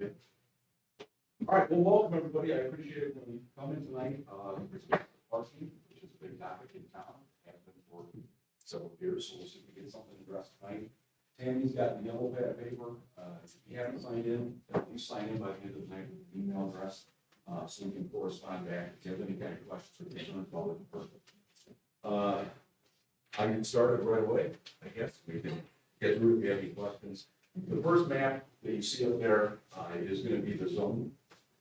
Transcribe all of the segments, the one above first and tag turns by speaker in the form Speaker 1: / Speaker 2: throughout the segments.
Speaker 1: All right, well, welcome everybody. I appreciate it when you come in tonight. Parking, which is a big topic in town, has been for several years, so we'll see if we get something addressed tonight. Tammy's got the yellow pad of paper. If you haven't signed in, please sign in by the end of the night with an email address, so we can correspond back. If you have any kind of questions or concerns, call it person. I can start it right away, I guess. We can get through if you have any questions. The first map that you see up there is going to be the zone.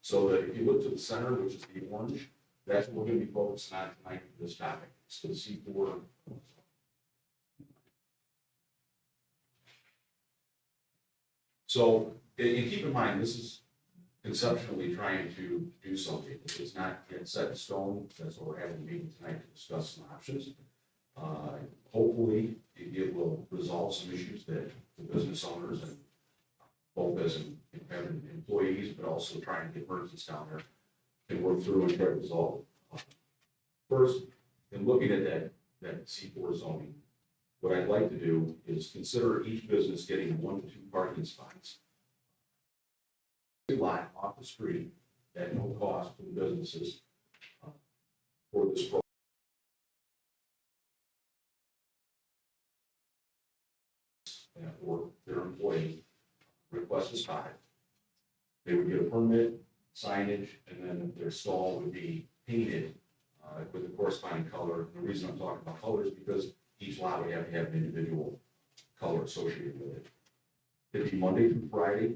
Speaker 1: So that if you look to the center, which is the orange, that's what we're going to be focused on tonight for this topic. It's the C4. So, and keep in mind, this is conceptually trying to do something. It's not yet set in stone. That's what we're having a meeting tonight to discuss some options. Hopefully, it will resolve some issues that the business owners and both as having employees, but also trying to get merchants down there can work through and try to resolve. First, in looking at that C4 zoning, what I'd like to do is consider each business getting 1 to 2 parking spots. Lot off the street at no cost to the businesses for this program. Or their employee request a spot. They would get a permit, signage, and then their stall would be painted with the corresponding color. The reason I'm talking about color is because each lot would have to have an individual color associated with it. It'd be Monday through Friday,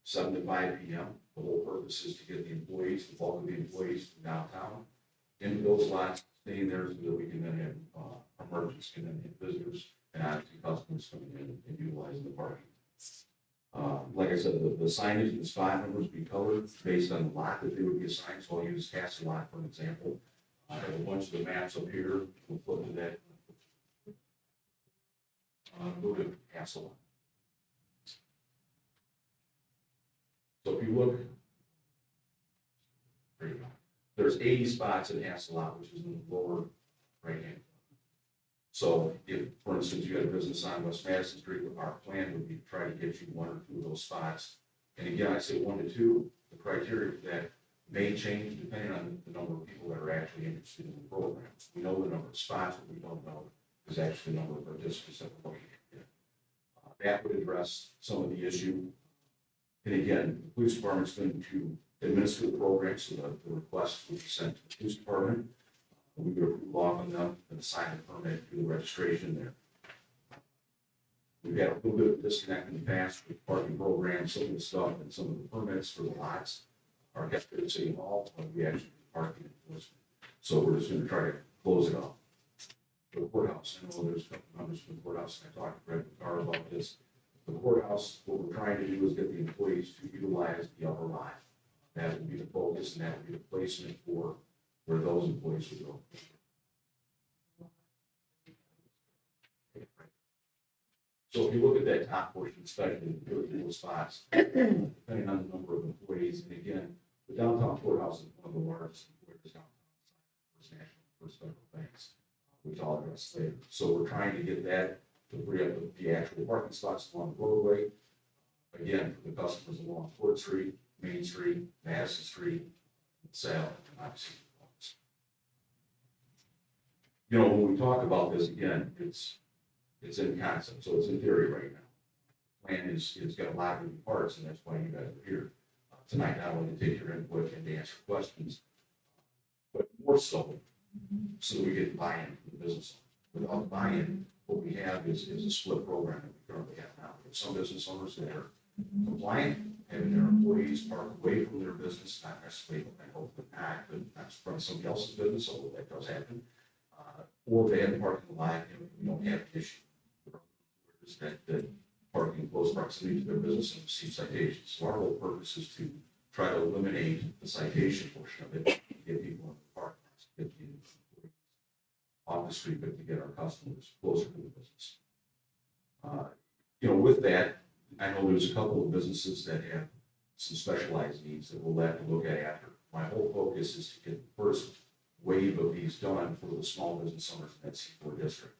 Speaker 1: 7 to 5 p.m. The whole purpose is to get the employees, the bulk of the employees from downtown, into those lots, staying there so that we can then have emergencies and then have visitors and obviously customers coming in and utilizing the parking. Like I said, the signage and the spot numbers be colored based on the lot that they would be assigned. So I'll use Castle Lot for an example. I have a bunch of the maps up here. We'll flip to that. Go to Castle Lot. So if you look, there you go. There's 80 spots in Castle Lot, which is in the lower right hand. So if, for instance, you had a business on West Madison Street, our plan would be to try to get you 1 or 2 of those spots. And again, I say 1 to 2, the criteria for that may change depending on the number of people that are actually interested in the program. We know the number of spots, but we don't know is actually the number of participants that we're looking at. That would address some of the issue. And again, the police department's going to administer the program, so that the request will be sent to the police department. We would approve off on them and assign a permit through the registration there. We've got a little bit of disconnect in the past with parking programs, some of the stuff and some of the permits for the lots are kept at City Hall when we actually do parking enforcement. So we're just going to try to close it off. The courthouse, I know there's a couple members from the courthouse, and I talked to Brett McCarr about this. The courthouse, what we're trying to do is get the employees to utilize the upper lot. That would be the focus, and that would be the placement for where those employees would go. So if you look at that top portion, especially the 34 spots, depending on the number of employees, and again, the downtown courthouse is one of the largest employers downtown, First National, First Federal Banks, which I'll address later. So we're trying to get that to free up the actual parking spots along the roadway. Again, for the customers along Fort Street, Main Street, Madison Street, South, and obviously. You know, when we talk about this, again, it's in concept, so it's in theory right now. Plan is got a lot of moving parts, and that's why you guys are here tonight, not only to take your input and to answer questions, but more so that we get buy-in from the business owner. Without buy-in, what we have is a split program that we currently have now. We have some business owners that are compliant, having their employees park away from their business, not necessarily, I hope not, but that's from somebody else's business, although that does happen. Or they have parking lot, and we don't have an issue. That parking in close proximity to their business and receive citations. So our whole purpose is to try to eliminate the citation portion of it, get people in the parking lots, get the employees off the street, but to get our customers closer to the business. You know, with that, I know there's a couple of businesses that have some specialized needs that we'll have to look at after. My whole focus is to get the first wave of these done for the small business owners in that C4 district.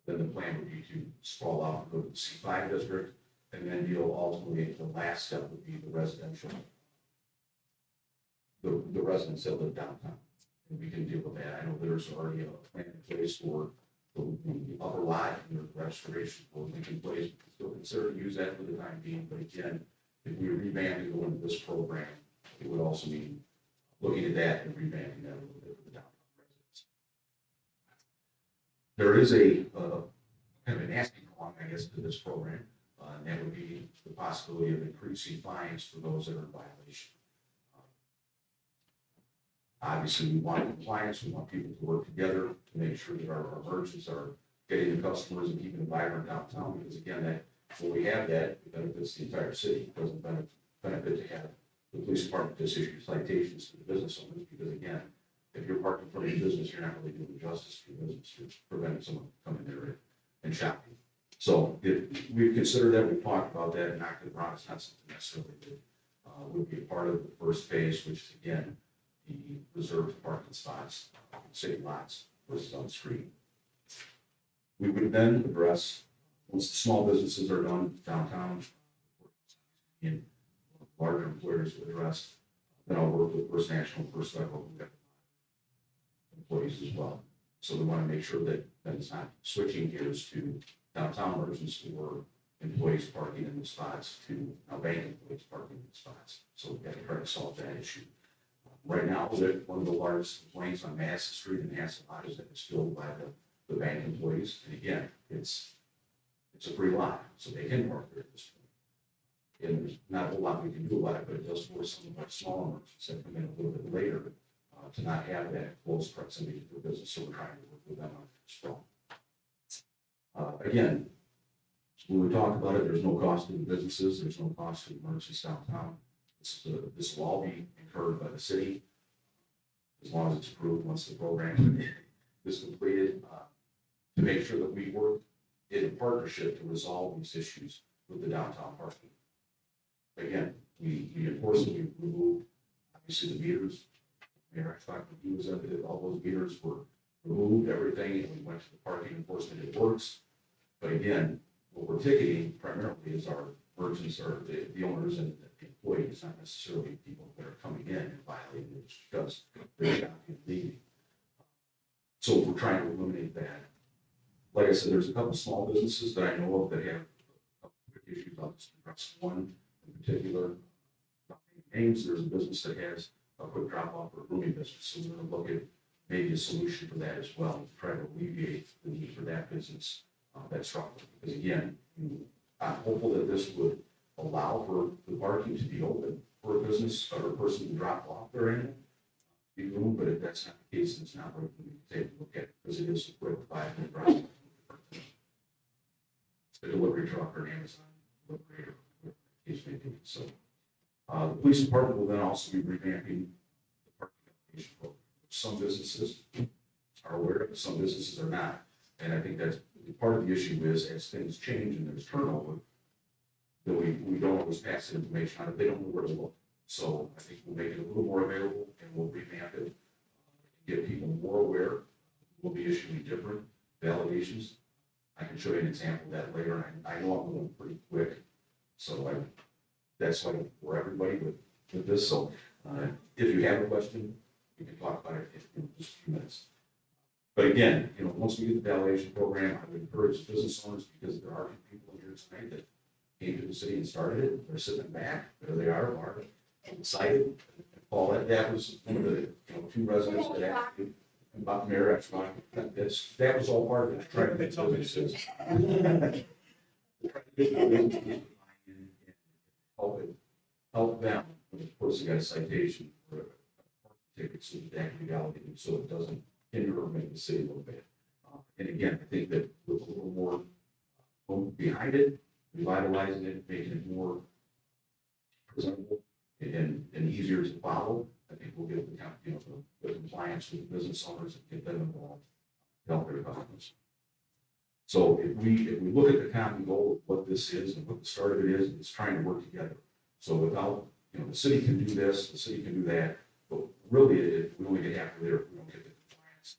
Speaker 1: Then the plan would be to sprawl out and go to the C5 district, And then you'll ultimately, the last step would be the residential, the residents that live downtown. And we can deal with that. I know there's already a plan in place for the upper lot and the restoration will be in place. We can still consider to use that for the time being, but again, if we revamp and go into this program, it would also mean looking at that and revamping that a little bit for the downtown residents. There is a kind of an asking along, I guess, to this program, and that would be the possibility of increasing fines for those that are in violation. Obviously, we want compliance. We want people to work together to make sure that our merchants are getting the customers and keeping it vibrant downtown. Because again, that when we have that, it benefits the entire city. It doesn't benefit to have the police department just issue citations to the business owners. Because again, if you're parked in front of your business, you're not really doing justice to your business. You're preventing someone from coming there and shopping. So we've considered that. We've talked about that. And active around. It's not something necessarily that would be a part of the first phase, which is again the reserved parking spots, city lots versus on the street. We would then address, once the small businesses are done downtown, and larger employers would address, then I'll work with First National, First Federal, employees as well. So we want to make sure that it's not switching gears to downtown merchants or employees parking in the spots to now bank employees parking in the spots. So we've got to try to solve that issue. Right now, one of the largest complaints on Madison Street and Hasselhoff is that it's filled by the bank employees. And again, it's a free lot, so they can park there at this point. And there's not a whole lot we can do about it, but it does force some of our smaller merchants that come in a little bit later to not have that close proximity to their business. So we're trying to work with them on it as well. Again, when we talk about it, there's no cost to the businesses, there's no cost to the merchants downtown. This will all be incurred by the city as long as it's approved once the program is completed, to make sure that we work in partnership to resolve these issues with the downtown parking. Again, we enforce it, we remove obviously the meters. Mayor Ashbach represented all those meters were removed, everything, and we went to the parking enforcement. It works, but again, what we're ticketing primarily is our merchants or the owners and the employees, not necessarily people that are coming in and violating it because they're shopping and leaving. So we're trying to eliminate that. Like I said, there's a couple small businesses that I know of that have a couple of issues. I'll just address one in particular. Names, there's a business that has a quick drop off or a grooming business. So we're going to look at maybe a solution for that as well to try to alleviate the need for that business that's struggle. Because again, I'm hopeful that this would allow for the parking to be open for a business or a person to drop off their animal, be groomed, but if that's not the case, it's not what we take a look at because it is a quick 5-minute drive. It's a delivery truck or an Amazon delivery or whatever the case may be. So the police department will then also be revamping the parking application program. Some businesses are aware of it, some businesses are not. And I think that's part of the issue is as things change and there's turnover, that we don't always pass the information on it. They don't know where to look. So I think we'll make it a little more available and we'll revamp it, get people more aware. We'll be issuing different validations. I can show you an example of that later. And I know I'm going pretty quick. So that's why for everybody with this. So if you have a question, we can talk about it in just a few minutes. But again, once we get the validation program, I would encourage business owners because there are people in here tonight that came to the city and started it. They're sitting back. There they are, Mark, excited. Paul, that was one of the 2 residents that asked me about Mayor Ashbach. That was all part of it. Trying to get businesses. Help them. Of course, you got a citation for a ticket so that can be validated so it doesn't hinder or make the city a little bit. And again, I think that with a little more behind it, revitalizing it, making it more presentable and easier to follow, I think we'll get the compliance with business owners and get them involved to help their customers. So if we look at the common goal of what this is and what the start of it is, it's trying to work together. So without, the city can do this, the city can do that, but really we only get halfway there if we don't get the compliance.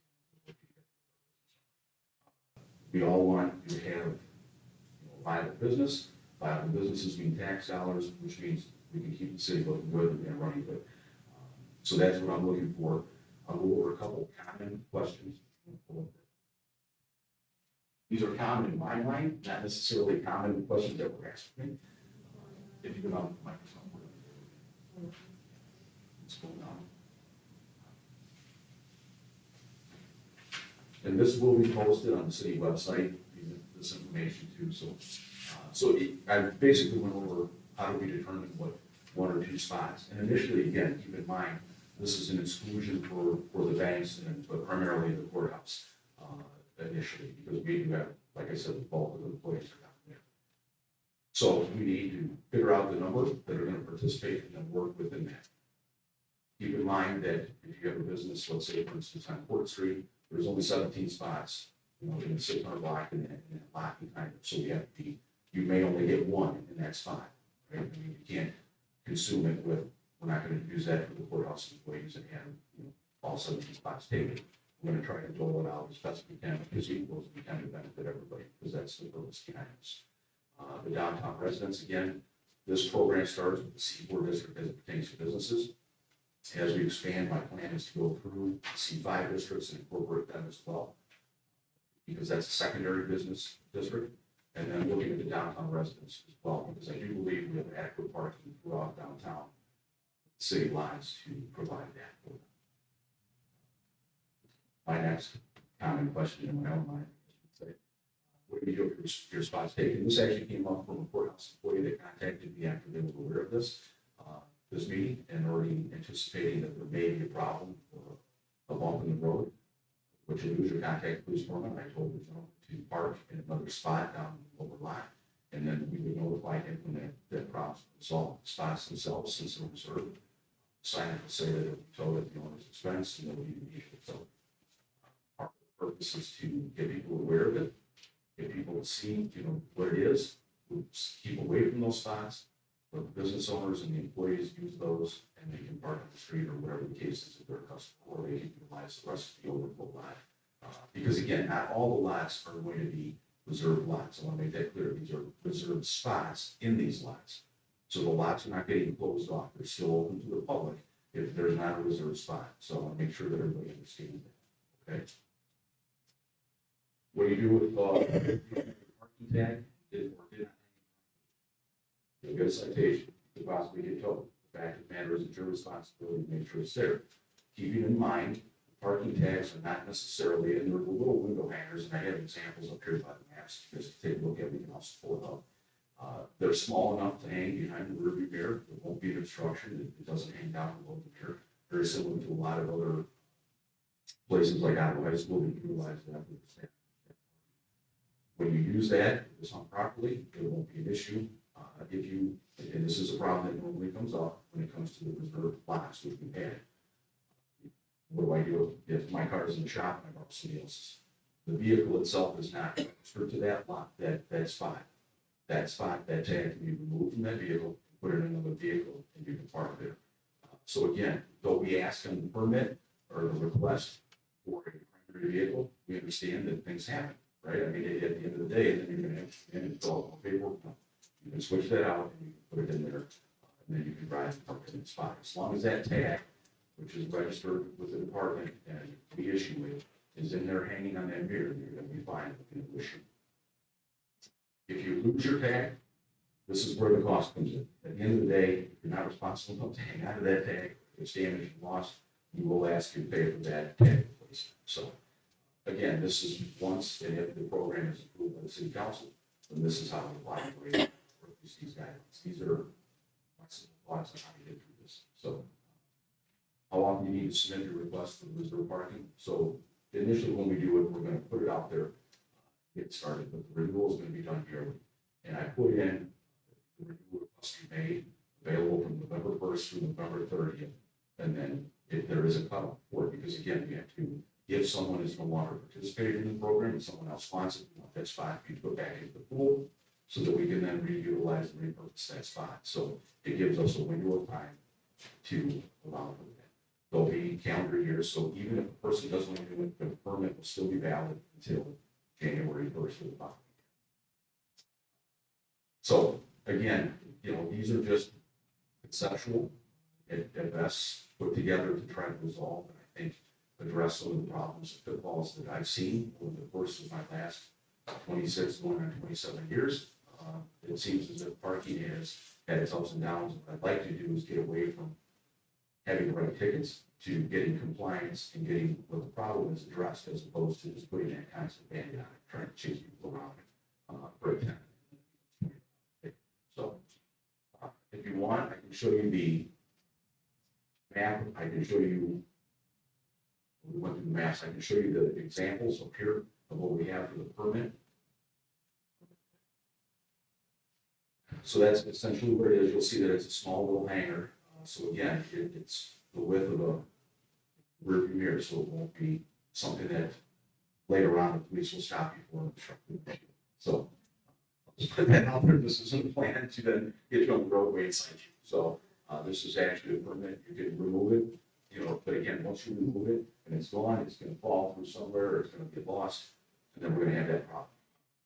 Speaker 1: We all want to have a viable business. viable businesses mean tax dollars, which means we can keep the city looking good and running good. So that's what I'm looking for. I'll go over a couple common questions. These are common in my mind, not necessarily common questions that were asked me. If you can on the microphone. What's going on? And this will be posted on the city website, this information too. So I basically went over how do we determine what one or two spots. And initially, again, keep in mind, this is an exclusion for the banks, but primarily the courthouse initially, because we do have, like I said, the bulk of the employees are down there. So we need to figure out the number that are going to participate and then work within that. Keep in mind that if you have a business, let's say for instance on Court Street, there's only 17 spots, in the 600 block and that lot behind it. So you may only get one in that spot, right? I mean, you can't consume it with, we're not going to use that for the courthouse employees and have, all 17 spots taken. We're going to try to dole it out as best we can, because equals we can to benefit everybody, because that's the purpose behind this. The downtown residents, again, this program starts with the C4 district as it pertains to businesses. As we expand, my plan is to go through C5 districts and incorporate them as well, because that's a secondary business district, and then looking at the downtown residents as well, because I do believe we have adequate parking throughout downtown city lines to provide that for them. My next common question in my own mind is, what do you do if your spot's taken? This actually came up from a courthouse employee that contacted me after they were aware of this meeting, and already anticipating that there may be a problem or a bump in the road. What you do is you contact the police department. I told the gentleman to park in another spot down the lower lot, and then we would notify him when that problem was solved. Spots themselves, since they're reserved, sign it to say that it will be towed at the owner's expense, and then we need to so our purpose is to get people aware of it, get people to see, what it is, we'll keep away from those spots. But the business owners and the employees use those, and they can park on the street or whatever the case is if they're a customer, or they can utilize the rest of the overflow lot. Because again, not all the lots are going to be reserved lots. I want to make that clear. These are reserved spots in these lots. So the lots are not getting closed off. They're still open to the public if there's not a reserved spot. So I want to make sure that everybody understands that. Okay. What do you do with parking tag? Did or did not? You'll get a citation, you possibly get towed. The fact of the matter is, it's your responsibility to make sure it's there. Keeping in mind, parking tags are not necessarily, and they're the little window hangers, and I have examples up here by the maps, just to take a look at, we can also pull it up. They're small enough to hang behind the rearview mirror. It won't be an obstruction. It doesn't hang down below the mirror. Very similar to a lot of other places like Ottawa High School, we utilize that. When you use that, if it's done properly, it won't be an issue. And this is a problem that normally comes up when it comes to the reserved lots, which we've had. What do I do if my car is in the shop and I borrow somebody else's? The vehicle itself is not registered to that lot, that spot. That spot, that tag can be removed from that vehicle, put it in another vehicle, and you can park there. So again, though we ask them the permit or the request for a primary vehicle, we understand that things happen, right? I mean, at the end of the day, then you're going to have to fill out more paperwork. You can switch that out and you can put it in there, and then you can drive and park in the spot. As long as that tag, which is registered with the department and the issue with, is in there hanging on that mirror, you're going to be fine with the issue. If you lose your tag, this is where the cost comes in. At the end of the day, if you're not responsible enough to hang out of that tag, if it's damaged and lost, you will ask you to pay for that tag replacement. So again, this is once and if the program is approved by the city council, then this is how we apply for these guidelines. These are lots of how you get through this. So how often do you need to submit your request for the reserve parking? So initially when we do it, we're going to put it out there, get started, but the renewal is going to be done yearly. And I put in the renewal must be made available from November 1st through November 30th. And then if there is a cutoff for it, because again, we have to, if someone is no longer participating in the program and someone else wants it, we want that spot to go back into the pool so that we can then reutilize and repurpose that spot. So it gives us a window of time to allow for that. There'll be calendar years, so even if a person doesn't want to do it, the permit will still be valid until January 1st of the following year. So again, these are just conceptual at best, put together to try to resolve, and I think address some of the problems, pitfalls that I've seen over the course of my last 26, going on 27 years. It seems as if parking has had its ups and downs. What I'd like to do is get away from having to write tickets to getting compliance and getting what the problem is addressed, as opposed to just putting that constant band on it, trying to chase people around for a tenant. So, if you want, I can show you the map. I can show you, we went through the maps. I can show you the examples up here of what we have for the permit. So that's essentially what it is. You'll see that it's a small little hangar. So again, it's the width of a rear view mirror, so it won't be something that later on the police will stop you for. So I'll just put that out there. This isn't a plan to then get you on the roadway and cite you. So this is actually a permit. You can remove it, but again, once you remove it and it's gone, it's going to fall through somewhere, or it's going to get lost, and then we're going to have that problem.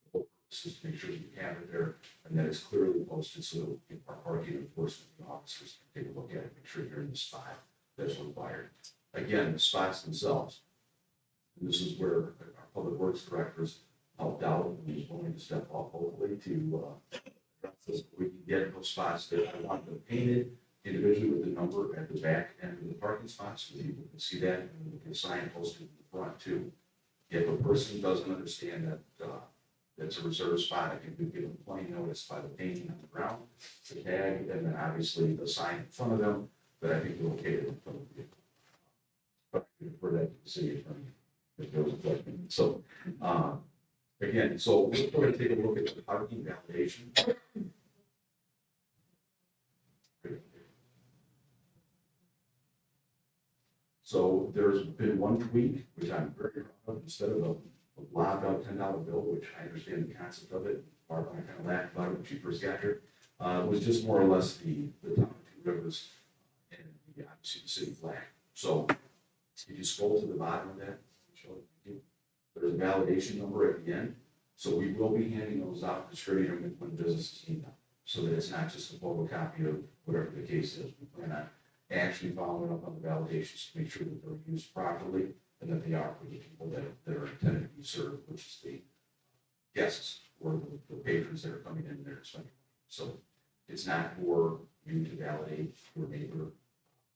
Speaker 1: The whole purpose is to make sure that you have it there and that it's clearly posted, so our parking enforcement officers can take a look at it, make sure you're in the spot that's required. Again, the spots themselves, and this is where our public works directors helped out and was willing to step up hopefully to address this. We can get those spots that I want them painted individually with the number at the back end of the parking spots, so people can see that, and we can sign posted in the front too. If a person doesn't understand that that's a reserved spot, I think we give them plain notice by the painting on the ground, the tag, and then obviously the sign in front of them, that I think they're okay to put the vehicle. But for that to the city attorney, if there was a question. So, again, so we're going to take a look at the parking validation. So there's been one tweak, which I'm very proud of. Instead of a lobbed out $10 bill, which I understand the concept of it, Barb and I kind of laughed about it when she first got here, was just more or less the town of Two Rivers and obviously the city flag. So if you scroll to the bottom of that, there's a validation number at the end. So we will be handing those out, distributing them when businesses need them, so that it's not just a photocopy of whatever the case is. We plan on actually following up on the validations to make sure that they're used properly and that they are for the people that are intended to be served, which is the guests or the patrons that are coming in there and spending. So it's not for you to validate your neighbor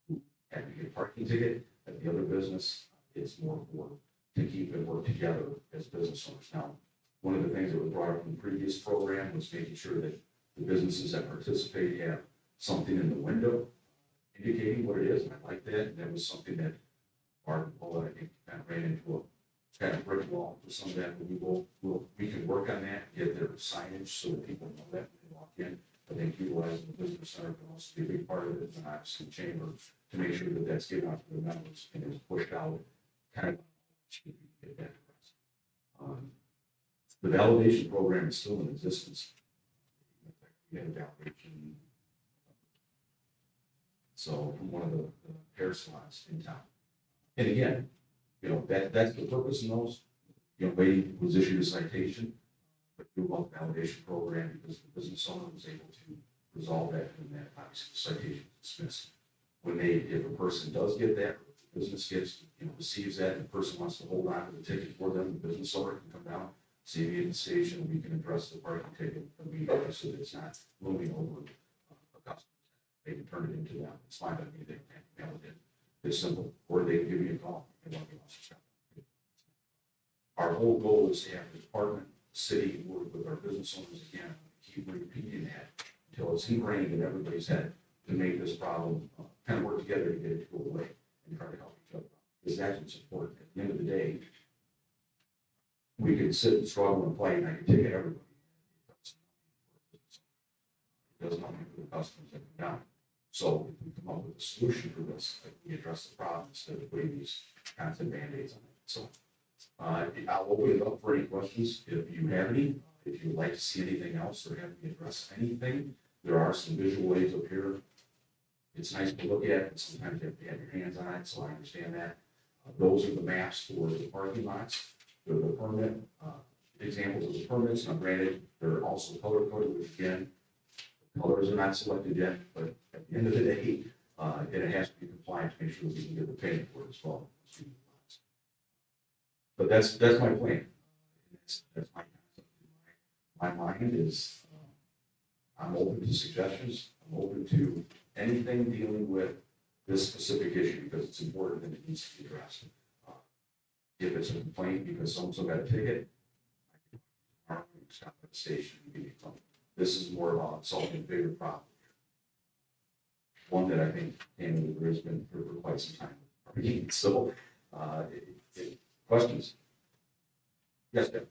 Speaker 1: who had to get a parking ticket at the other business. It's more for to keep and work together as business owners. Now, one of the things that was brought up in the previous program was making sure that the businesses that participate have something in the window indicating what it is, and I like that. And that was something that Barb and Paula, I think, kind of ran into a kind of brick wall for some of that, but we can work on that, get their signage so that people know that when they walk in. I think utilizing the visitor center can also be a big part of it, and obviously the chamber, to make sure that that's given out to the members and is pushed out, kind of get that across. The validation program is still in existence. We had a validation, so from one of the hair salons in town. And again, that's the purpose of those. Wade was issued a citation, but do about the validation program because the business owner was able to resolve that, and that obviously the citation was dismissed. If a person does get that, or if the business gets, receives that, and the person wants to hold on to the ticket for them, the business owner can come down, see me at the station, we can address the parking ticket immediately so that it's not looming over a customer. They can turn it into them. It's fine by me. They can mail it in. It's simple. Or they can give me a call. Our whole goal is to have the department, city, work with our business owners again, keep repeating that until it's ingrained in everybody's head to make this problem kind of work together to get it to go away and try to help each other. Because that's what's important. At the end of the day, we can sit and struggle and fight, and I can take it everybody. It does nothing for the customers that come down. So if we come up with a solution for this, we address the problem instead of putting these constant band-aids on it. So I'll open it up for any questions if you have any. If you'd like to see anything else or have me address anything, there are some visual aids up here. It's nice to look at, but sometimes you have to have your hands on it, so I understand that. Those are the maps for the parking lots. They're the permit examples of the permits. Now, granted, they're also color coded, which again, colors are not selected yet, but at the end of the day, it has to be compliant to make sure that we can get the payment for it as well. But that's my plan. That's my concept. My mind is, I'm open to suggestions. I'm open to anything dealing with this specific issue because it's important and it needs to be addressed. If it's a complaint because someone's got a ticket, I can stop at the station and give you a phone. This is more about solving a bigger problem. One that I think candidly there has been for quite some time. So, questions? Yes, Deb.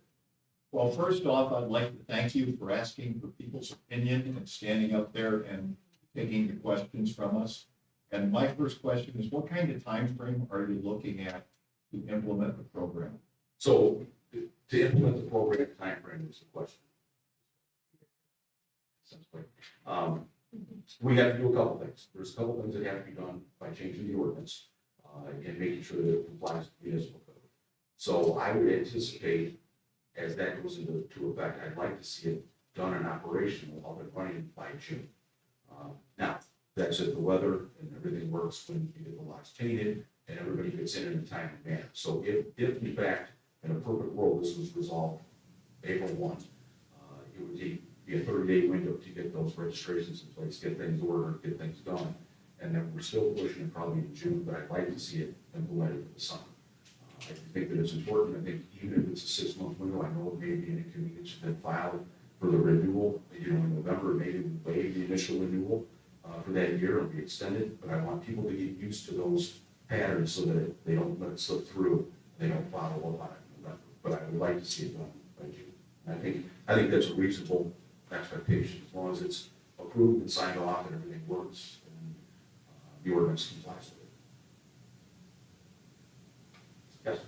Speaker 2: Well, first off, I'd like to thank you for asking for people's opinion and standing up there and taking the questions from us. And my first question is, what kind of time frame are you looking at to implement the program?
Speaker 1: So, to implement the program, timeframe is the question. We have to do a couple things. There's a couple things that have to be done by changing the ordinance and making sure that it complies with the municipal code. So I would anticipate, as that goes into effect, I'd like to see it done and operational, up and running by June. Now, that's if the weather and everything works when you get the lots painted and everybody gets in a timely manner. So if in fact, in a perfect world, this was resolved April 1, it would be a 30-day window to get those registrations in place, get things ordered, get things done. And then we're still pushing it probably in June, but I'd like to see it implemented for the summer. I think that it's important. I think even if it's a 6-month window, I know it may be an inconvenience to file for the renewal, in November, maybe we waive the initial renewal for that year and be extended, but I want people to get used to those patterns so that they don't let it slip through, they don't follow up on it in November. But I would like to see it done by June. And I think that's a reasonable expectation, as long as it's approved and signed off and everything works and the ordinance complies with it. Yes?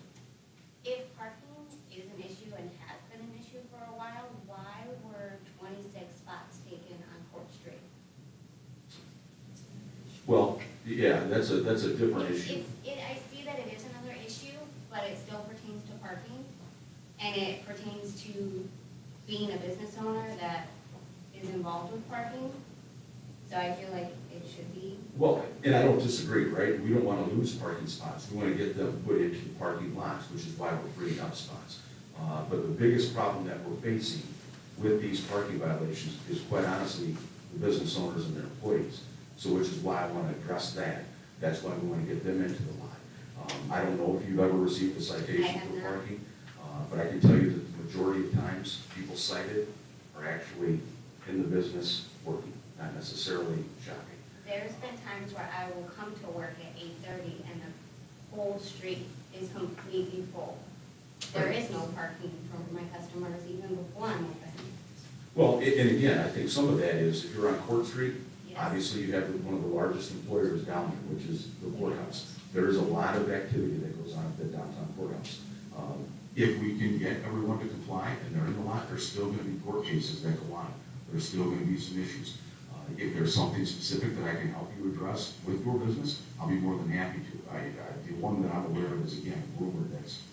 Speaker 3: If parking is an issue and has been an issue for a while, why were 26 spots taken on Court Street?
Speaker 1: Well, yeah, that's a different issue.
Speaker 3: I see that it is another issue, but it still pertains to parking, and it pertains to being a business owner that is involved with parking. So I feel like it should be.
Speaker 1: Well, and I don't disagree, right? We don't want to lose parking spots. We want to get them put into the parking lots, which is why we're freeing up spots. But the biggest problem that we're facing with these parking violations is, quite honestly, the business owners and their employees. So which is why I want to address that. That's why we want to get them into the lot. I don't know if you've ever received a citation for parking, but I can tell you that the majority of times people cited are actually in the business working, not necessarily shopping.
Speaker 3: There's been times where I will come to work at 8:30 and the whole street is completely full. There is no parking for my customers even before I'm open.
Speaker 1: Well, and again, I think some of that is, if you're on Court Street,
Speaker 3: Yes.
Speaker 1: obviously you have one of the largest employers down there, which is the courthouse. There is a lot of activity that goes on at the downtown courthouse. If we can get everyone to comply and they're in the lot, there's still going to be court cases that go on. There's still going to be some issues. If there's something specific that I can help you address with your business, I'll be more than happy to. The one that I'm aware of is, again, Rumor that's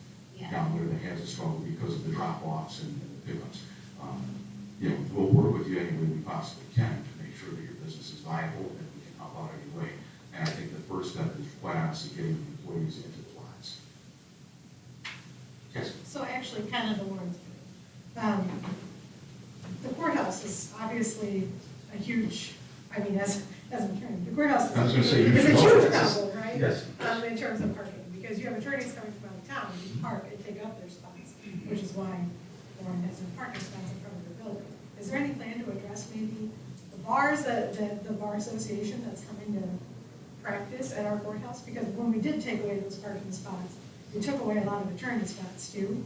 Speaker 1: down there that has a struggle because of the drop-offs and the pickups. We'll work with you any way we possibly can to make sure that your business is viable and we can help out any way. And I think the first step is, quite honestly, getting the employees into the lots. Yes?
Speaker 4: So actually, kind of the words. The courthouse is obviously a huge, as an attorney, the courthouse
Speaker 1: I was going to say,
Speaker 4: is a huge problem, right?
Speaker 1: Yes.
Speaker 4: In terms of parking, because you have attorneys coming from out of town, who park and take up their spots, which is why Warren has no parking spots in front of their building. Is there any plan to address maybe the bars, the bar association that's coming to practice at our courthouse? Because when we did take away those parking spots, we took away a lot of attorney spots too,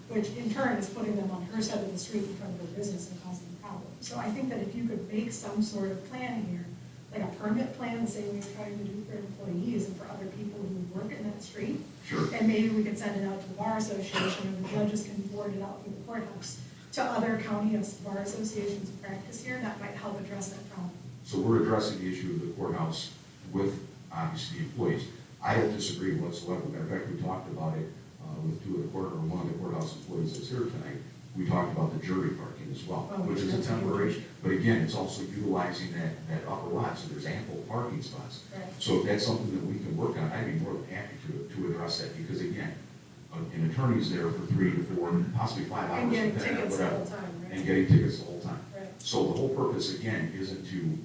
Speaker 4: which in turn is putting them on her side of the street in front of her business and causing problems. So I think that if you could make some sort of plan here, like a permit plan, the same we're trying to do for employees and for other people who work in that street.
Speaker 1: Sure.
Speaker 4: And maybe we could send it out to the bar association and the judges can forward it out through the courthouse to other county bar associations of practice here. That might help address that problem.
Speaker 1: So we're addressing the issue of the courthouse with, obviously, employees. I don't disagree whatsoever. Matter of fact, we talked about it with one of the courthouse employees that's here tonight. we talked about the jury parking as well,
Speaker 4: Oh,
Speaker 1: which is a
Speaker 4: that's
Speaker 1: temporary, but again, it's also utilizing that upper lot, so there's ample parking spots.
Speaker 4: Right.
Speaker 1: So if that's something that we can work on, I'd be more than happy to address that, because again, an attorney's there for 3 to 4, possibly 5 hours.
Speaker 4: And getting
Speaker 1: depending on
Speaker 4: tickets the
Speaker 1: whatever,
Speaker 4: whole time, right?
Speaker 1: And getting tickets the whole time.
Speaker 4: Right.
Speaker 1: So the whole purpose, again, isn't to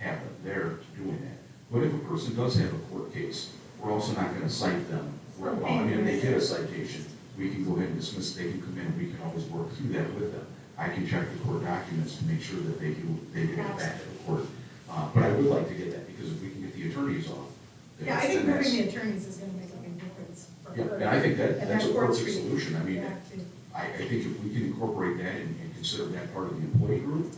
Speaker 1: have them there doing that. But if a person does have a court case, we're also not gonna cite them.
Speaker 4: For
Speaker 1: Well, I mean, if they
Speaker 4: paying.
Speaker 1: get a citation, we can go ahead and dismiss, they can come in, we can always work through that with them. I can check the court documents to make sure that they get it back to the court. But I would like to get that, because if we can get the attorneys off. then
Speaker 4: Yeah, I think
Speaker 1: then
Speaker 4: moving
Speaker 1: that's-
Speaker 4: the attorneys is gonna make a big difference for
Speaker 1: Yeah,
Speaker 4: her.
Speaker 1: and I think
Speaker 4: And
Speaker 1: that's a
Speaker 4: that Court
Speaker 1: perfect
Speaker 4: Street
Speaker 1: solution. I mean,
Speaker 4: back to-
Speaker 1: I think if we can incorporate that and consider that part of the employee group,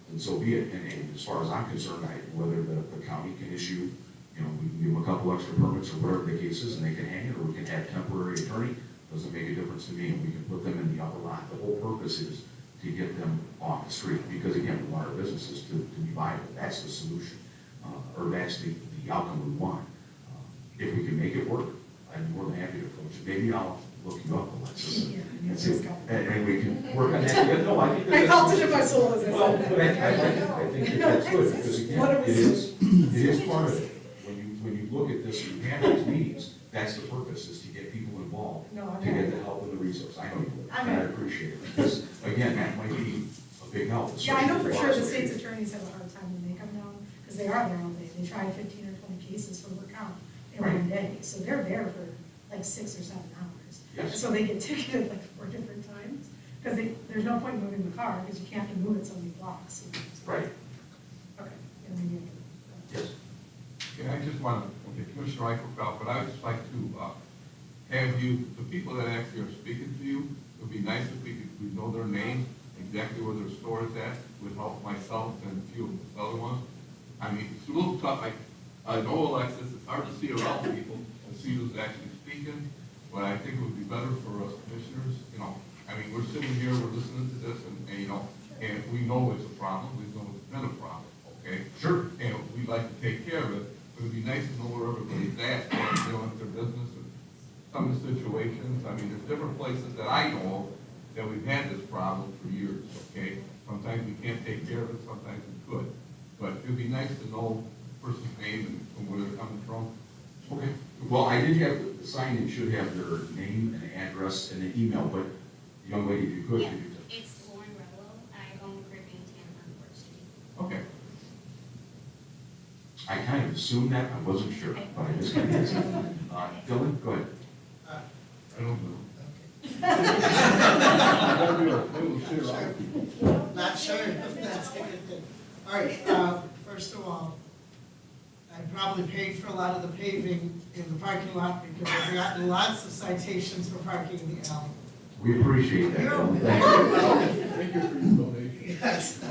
Speaker 1: then so be it. And as far as I'm concerned, whether the county can issue, we can give them a couple extra permits or whatever the case is, and they can hang it, or we can have temporary attorney, doesn't make a difference to me, and we can put them in the upper lot. The whole purpose is to get them off the street, because again, we want our businesses to be viable. That's the solution, or that's the outcome we want. If we can make it work, I'd be more than happy to coach it. Maybe I'll look you up, Alexis.
Speaker 4: Yeah,
Speaker 1: And
Speaker 4: it's
Speaker 1: see,
Speaker 4: just got-
Speaker 1: and we can work on that together. No, I think
Speaker 4: I
Speaker 1: that's.
Speaker 4: felt it in my soul as I
Speaker 1: Well,
Speaker 4: said
Speaker 1: but
Speaker 4: that.
Speaker 1: I think that's good, because again,
Speaker 4: What are we
Speaker 1: it is part of it. When you look at this, and you have these meetings, that's the purpose, is to get people involved,
Speaker 4: No, I'm
Speaker 1: to get
Speaker 4: not.
Speaker 1: the help and the resource. I know you would,
Speaker 4: I'm
Speaker 1: and I
Speaker 4: not.
Speaker 1: appreciate it, because again, that might be a big help.
Speaker 4: Yeah, I know for
Speaker 1: especially
Speaker 4: sure the
Speaker 1: us.
Speaker 4: state's attorneys have a hard time when they come down, because they are there all day. They try 15 or 20 cases for work count in one
Speaker 1: Right.
Speaker 4: day. So they're there for like 6 or 7 hours.
Speaker 1: Yes.
Speaker 4: And so they get ticketed like 4 different times, because there's no point in moving the car, because you can't have to move it so many blocks.
Speaker 1: Right,
Speaker 4: Okay. And then you
Speaker 1: yes.
Speaker 5: Yeah, I just want to, okay, Commissioner Eichelkraut, but I'd just like to have you, the people that actually are speaking to you, it would be nice if we know their name, exactly where their store is at, would help myself and a few of the other ones. I mean, it's a little tough, I know Alexis, it's hard to see around people and see who's actually speaking, but I think it would be better for us commissioners, I mean, we're sitting here, we're listening to this, and and we know it's a problem, we know it's been a problem, okay?
Speaker 1: Sure.
Speaker 5: And we'd like to take care of it, but it'd be nice to know where everybody's at, and dealing with their business, and some of the situations, I mean, there's different places that I know that we've had this problem for years, okay? Sometimes we can't take care of it, sometimes we could, but it'd be nice to know the person's name and where they're coming from.
Speaker 1: Okay. Well, I did have, the sign-in should have their name and address and an email, but young lady, if you could,
Speaker 3: Yeah,
Speaker 1: could you?
Speaker 3: it's Lauren Revello. I own Caribbean Tan on Court Street.
Speaker 5: Okay.
Speaker 1: I kind of assumed that, I wasn't sure, but I just kind of guessed. Dylan, go ahead.
Speaker 5: I don't know.
Speaker 6: Not sure if that's a good thing. All right, first of all, I probably paid for a lot of the paving in the parking lot because I've gotten lots of citations for parking in the alley.
Speaker 1: We appreciate that, Dylan. Thank you.
Speaker 5: Thank you for your donation.
Speaker 6: Yes.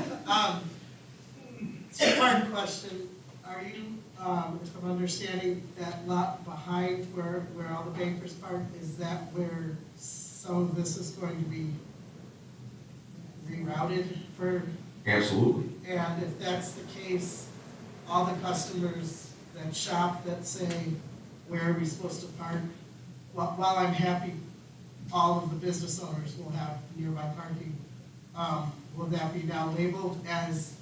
Speaker 6: Two-part question. Are you, if I'm understanding, that lot behind where all the bankers park, is that where some of this is going to be rerouted for?
Speaker 1: Absolutely.
Speaker 6: And if that's the case, all the customers that shop that say, where are we supposed to park? While I'm happy, all of the business owners will have nearby parking, will that be now labeled as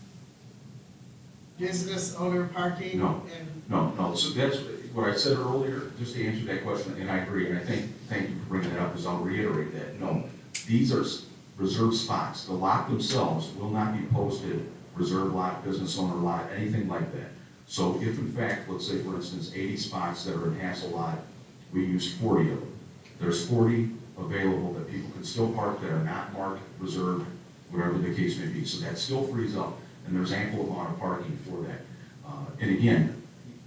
Speaker 6: business owner parking?
Speaker 1: No.
Speaker 6: And
Speaker 1: No, so that's what I said earlier, just to answer that question, and I agree, and I thank you for bringing that up, because I'll reiterate that. No, these are reserved spots. The lot themselves will not be posted reserve lot, business owner lot, anything like that. So if in fact, let's say for instance, 80 spots that are in Hassel lot, we use 40 of them. There's 40 available that people can still park that are not marked reserved, whatever the case may be. So that still frees up, and there's ample amount of parking for that. And again,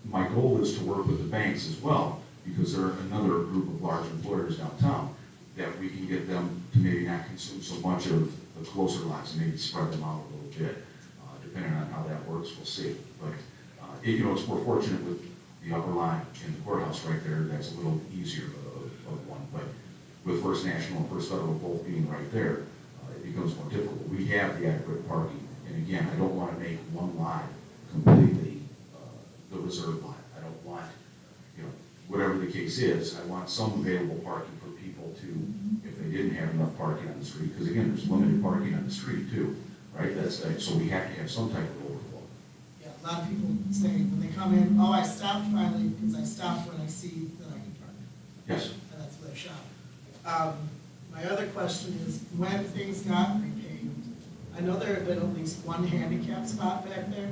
Speaker 1: my goal is to work with the banks as well, because they're another group of large employers downtown, that we can get them to maybe not consume so much of the closer lots, and maybe spread them out a little bit. Depending on how that works, we'll see. But, it's more fortunate with the upper lot in the courthouse right there, that's a little easier of one. But with First National and First Federal both being right there, it becomes more difficult. We have the adequate parking, and again, I don't want to make one lot completely the reserve lot. I don't want, whatever the case is, I want some available parking for people to, if they didn't have enough parking on the street, because again, there's limited parking on the street too, right? So we have to have some type of overflow.
Speaker 6: Yeah, a lot of people say when they come in, oh, I stopped finally, because I stopped when I see that I can park.
Speaker 1: Yes.
Speaker 6: And that's where I shop. My other question is, when things got repaved, I know there had been at least one handicap spot back there.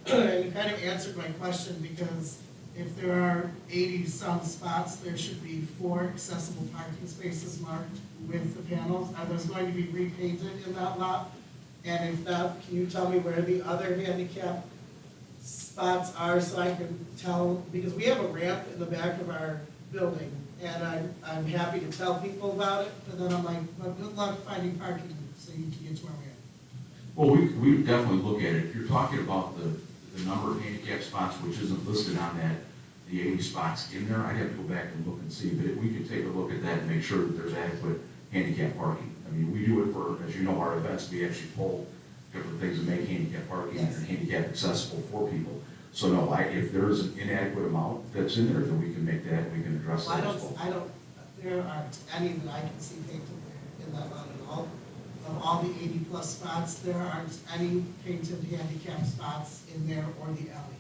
Speaker 6: And you kind of answered my question, because if there are 80-some spots, there should be 4 accessible parking spaces marked with the panels. Are those going to be repainted in that lot? And if not, can you tell me where the other handicap spots are so I can tell? Because we have a ramp in the back of our building, and I'm happy to tell people about it, but then I'm like, well, good luck finding parking so you can get to where we're at.
Speaker 1: Well, we definitely look at it. If you're talking about the number of handicap spots, which isn't listed on that, the 80 spots in there, I'd have to go back and look and see, but we can take a look at that and make sure that there's adequate handicap parking. I mean, we do it for, as you know, our events, we actually pull different things to make handicap parking and handicap accessible for people. So no, if there's an inadequate amount that's in there, then we can make that, we can address that as well.
Speaker 6: There aren't any that I can see painted in that lot at all. Of all the 80-plus spots, there aren't any painted handicap spots in there or the alley.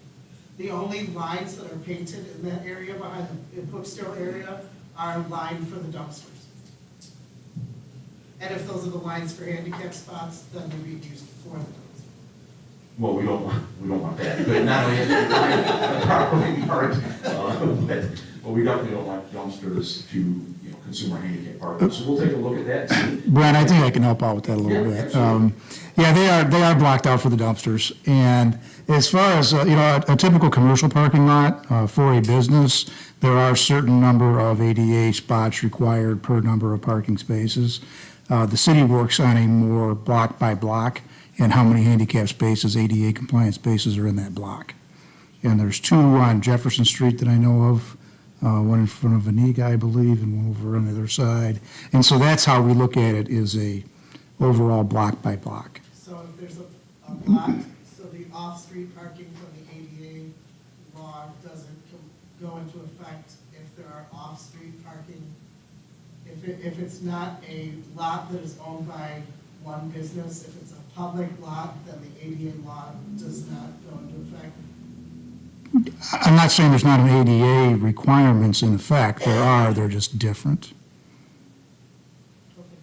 Speaker 6: The only lines that are painted in that area behind the bookstore area are lined for the dumpsters. And if those are the lines for handicap spots, then they're being used for the dumpsters.
Speaker 1: Well, we don't want that, but not only is it properly marked, but we definitely don't want dumpsters to, consume our handicap parking. So we'll take a look at that. And see.
Speaker 7: Brad, I think I can help out with that a little
Speaker 1: Yeah,
Speaker 7: bit.
Speaker 1: absolutely.
Speaker 7: They are blocked out for the dumpsters. And as far as, a typical commercial parking lot for a business, there are a certain number of ADA spots required per number of parking spaces. The city works on a more block by block and how many handicap spaces, ADA compliant spaces are in that block. And there's 2 on Jefferson Street that I know of. One in front of Vaniga, I believe, and one over on the other side. And so that's how we look at it, is a overall block by block.
Speaker 6: So if there's a block, so the off-street parking from the ADA law doesn't go into effect if there are off-street parking? If it's not a lot that is owned by one business, if it's a public lot, then the ADA law does not go into effect?
Speaker 7: I'm not saying there's not an ADA requirements in effect. There are, they're just different.
Speaker 6: Okay.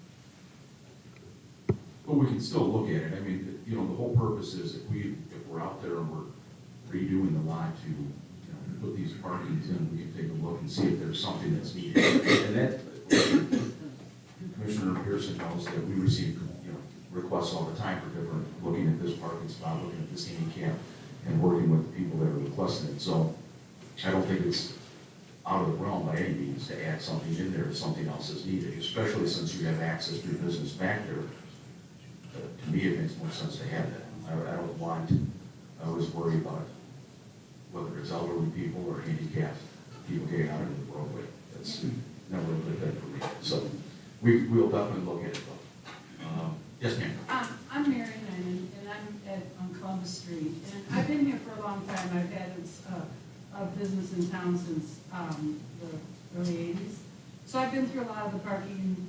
Speaker 1: Well, we can still look at it. I mean, the whole purpose is if we're out there and we're redoing the lot to, put these parkings in, we can take a look and see if there's something that's needed. And that, Commissioner Pearson knows that we receive, requests all the time for different, looking at this parking spot, looking at this handicap, and working with the people that are requesting it. So I don't think it's out of the realm by any means to add something in there if something else is needed, especially since you have access to your business back there. To me, it makes more sense to have that. I don't want, I always worry about whether it's elderly people or handicapped people getting out into the roadway. That's never a good thing for me. So we'll definitely look at it though. Yes, ma'am.
Speaker 8: I'm Mary Lennon, and I'm on Columbus Street, and I've been here for a long time. I've had a business in town since the early 80s. So I've been through a lot of the parking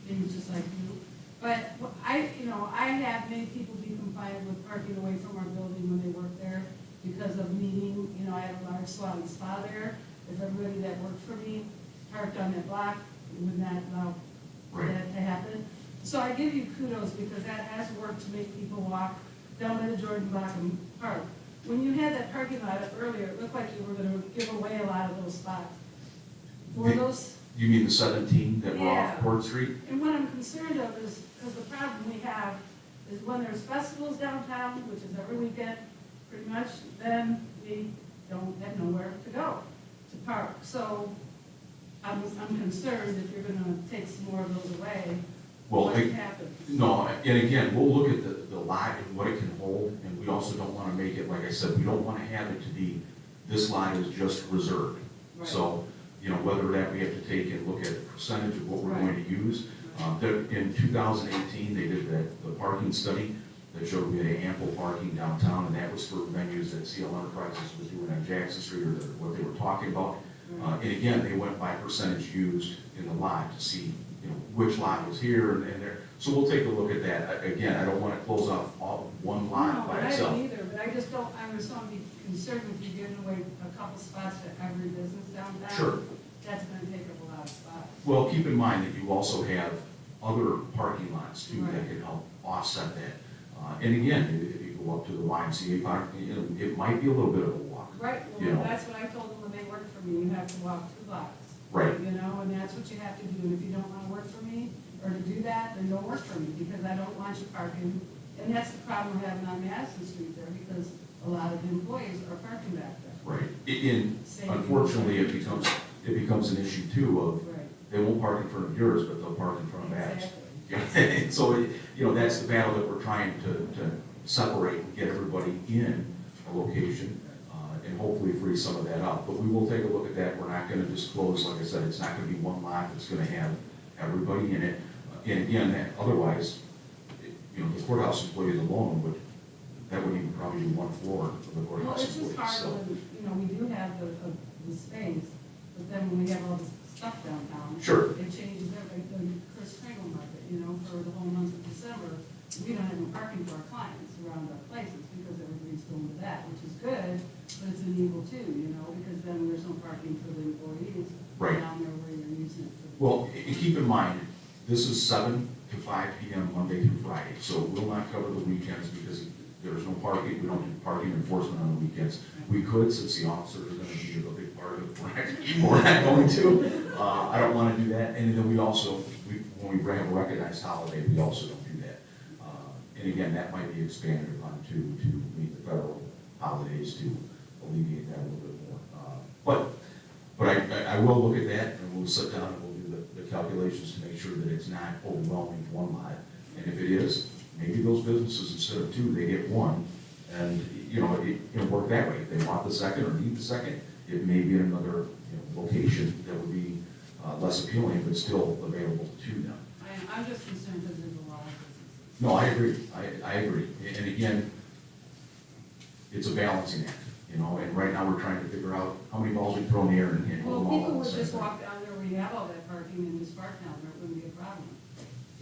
Speaker 8: things just like you. But I have made people be compliant with parking away from our building when they work there because of meeting, I have a large salon spa there. If everybody that worked for me parked on that block, it would not allow that to happen. So I give you kudos because that has worked to make people walk down by the Jordan block and park. When you had that parking lot up earlier, it looked like you were going to give away a lot of those spots. For those.
Speaker 1: You mean the 17 that were off
Speaker 8: Yeah.
Speaker 1: Court Street?
Speaker 8: And what I'm concerned of is, because the problem we have is when there's festivals downtown, which is every weekend, pretty much, then we don't have nowhere to go to park. So I'm concerned if you're gonna take some more of those away,
Speaker 1: Well,
Speaker 8: what happens?
Speaker 1: No, and again, we'll look at the lot and what it can hold, and we also don't want to make it, like I said, we don't want to have it to be, this lot is just reserved.
Speaker 8: Right.
Speaker 1: So, whether that we have to take and look at the percentage of what we're going to use. In 2018, they did the parking study that showed we had ample parking downtown, and that was for venues that CL Enterprises was doing on Jackson Street, or what they were talking about. And again, they went by percentage used in the lot to see, you know, which lot was here and there. So we'll take a look at that. Again, I don't want to close off all one
Speaker 8: No,
Speaker 1: lot
Speaker 8: but
Speaker 1: by
Speaker 8: I
Speaker 1: itself.
Speaker 8: don't either, but I just don't, I was so concerned with you giving away a couple spots to every business downtown.
Speaker 1: Sure.
Speaker 8: That's gonna take up a lot of spots.
Speaker 1: Well, keep in mind that you also have other parking lots too that
Speaker 8: Right.
Speaker 1: can help offset that. And again, if you go up to the YMCA park, you know, it might be a little bit of a walk.
Speaker 8: Right,
Speaker 1: You know.
Speaker 8: well, that's what I told them when they worked for me, you have to walk 2 blocks.
Speaker 1: Right.
Speaker 8: You know, and that's what you have to do, and if you don't wanna work for me, or to do that, then don't work for me, because I don't want you parking. And that's the problem we're having on Madison Street there, because a lot of the employees are parking back there.
Speaker 1: Right. Unfortunately, it becomes an issue too of,
Speaker 8: Right.
Speaker 1: they won't park in front of yours, but they'll park in front of Babs.
Speaker 8: Exactly.
Speaker 1: Yeah, so, you know, that's the battle that we're trying to separate and get everybody in a location, and hopefully free some of that up. But we will take a look at that. We're not gonna disclose, like I said, it's not gonna be one lot that's gonna have everybody in it. And again, otherwise, you know, the courthouse employees alone that would even probably do one floor of the
Speaker 8: Well,
Speaker 1: courthouse
Speaker 8: it's just
Speaker 1: employees,
Speaker 8: hard
Speaker 1: so.
Speaker 8: when, you know, we do have the space, but then when we have all this stuff downtown.
Speaker 1: Sure.
Speaker 8: It changes everything, the Chris Kringle market, you know, for the whole month of December, we don't have any parking for our clients around our places, because everybody's going to that, which is good, but it's an evil too, you know, because then there's no parking for the employees.
Speaker 1: Right.
Speaker 8: Down there where you're using it for.
Speaker 1: Well, keep in mind, this is 7 to 5 p.m. Monday through Friday, so we'll not cover the weekends because there's no parking, we don't do parking enforcement on the weekends. We could, since the officers are gonna be a big part of it, we're not going to. I don't wanna do that, and then we also, when we have a recognized holiday, we also don't do that. And again, that might be expanded upon to meet the federal holidays to alleviate that a little bit more. But I will look at that, and we'll sit down and we'll do the calculations to make sure that it's not overwhelming to one lot. And if it is, maybe those businesses, instead of 2, they get 1, and, you know, it'll work that way. If they want the second or need the second, it may be in another, you know, location that would be less appealing, but still available to them.
Speaker 8: I'm just concerned because there's a lot of businesses.
Speaker 1: No, I agree, I agree. And again, it's a balancing act, you know, and right now we're trying to figure out how many balls we throw in the air and hit them
Speaker 8: Well,
Speaker 1: all.
Speaker 8: people
Speaker 1: at the
Speaker 8: would
Speaker 1: same
Speaker 8: just
Speaker 1: time.
Speaker 8: walk down there where you have all that parking and just park down there, it wouldn't be a problem.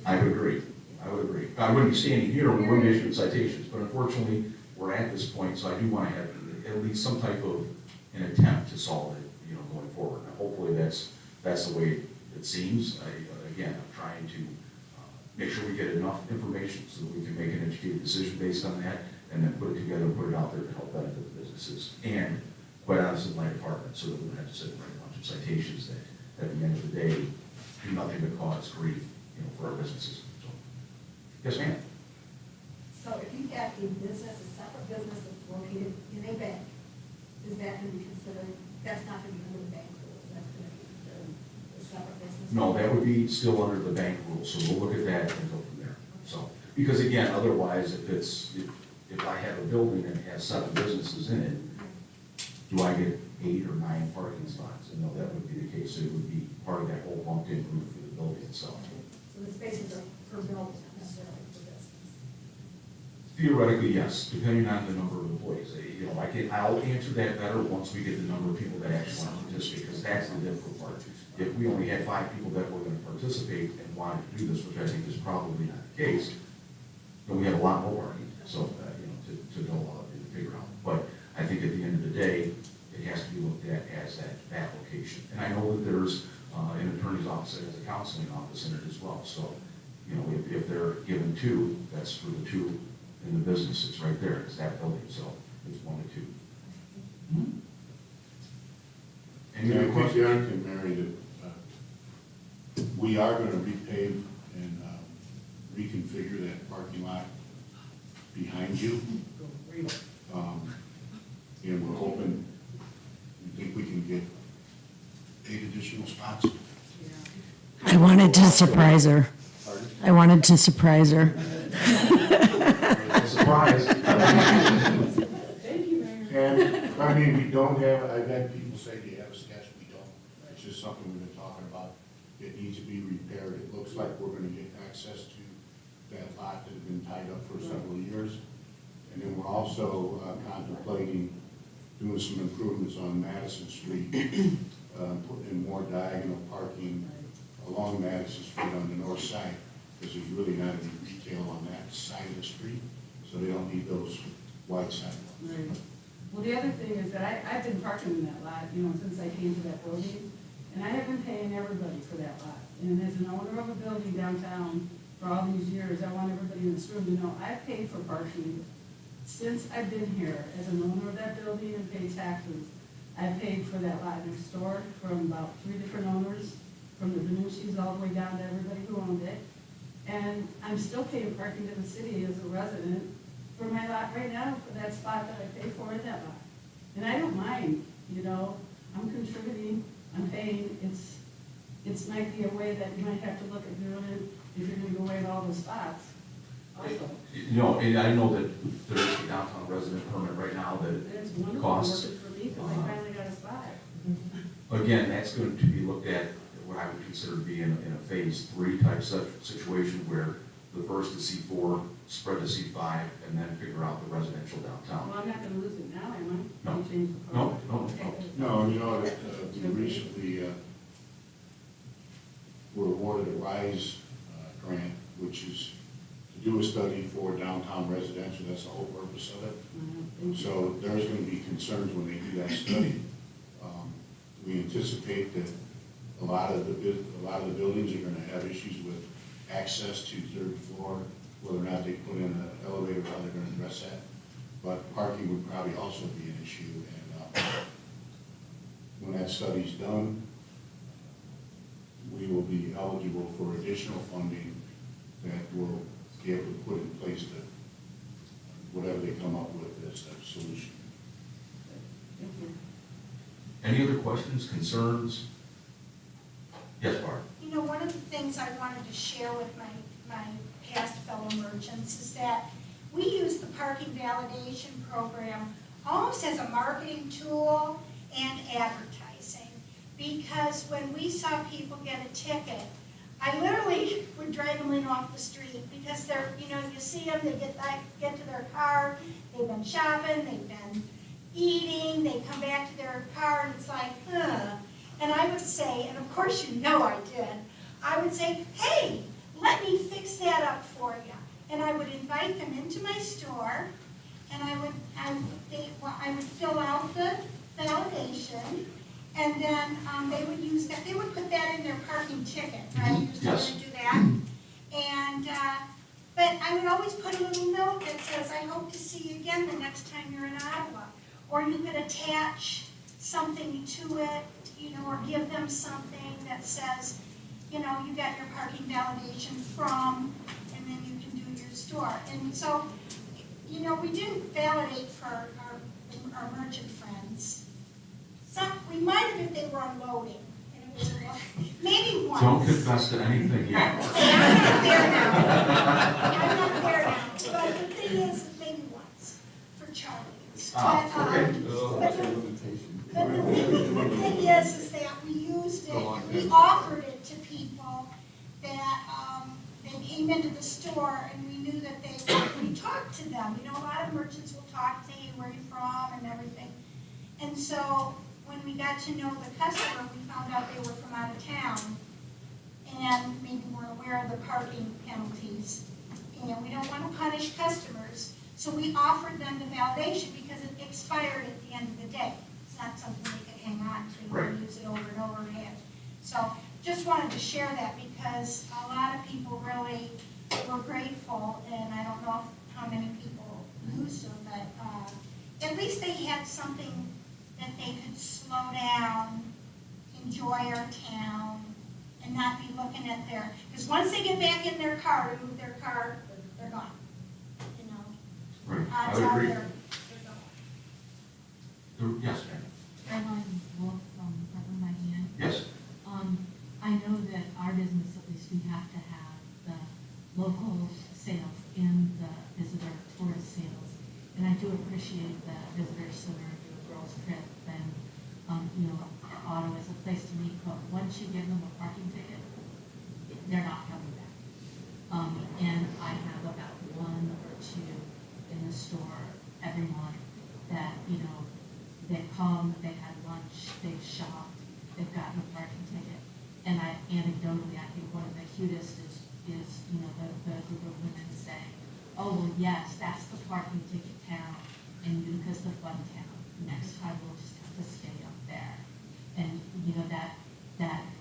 Speaker 1: I would agree, I would agree. I wouldn't be standing here, we wouldn't issue citations, but unfortunately, we're at this point, so I do want to have at least some type of an attempt to solve it, you know, going forward. Now, hopefully, that's the way it seems. Again, I'm trying to make sure we get enough information so that we can make an educated decision based on that, and then put it together and put it out there to help benefit the businesses, and quite honestly, my department, so that we don't have to sit and write a bunch of citations that, at the end of the day, do nothing but cause grief, you know, for our businesses. So, yes, ma'am?
Speaker 9: So if you have a business, a separate business that's located in a bank, is that going to be considered, that's not going to be under the bank rules, that's going to be considered a separate business?
Speaker 1: No, that would be still under the bank rules, so we'll look at that and go from there. So, because again, otherwise, if I have a building and it has 7 businesses in it, do I get 8 or 9 parking spots? And no, that would be the case, so it would be part of that whole bumped-in group for the building itself.
Speaker 9: So the spaces are per building, not necessarily per business.
Speaker 1: Theoretically, yes, depending on the number of employees. You know, I'll answer that better once we get the number of people that actually want to participate, because that's the difficult part. If we only had 5 people that were going to participate and wanted to do this, which I think is probably not the case, then we have a lot more parking, so, you know, to go and figure out. But I think at the end of the day, it has to be looked at as that location. And I know that there's an attorney's office that has a counseling office in it as well. So, you know, if they're given 2, that's for the 2 in the business. It's right there. It's that building. So it's 1 to 2.
Speaker 10: Mm-hmm.
Speaker 1: Any
Speaker 10: Yeah, I
Speaker 1: other
Speaker 10: think the
Speaker 1: questions?
Speaker 10: other thing, Mary, that we are gonna repave and reconfigure that parking lot behind you. And we're hoping, we think we can get 8 additional spots.
Speaker 11: I wanted to surprise her.
Speaker 10: Pardon?
Speaker 11: I wanted to surprise her.
Speaker 1: Surprise.
Speaker 8: Thank you, Mayor.
Speaker 10: And, I mean, we don't have, I've had people say, do you have a sketch? We don't. It's just something we've been talking about. It needs to be repaired. It looks like we're gonna get access to that lot that has been tied up for several years. And then we're also contemplating doing some improvements on Madison Street, putting in more diagonal parking along Madison Street on the north side, because there's really not any retail on that side of the street, so they don't need those wide sidewalks.
Speaker 8: Right. Well, the other thing is that I've been parking in that lot, you know, since I came to that building, and I have been paying everybody for that lot. And as an owner of a building downtown for all these years, I want everybody in this room to know I've paid for parking since I've been here as an owner of that building and paid taxes. I've paid for that lot next door from about 3 different owners, from the Benucci's all the way down to everybody who owned it. And I'm still paying parking to the city as a resident for my lot right now, for that spot that I pay for in that lot. And I don't mind, you know, I'm contributing, I'm paying, it's might be a way that you might have to look at doing it if you're gonna go away with all those spots also.
Speaker 1: You know, and I know that there's a downtown resident permit right now that
Speaker 8: It's wonderful
Speaker 1: costs.
Speaker 8: working for me, because I finally got a spot.
Speaker 1: Again, that's going to be looked at, what I would consider to be in a phase 3 type situation, where the first to C4, spread to C5, and then figure out the residential downtown.
Speaker 8: Well, I'm not gonna lose it now, am I?
Speaker 1: No.
Speaker 8: You change the
Speaker 1: No,
Speaker 8: code.
Speaker 1: no, no.
Speaker 10: No, you know, that, we recently, were awarded a RISE grant, which is to do a study for downtown residential, that's the whole purpose of it.
Speaker 8: Thank you.
Speaker 10: So there's gonna be concerns when they do that study. We anticipate that a lot of the buildings are gonna have issues with access to third floor, whether or not they put in an elevator, how they're gonna address that. But parking would probably also be an issue, and when that study's done, we will be eligible for additional funding that we'll be able to put in place to whatever they come up with as a solution.
Speaker 8: Thank you.
Speaker 1: Any other questions, concerns? Yes, Barb?
Speaker 12: You know, one of the things I wanted to share with my past fellow merchants is that we use the parking validation program almost as a marketing tool and advertising. Because when we saw people get a ticket, I literally would drag them in off the street because they're, you know, you see them, they get to their car, they've been shopping, they've been eating, they come back to their car and it's like, huh. And I would say, and of course you know I did, I would say, hey, let me fix that up for you. And I would invite them into my store, and I would fill out the validation, and then they would use that, they would put that in their parking ticket, right? You're still
Speaker 1: Yes.
Speaker 12: gonna do that? And, but I would always put a little note that says, I hope to see you again the next time you're in Ottawa. Or you could attach something to it, you know, or give them something that says, you know, you got your parking validation from, and then you can do your store. And so, you know, we didn't validate for our merchant friends. We might have if they were unloading, and it was maybe once.
Speaker 1: Don't confess to anything yet.
Speaker 12: I'm not there now. I'm not there now. But the thing is, maybe once for Charlie's.
Speaker 1: Okay.
Speaker 12: But the thing is that we used it, we offered it to people that, they came into the store and we knew that we talked to them. You know, a lot of merchants will talk to you, where you're from and everything. And so when we got to know the customer, we found out they were from out of town and maybe weren't aware of the parking penalties. And we don't want to punish customers, so we offered them the validation because it expired at the end of the day. It's not something they could hang on to
Speaker 1: Right.
Speaker 12: and use it over and over again. So just wanted to share that because a lot of people really were grateful, and I don't know how many people used them, but at least they had something that they could slow down, enjoy our town, and not be looking at because once they get back in their car, to move their car, they're gone, you know.
Speaker 1: Right, I
Speaker 12: Odds
Speaker 1: would
Speaker 12: are
Speaker 1: agree.
Speaker 12: they're gone.
Speaker 1: Yes, ma'am.
Speaker 13: Caroline Wolf from Upper Miami.
Speaker 1: Yes.
Speaker 13: I know that our business, at least, we have to have the local sales and the visitor tourist sales. And I do appreciate the visitor center, the girls trip, and, you know, Ottawa is a place to meet, but once you give them a parking ticket, they're not coming back. And I have about 1 or 2 in the store every month that, you know, they come, they had lunch, they've shopped, they've gotten a parking ticket, And anecdotally, I think one of the cutest is, you know, the group of women saying, oh, well, yes, that's the parking ticket town, and Utica's the fun town. Next time we'll just have to stay up there. And, you know, that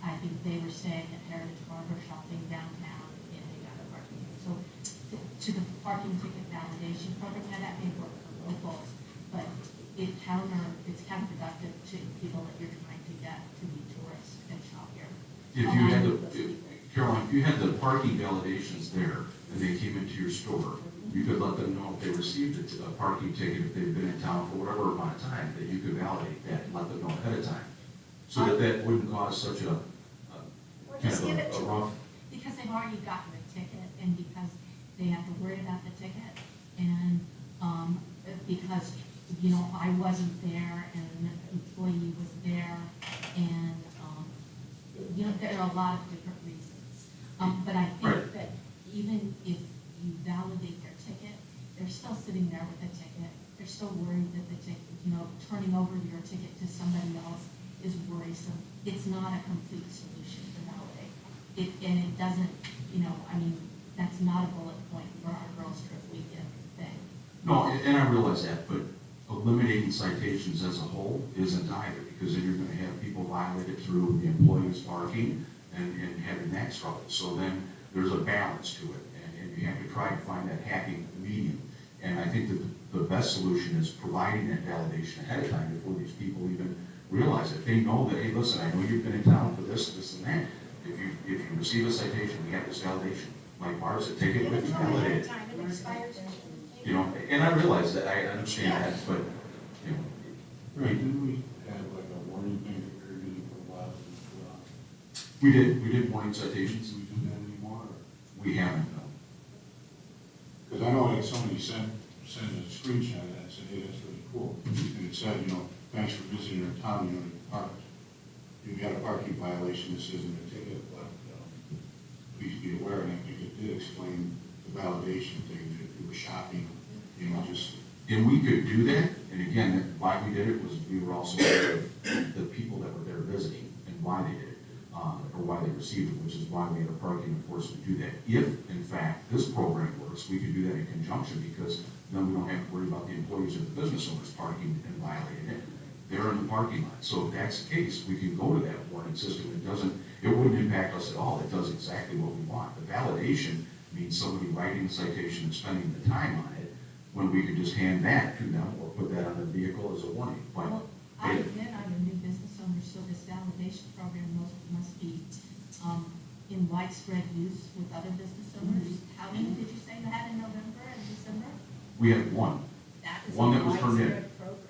Speaker 13: I think they were staying at Heritage Barber Shopping downtown, and they got a parking ticket. So to the parking ticket validation program, now that may work for locals, but it's counterproductive to people that you're trying to get to be tourists and shop here.
Speaker 1: If you had Caroline, if you had the parking validations there and they came into your store, you could let them know if they received a parking ticket, if they've been in town for whatever amount of time, that you could validate that and let them know ahead of time. So that wouldn't cause such a
Speaker 12: just give it to
Speaker 1: rough.
Speaker 13: Because they've already gotten a ticket, and because they have to worry about the ticket, and, because, you know, I wasn't there, and an employee was there, and, you know, there are a lot of different reasons. But I think that even if you validate their ticket, they're still sitting there with a ticket, they're still worried that the ticket, you know, turning over your ticket to somebody else is worrisome. It's not a complete solution to validate. And it doesn't, you know, I mean, that's not a bullet point for our girls' trip weekend thing.
Speaker 1: No, and I realize that, but eliminating citations as a whole isn't either, because then you're gonna have people violate it through the employees parking and having that struggle. So then there's a balance to it, and you have to try to find that happy medium. And I think that the best solution is providing that validation ahead of time before these people even realize it. They know that, hey, listen, I know you've been in town for this, this, and that. If you receive a citation, we have this validation. Like ours, a ticket with you, validate it.
Speaker 12: Time it expires.
Speaker 1: You know, and I realize that, I understand that, but, you know,
Speaker 10: Right, didn't we have like a warning thing that we were using for a while?
Speaker 1: we did warning
Speaker 10: Do
Speaker 1: citations.
Speaker 10: we do that anymore?
Speaker 1: We haven't, no.
Speaker 10: Because I know like somebody sent a screenshot of that and said, hey, that's really cool. And it said, you know, thanks for visiting our town, you know, you parked. You got a parking violation, this isn't a ticket, but please be aware, and I think it did explain the validation thing, that if you were shopping, you know, just.
Speaker 1: And we could do that, and again, why we did it was we were also aware of the people that were there visiting and why they did it, or why they received it, which is why we had a parking enforcement do that. If, in fact, this program works, we could do that in conjunction, because then we don't have to worry about the employees or the business owners parking and violating it. They're in the parking lot. So if that's the case, we can go to that warning system. It wouldn't impact us at all. It does exactly what we want. The validation means somebody writing the citation and spending the time on it, when we could just hand that to them or put that on the vehicle as a warning. But
Speaker 13: Well, I admit I'm a new business owner, so this validation program must be in widespread use with other business owners. How many did you say you had in November and December?
Speaker 1: we had one.
Speaker 13: That is
Speaker 1: One
Speaker 13: a
Speaker 1: that was turned in.
Speaker 13: widespread program.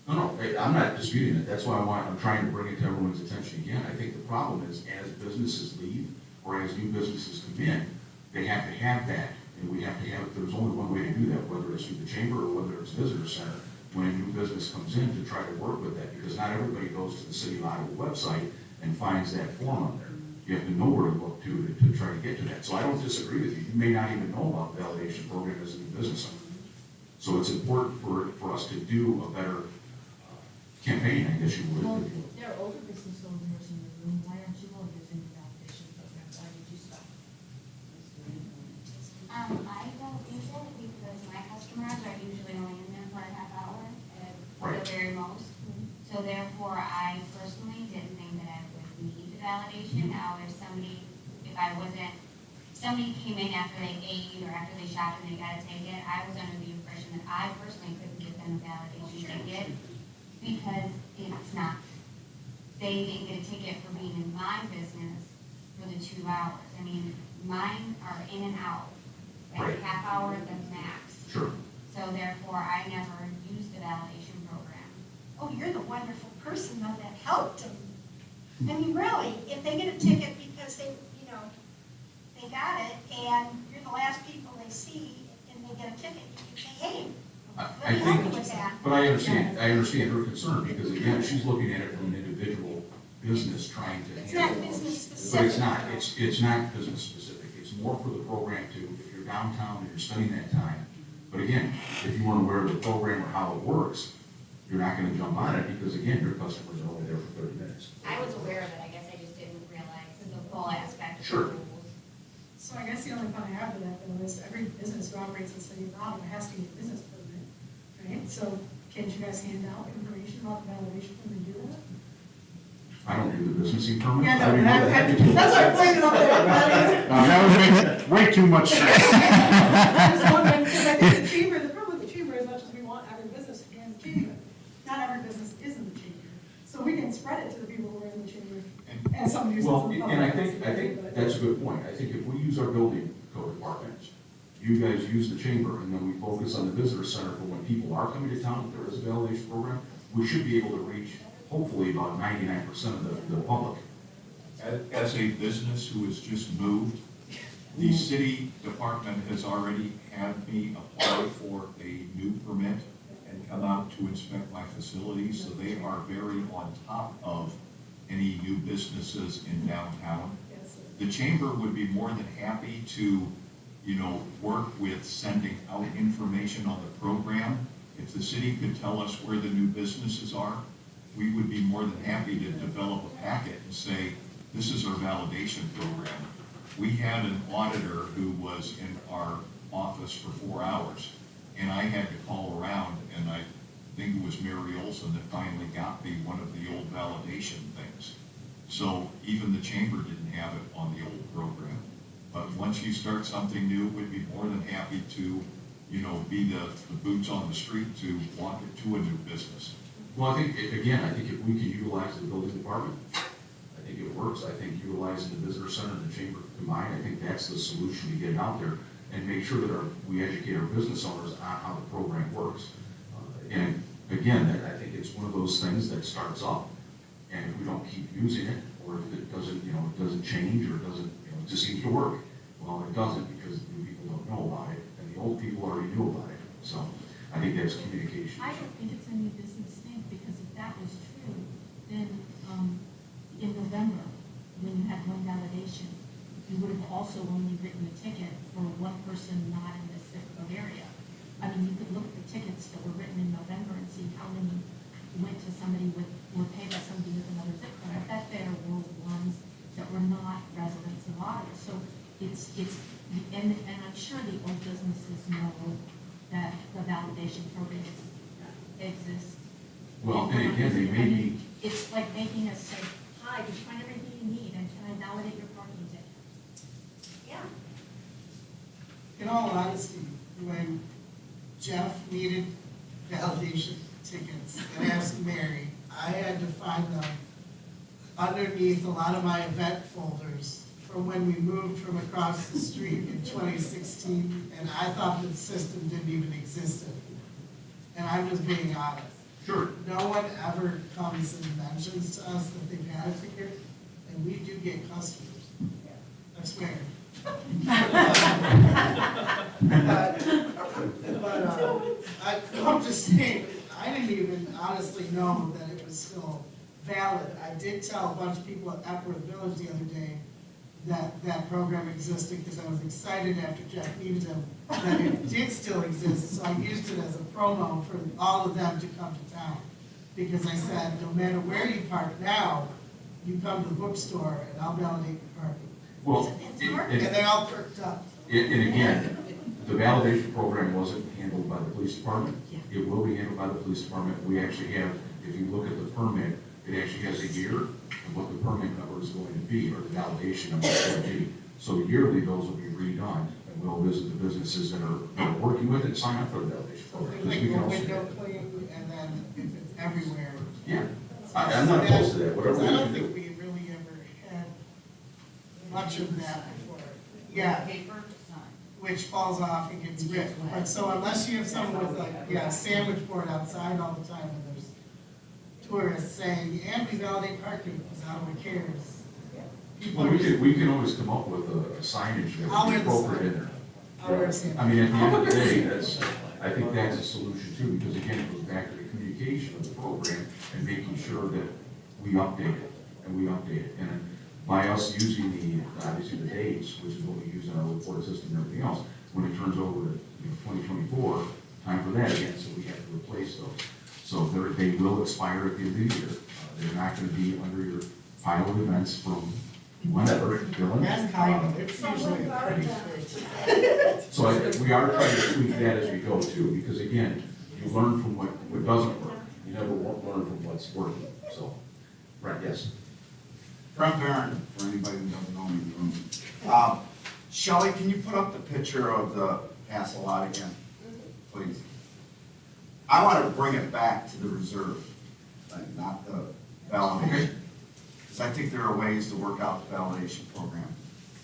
Speaker 1: No, I'm not disputing it. That's why I'm trying to bring it to everyone's attention again. I think the problem is as businesses leave or as new businesses come in, they have to have that. And we have to have, there's only one way to do that, whether it's through the chamber or whether it's visitor center, when a new business comes in to try to work with that, because not everybody goes to the City of Ottawa website and finds that form on there. You have to know where to look to try to get to that. So I don't disagree with you. You may not even know about the validation program as a new business owner. So it's important for us to do a better campaign, I guess you would.
Speaker 13: Well, there are older business owners in the room. Why aren't you all using the validation program? Why did you stop?
Speaker 3: I don't use it because my customers are usually only in there for a half hour at
Speaker 1: Right.
Speaker 3: the very most. So therefore, I personally didn't think that I would need the validation. Now, if somebody came in after they ate or after they shopped and they got a ticket, I was under the impression that I personally couldn't give them a validation ticket because it's not, they didn't get a ticket for being in my business for the 2 hours. I mean, mine are in and out, like
Speaker 1: Right.
Speaker 3: half hour at the max.
Speaker 1: Sure.
Speaker 3: So therefore, I never used the validation program.
Speaker 12: Oh, you're the wonderful person though that helped them. I mean, really, if they get a ticket because they, you know, they got it and you're the last people they see and they get a ticket, you can say, hey, let me help you with that.
Speaker 1: But I understand her concern, because again, she's looking at it from an individual business trying to.
Speaker 12: It's
Speaker 1: handle
Speaker 12: not
Speaker 1: it.
Speaker 12: business
Speaker 1: But
Speaker 12: specific.
Speaker 1: it's not, it's not business specific. It's more for the program to, if you're downtown and you're spending that time. But again, if you weren't aware of the program or how it works, you're not gonna jump on it, because again, your customers are only there for 30 minutes.
Speaker 3: I was aware of it, I guess I just didn't realize
Speaker 1: Sure.
Speaker 4: So I guess the only point I have to that though is every business who operates in the city of Ottawa has to get a business permit, right? So can't you guys hand out information about the validation when they do that?
Speaker 1: I don't do the businessing permit.
Speaker 4: Yeah,
Speaker 1: I
Speaker 4: no,
Speaker 1: mean,
Speaker 4: that's what I pointed out there.
Speaker 10: That was way too much sense.
Speaker 4: I just wondering, because I think the chamber, the problem with the chamber, as much as we want every business to be in the chamber, not every business is in the chamber. So we can spread it to the people who are in the chamber and somebody who's.
Speaker 1: Well, and I think that's a good point. I think if we use our building code department, you guys use the chamber, and then we focus on the visitor center for when people are coming to town, if there is a validation program, we should be able to reach hopefully about 99% of the public.
Speaker 2: As a business who has just moved, the city department has already had me apply for a new permit and come out to inspect my facilities, so they are very on top of any new businesses in downtown. The chamber would be more than happy to, work with sending out information on the program. If the city could tell us where the new businesses are, we would be more than happy to develop a packet and say, this is our validation program. We had an auditor who was in our office for 4 hours, and I had to call around, and I think it was Mary Olson that finally got me one of the old validation things. So even the chamber didn't have it on the old program. But once you start something new, we'd be more than happy to, be the boots on the street to walk it to a new business.
Speaker 1: Well, I think if we can utilize the building department, I think it works. I think utilizing the visitor center and the chamber combined, I think that's the solution to get it out there and make sure that we educate our business owners on how the program works. And again, I think it's one of those things that starts up, and if we don't keep using it, or if it doesn't, it doesn't change, or it doesn't, it just seems to work. Well, it doesn't, because new people don't know about it, and the old people already knew about it. So I think that's communication.
Speaker 13: I don't think it's a new business thing, because if that was true, then, in November, when you had one validation, you would have also only written a ticket for one person not in this zip code area. I mean, you could look at the tickets that were written in November and see how many went to somebody were paid by somebody with another zip code. I bet there were ones that were not residents of Ottawa. So and I'm sure the old businesses know that the validation program exists.
Speaker 1: Well, and again, they may be.
Speaker 13: It's like making us say, hi, did you find everything you need, and can I validate your parking ticket?
Speaker 3: Yeah.
Speaker 6: In all honesty, when Jeff needed validation tickets and asked Mary, I had to find them underneath a lot of my event folders from when we moved from across the street in 2016, and I thought the system didn't even exist anymore. And I'm just being honest.
Speaker 1: Sure.
Speaker 6: No one ever comes and mentions to us that they've had a ticket, and we do get customers. I swear. I'm just saying, I didn't even honestly know that it was still valid. I did tell a bunch of people at Epworth Village the other day that that program existed, because I was excited after Jeff needed them, that it did still exist, so I used it as a promo for all of them to come to town. Because I said, no matter where you park now, you come to the bookstore and I'll validate your parking.
Speaker 1: Well,
Speaker 6: And they all perked up.
Speaker 1: And again, the validation program wasn't handled by the police department. It will be handled by the police department. We actually have, if you look at the permit, it actually has a year of what the permit number is going to be, or the validation number is going to be. So yearly, those will be redone, and we'll visit the businesses that are working with it, sign up for the validation program.
Speaker 6: It's
Speaker 1: Because
Speaker 6: like
Speaker 1: we can
Speaker 6: a
Speaker 1: also do
Speaker 6: window
Speaker 1: that.
Speaker 6: clean, and then if it's everywhere.
Speaker 1: Yeah, I'm not opposed to that, whatever we
Speaker 6: I don't
Speaker 1: can
Speaker 6: think
Speaker 1: do.
Speaker 6: we really ever had much of that before. Yeah, which falls off and gets ripped. But so unless you have someone with a sandwich board outside all the time, and there's tourists saying, and we validate parking, because no one cares. People
Speaker 1: Well,
Speaker 6: are just,
Speaker 1: we can always come up with a signage that
Speaker 6: I'll
Speaker 1: would be
Speaker 6: wear the
Speaker 1: appropriate in
Speaker 6: sign.
Speaker 1: there.
Speaker 6: I'll wear a sandwich.
Speaker 1: I mean, at the end of the day, I think that's a solution too, because again, it goes back to the communication of the program and making sure that we update it, and we update it. And by us using obviously the dates, which is what we use in our report system and everything else, when it turns over to 2024, time for that again, so we have to replace those. So they will expire at the end of the year. They're not going to be under your pile of events from Whenever, Dylan.
Speaker 6: That's kind of, it's usually a pretty good.
Speaker 1: So we are trying to tweak that as we go too, because again, you learn from what doesn't work. You never won't learn from what's working, so, right, yes.
Speaker 14: Brent Barron, for anybody who doesn't know me in the room. Shelley, can you put up the picture of the Castle lot again, please? I want to bring it back to the reserve, like, not the validation. Because I think there are ways to work out the validation program.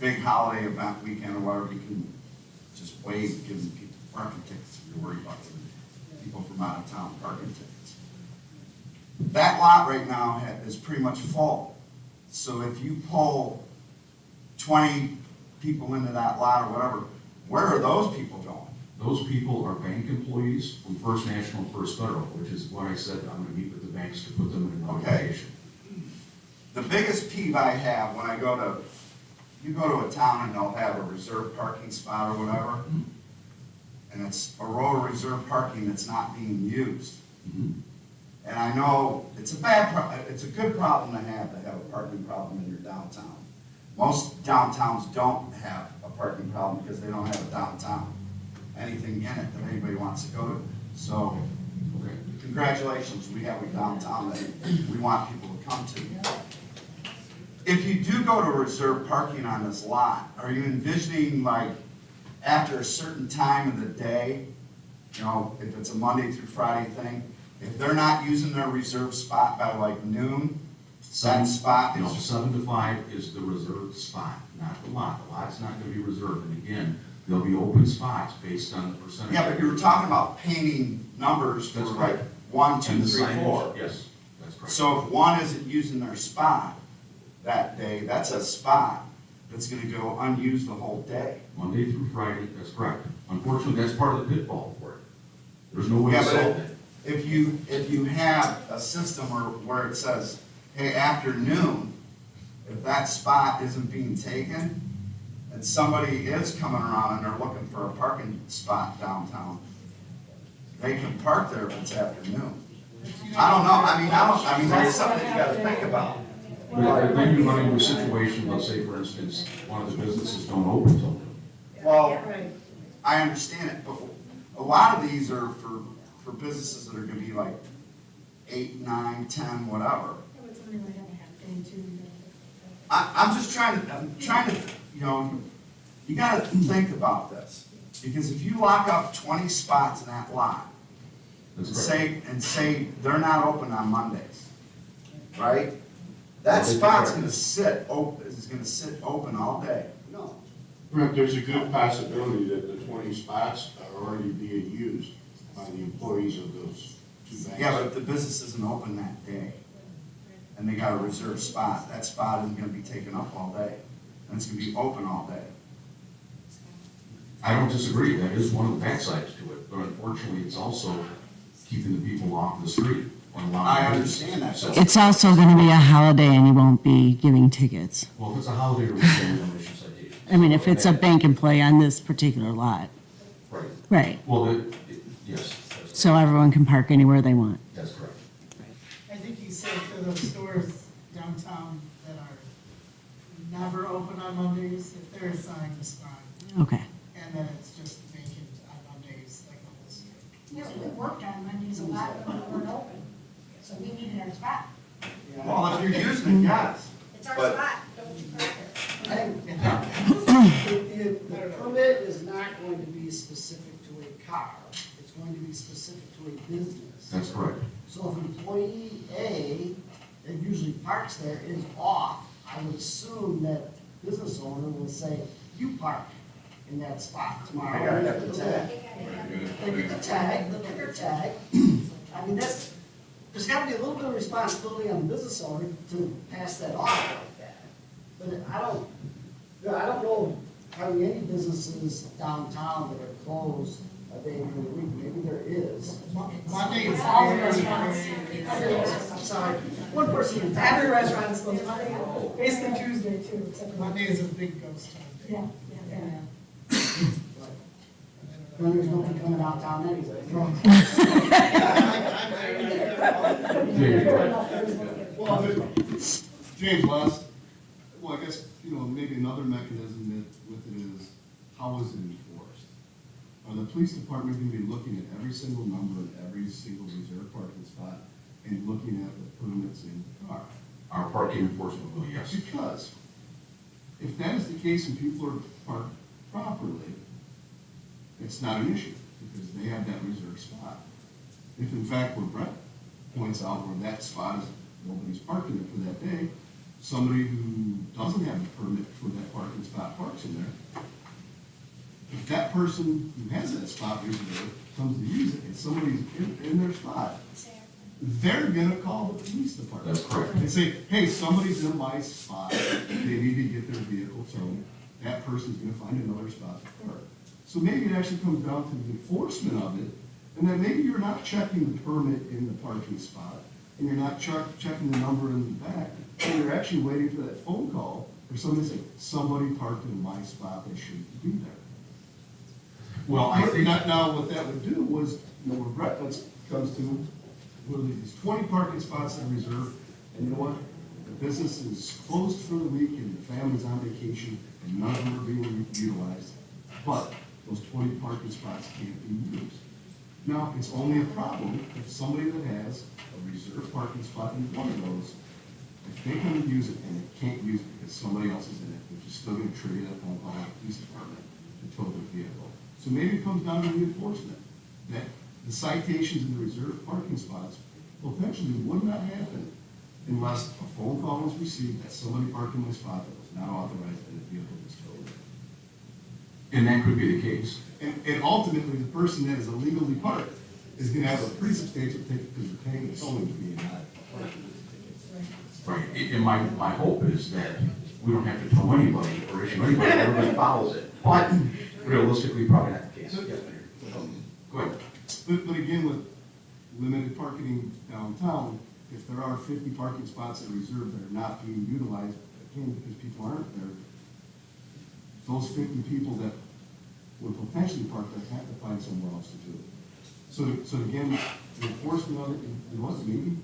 Speaker 14: Big holiday event weekend or whatever, you can just waive giving people parking tickets if you're worried about people from out of town parking tickets. That lot right now is pretty much full. So if you pull 20 people into that lot or whatever, where are those people going?
Speaker 1: Those people are bank employees from First National and First Federal, which is what I said, I'm gonna meet with the banks to put them in one
Speaker 14: Okay.
Speaker 1: location.
Speaker 14: The biggest peeve I have when I go to, you go to a town and they'll have a reserved parking spot or whatever, and it's a row of reserved parking that's not being used.
Speaker 1: Mhm.
Speaker 14: And I know it's a good problem to have a parking problem in your downtown. Most downtowns don't have a parking problem because they don't have a downtown, anything in it that anybody wants to go to. So,
Speaker 1: Okay.
Speaker 14: congratulations, we have a downtown that we want people to come to. If you do go to reserve parking on this lot, are you envisioning like after a certain time of the day, you know, if it's a Monday through Friday thing, if they're not using their reserved spot by like noon, that spot
Speaker 1: No,
Speaker 14: is,
Speaker 1: 7 to 5 is the reserved spot, not the lot. The lot's not gonna be reserved, and again, there'll be open spots based on the percentage.
Speaker 14: yeah, but you were talking about painting numbers for
Speaker 1: That's
Speaker 14: like
Speaker 1: right.
Speaker 14: 1, 2,
Speaker 1: And the
Speaker 14: 3,
Speaker 1: signage,
Speaker 14: 4.
Speaker 1: yes, that's correct.
Speaker 14: So if one isn't using their spot that day, that's a spot that's gonna go unused the whole day.
Speaker 1: Monday through Friday, that's correct. Unfortunately, that's part of the pitfall for it. There's no way to
Speaker 14: Yeah, but
Speaker 1: solve it.
Speaker 14: if you have a system where it says, hey, afternoon, if that spot isn't being taken, and somebody is coming around and they're looking for a parking spot downtown, they can park there if it's afternoon. I don't know, I mean, that's something you gotta think about.
Speaker 1: But then you run into a situation, let's say, for instance, one of the businesses don't open till noon.
Speaker 14: Well,
Speaker 4: Right.
Speaker 14: I understand it, but a lot of these are for businesses that are gonna be like 8, 9, 10, whatever.
Speaker 4: It would something like have a half day too.
Speaker 14: I'm just trying to, you know, you gotta think about this. Because if you lock up 20 spots in that lot,
Speaker 1: That's correct.
Speaker 14: and say they're not open on Mondays, right? That spot's gonna sit open all day.
Speaker 10: Brent, there's a good possibility that the 20 spots are already being used by the employees of those two banks.
Speaker 14: Yeah, but if the business isn't open that day, and they got a reserved spot, that spot isn't gonna be taken up all day, and it's gonna be open all day.
Speaker 1: I don't disagree, that is one of the backsides to it, but unfortunately, it's also keeping the people off the street. when allowing
Speaker 14: I
Speaker 1: business.
Speaker 14: understand that.
Speaker 1: So,
Speaker 11: It's also going to be a holiday and you won't be giving tickets.
Speaker 1: well, if it's a holiday or weekend, we don't issue citations.
Speaker 11: I mean, if it's a bank employee on this particular lot.
Speaker 1: Right,
Speaker 11: Right.
Speaker 1: well, yes,
Speaker 11: So everyone can park anywhere they want.
Speaker 1: that's correct.
Speaker 6: I think you said for those stores downtown that are never open on Mondays, if they're assigned a spot,
Speaker 11: Okay.
Speaker 6: and then it's just vacant on Mondays, like the whole store.
Speaker 12: Yeah, we worked on Mondays a lot when we weren't open, so we needed our spot.
Speaker 14: Well, if you're using it, yes.
Speaker 12: It's our
Speaker 14: But-
Speaker 12: spot, don't you park there.
Speaker 15: The permit is not going to be specific to a car, it's going to be specific to a business.
Speaker 1: That's correct.
Speaker 15: So if employee A, that usually parks there, is off, I would assume that business owner will say, you park in that spot tomorrow.
Speaker 14: I gotta have the tag.
Speaker 15: They get the tag, they'll get their tag. I mean, there's gotta be a little bit of responsibility on the business owner to pass that off like that. But I don't know hardly any businesses downtown that are closed a day during the week. Maybe there is.
Speaker 6: Monday is
Speaker 12: All the
Speaker 6: very,
Speaker 12: restaurants.
Speaker 6: very,
Speaker 15: I'm sorry, one person in town.
Speaker 4: Every restaurant is closed Monday, basically Tuesday too, except for
Speaker 6: Monday is a big ghost town.
Speaker 4: Yeah, yeah.
Speaker 15: When there's nobody coming downtown anyway.
Speaker 1: Jamie, go ahead.
Speaker 10: James, last, well, I guess how is it enforced? Are the police department gonna be looking at every single number in every single reserved parking spot and looking at the permits in the car?
Speaker 1: Our parking enforcement will, yes.
Speaker 10: Because if that is the case and people are parked properly, it's not an issue because they have that reserved spot. If in fact, where Brett points out where that spot is, nobody's parking it for that day, somebody who doesn't have a permit for that parking spot parks in there. If that person who has that spot reserved comes to use it and somebody's in their spot, they're gonna call the police department.
Speaker 1: That's correct.
Speaker 10: And say, hey, somebody's in my spot, they need to get their vehicle towed, that person's gonna find another spot to park. So maybe it actually comes down to the enforcement of it, and then maybe you're not checking the permit in the parking spot, and you're not checking the number in the back, and you're actually waiting for that phone call for somebody to say, somebody parked in my spot, they shouldn't be there.
Speaker 1: Well, I think.
Speaker 10: Now, what that would do was, you know, where Brett comes to, where these 20 parking spots that are reserved, and you know what? The business is closed for the week and the family's on vacation and none of them are being utilized, but those 20 parking spots can't be used. Now, it's only a problem if somebody that has a reserved parking spot in one of those, if they come and use it and they can't use it because somebody else is in it, which is still gonna trigger that phone call to the police department to tow their vehicle. So maybe it comes down to the enforcement, that the citations in the reserved parking spots potentially would not happen unless a phone call was received that somebody parked in my spot that was not authorized and the vehicle was towed.
Speaker 1: And that could be the case.
Speaker 10: And ultimately, the person that is illegally parked is gonna have a pretty substantial ticket because they're paying the towing fee and not a parking ticket.
Speaker 1: Right, and my hope is that we don't have to tow anybody or issue anybody, everybody follows it. But realistically, probably not the case. Yes, Mayor. Go ahead.
Speaker 10: But again, with limited parking downtown, if there are 50 parking spots that are reserved that are not being utilized, again, because people aren't there, those 50 people that would potentially park there have to find somewhere else to do it. So again, the enforcement of it was maybe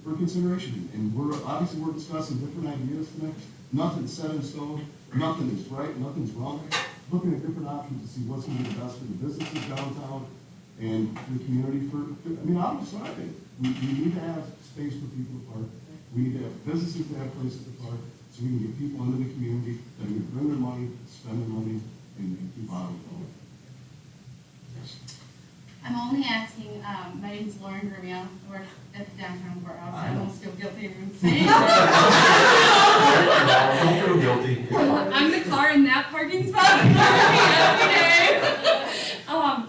Speaker 10: for consideration, and we're discussing different ideas tonight. Nothing's set in stone, nothing is right, nothing's wrong. Looking at different options to see what's going to be the best for the businesses downtown and the community obviously, I think we need to have space for people to park. We need to have businesses to have places to park, so we can get people into the community that are going to bring their money, spend their money, and keep out of it.
Speaker 1: Yes.
Speaker 3: I'm only asking, my name's Lauren Grimio, I work at the downtown courthouse, I almost feel guilty even saying that.
Speaker 1: Don't feel guilty.
Speaker 3: I'm the car in that parking spot every day.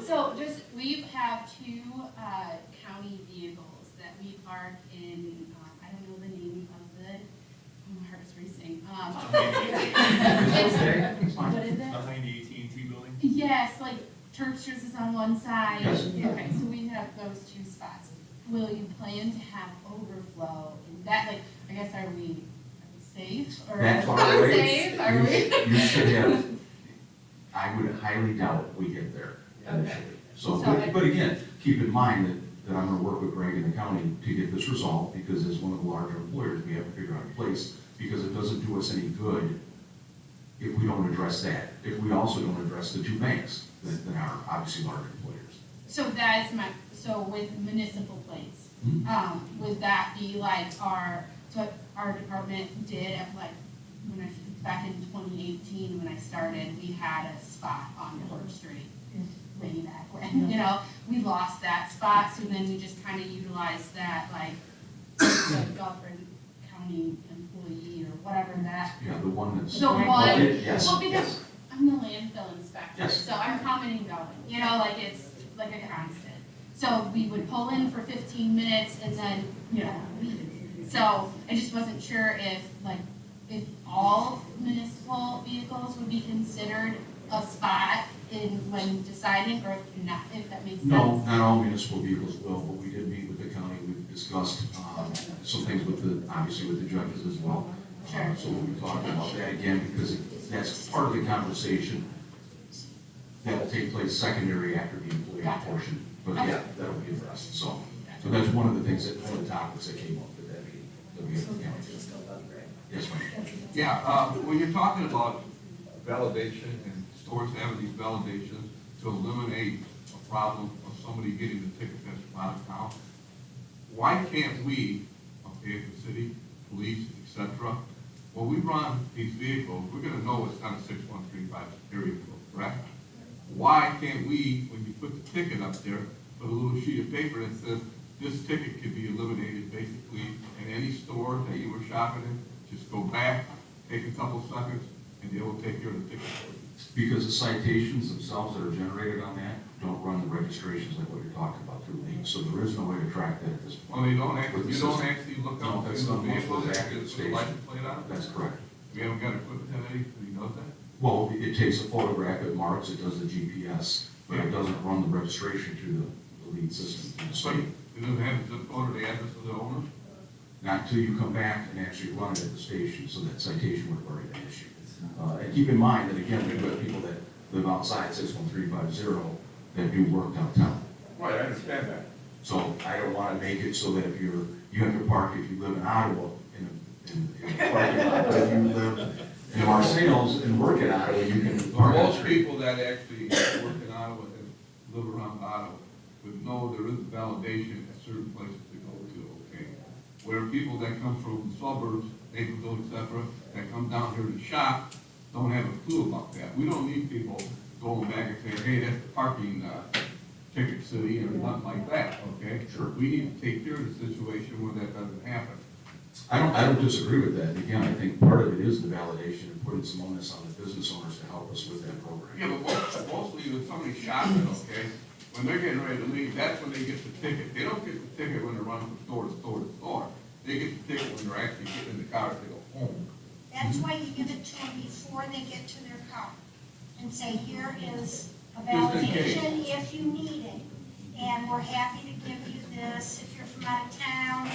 Speaker 3: So we have two, county vehicles that we park in, I don't know the name of the, my heart is racing. What is it?
Speaker 2: Behind the AT&T building?
Speaker 3: Yes, like Terpster's is on one side.
Speaker 1: Yes.
Speaker 3: Okay, so we have those two spots. Will you plan to have overflow in that, like, I guess, are we safe? Or
Speaker 1: That far away,
Speaker 3: safe? Are we?
Speaker 1: you should have, I would highly doubt we get there initially. So, but again, keep in mind that I'm gonna work with Greg in the county to get this resolved, because as one of the larger employers, we have to figure out a place, because it doesn't do us any good if we don't address that, if we also don't address the two banks that are obviously large employers.
Speaker 3: So that is so with municipal plates, would that be like our department did at back in 2018 when I started, we had a spot on Court Street way back when, we lost that spot, so then we just kind of utilized that, like Gulfport County employee or whatever that.
Speaker 1: Yeah, the one that's.
Speaker 3: The one,
Speaker 1: yes,
Speaker 3: well, because
Speaker 1: yes.
Speaker 3: I'm the landfill inspector,
Speaker 1: Yes.
Speaker 3: so I'm coming and going, like it's like a constant. So we would pull in for 15 minutes and then, leave. So I just wasn't sure if all municipal vehicles would be considered a spot when deciding, or if not, if that makes sense.
Speaker 1: No, not all municipal vehicles will, but we did meet with the county, we've discussed, some things obviously with the judges as well.
Speaker 3: Sure.
Speaker 1: So we'll be talking about that again, because that's part of the conversation that will take place secondary after the employee portion. But yeah, that'll be addressed, so that's one of the things one of the topics that came up with that meeting, that we had with the county. Yes, ma'am.
Speaker 5: Yeah, when you're talking about validation and stores having these validations to eliminate a problem of somebody getting the ticket that's from out of town. Why can't we, okay, the city, police, et cetera, when we run these vehicles, we're gonna know it's not a 6135 area code, correct? Why can't we, when you put the ticket up there, put a little sheet of paper that says, this ticket can be eliminated basically in any store that you were shopping in, just go back, take a couple seconds, and they will take care of the ticket for you.
Speaker 1: Because the citations themselves that are generated on that don't run the registrations like what you're talking about through leagues, so there is no way to track that at this point.
Speaker 5: Well, you don't
Speaker 1: With the
Speaker 5: you don't
Speaker 1: system.
Speaker 5: actually look
Speaker 1: No,
Speaker 5: up
Speaker 1: that's
Speaker 5: in the
Speaker 1: not most
Speaker 5: vehicle,
Speaker 1: of the
Speaker 5: that
Speaker 1: active
Speaker 5: the
Speaker 1: station.
Speaker 5: license plate on it?
Speaker 1: That's correct.
Speaker 5: We haven't got equipment that he knows that?
Speaker 1: Well, it takes a photograph, it marks, it does the GPS, but it doesn't run the registration through the lead system. through the
Speaker 5: So
Speaker 1: state.
Speaker 5: it doesn't have the zip code or the address of the owner?
Speaker 1: Not until you come back and actually run it at the station, so that citation would have already been issued. And keep in mind that, again, we've got people that live outside 61350 that do work downtown.
Speaker 5: Right, I understand that.
Speaker 1: So I don't want to make it so that if you have to park, if you live in Ottawa, in a parking lot, but if you live in Marseilles and work in Ottawa, you can park. on the
Speaker 5: Most
Speaker 1: street.
Speaker 5: people that actually work in Ottawa and live around Ottawa would know there is validation at certain places to go to, okay? Where people that come from the suburbs, Naperville, et cetera, that come down here to shop, don't have a clue about that. We don't need people going back and saying, hey, that's the parking, ticket city, or nothing like that, okay?
Speaker 1: Sure.
Speaker 5: We need to take care of the situation where that doesn't happen.
Speaker 1: I don't disagree with that. Again, I think part of it is the validation and putting some onus on the business owners to help us with that program.
Speaker 5: Yeah, but mostly with somebody shopping, okay, when they're getting ready to leave, that's when they get the ticket. They don't get the ticket when they're running from store to store to store. They get the ticket when they're actually getting in the car to go home.
Speaker 12: That's why you give it to them before they get to their car. And say, here is a validation if you need it. And we're happy to give you this if you're from out of town.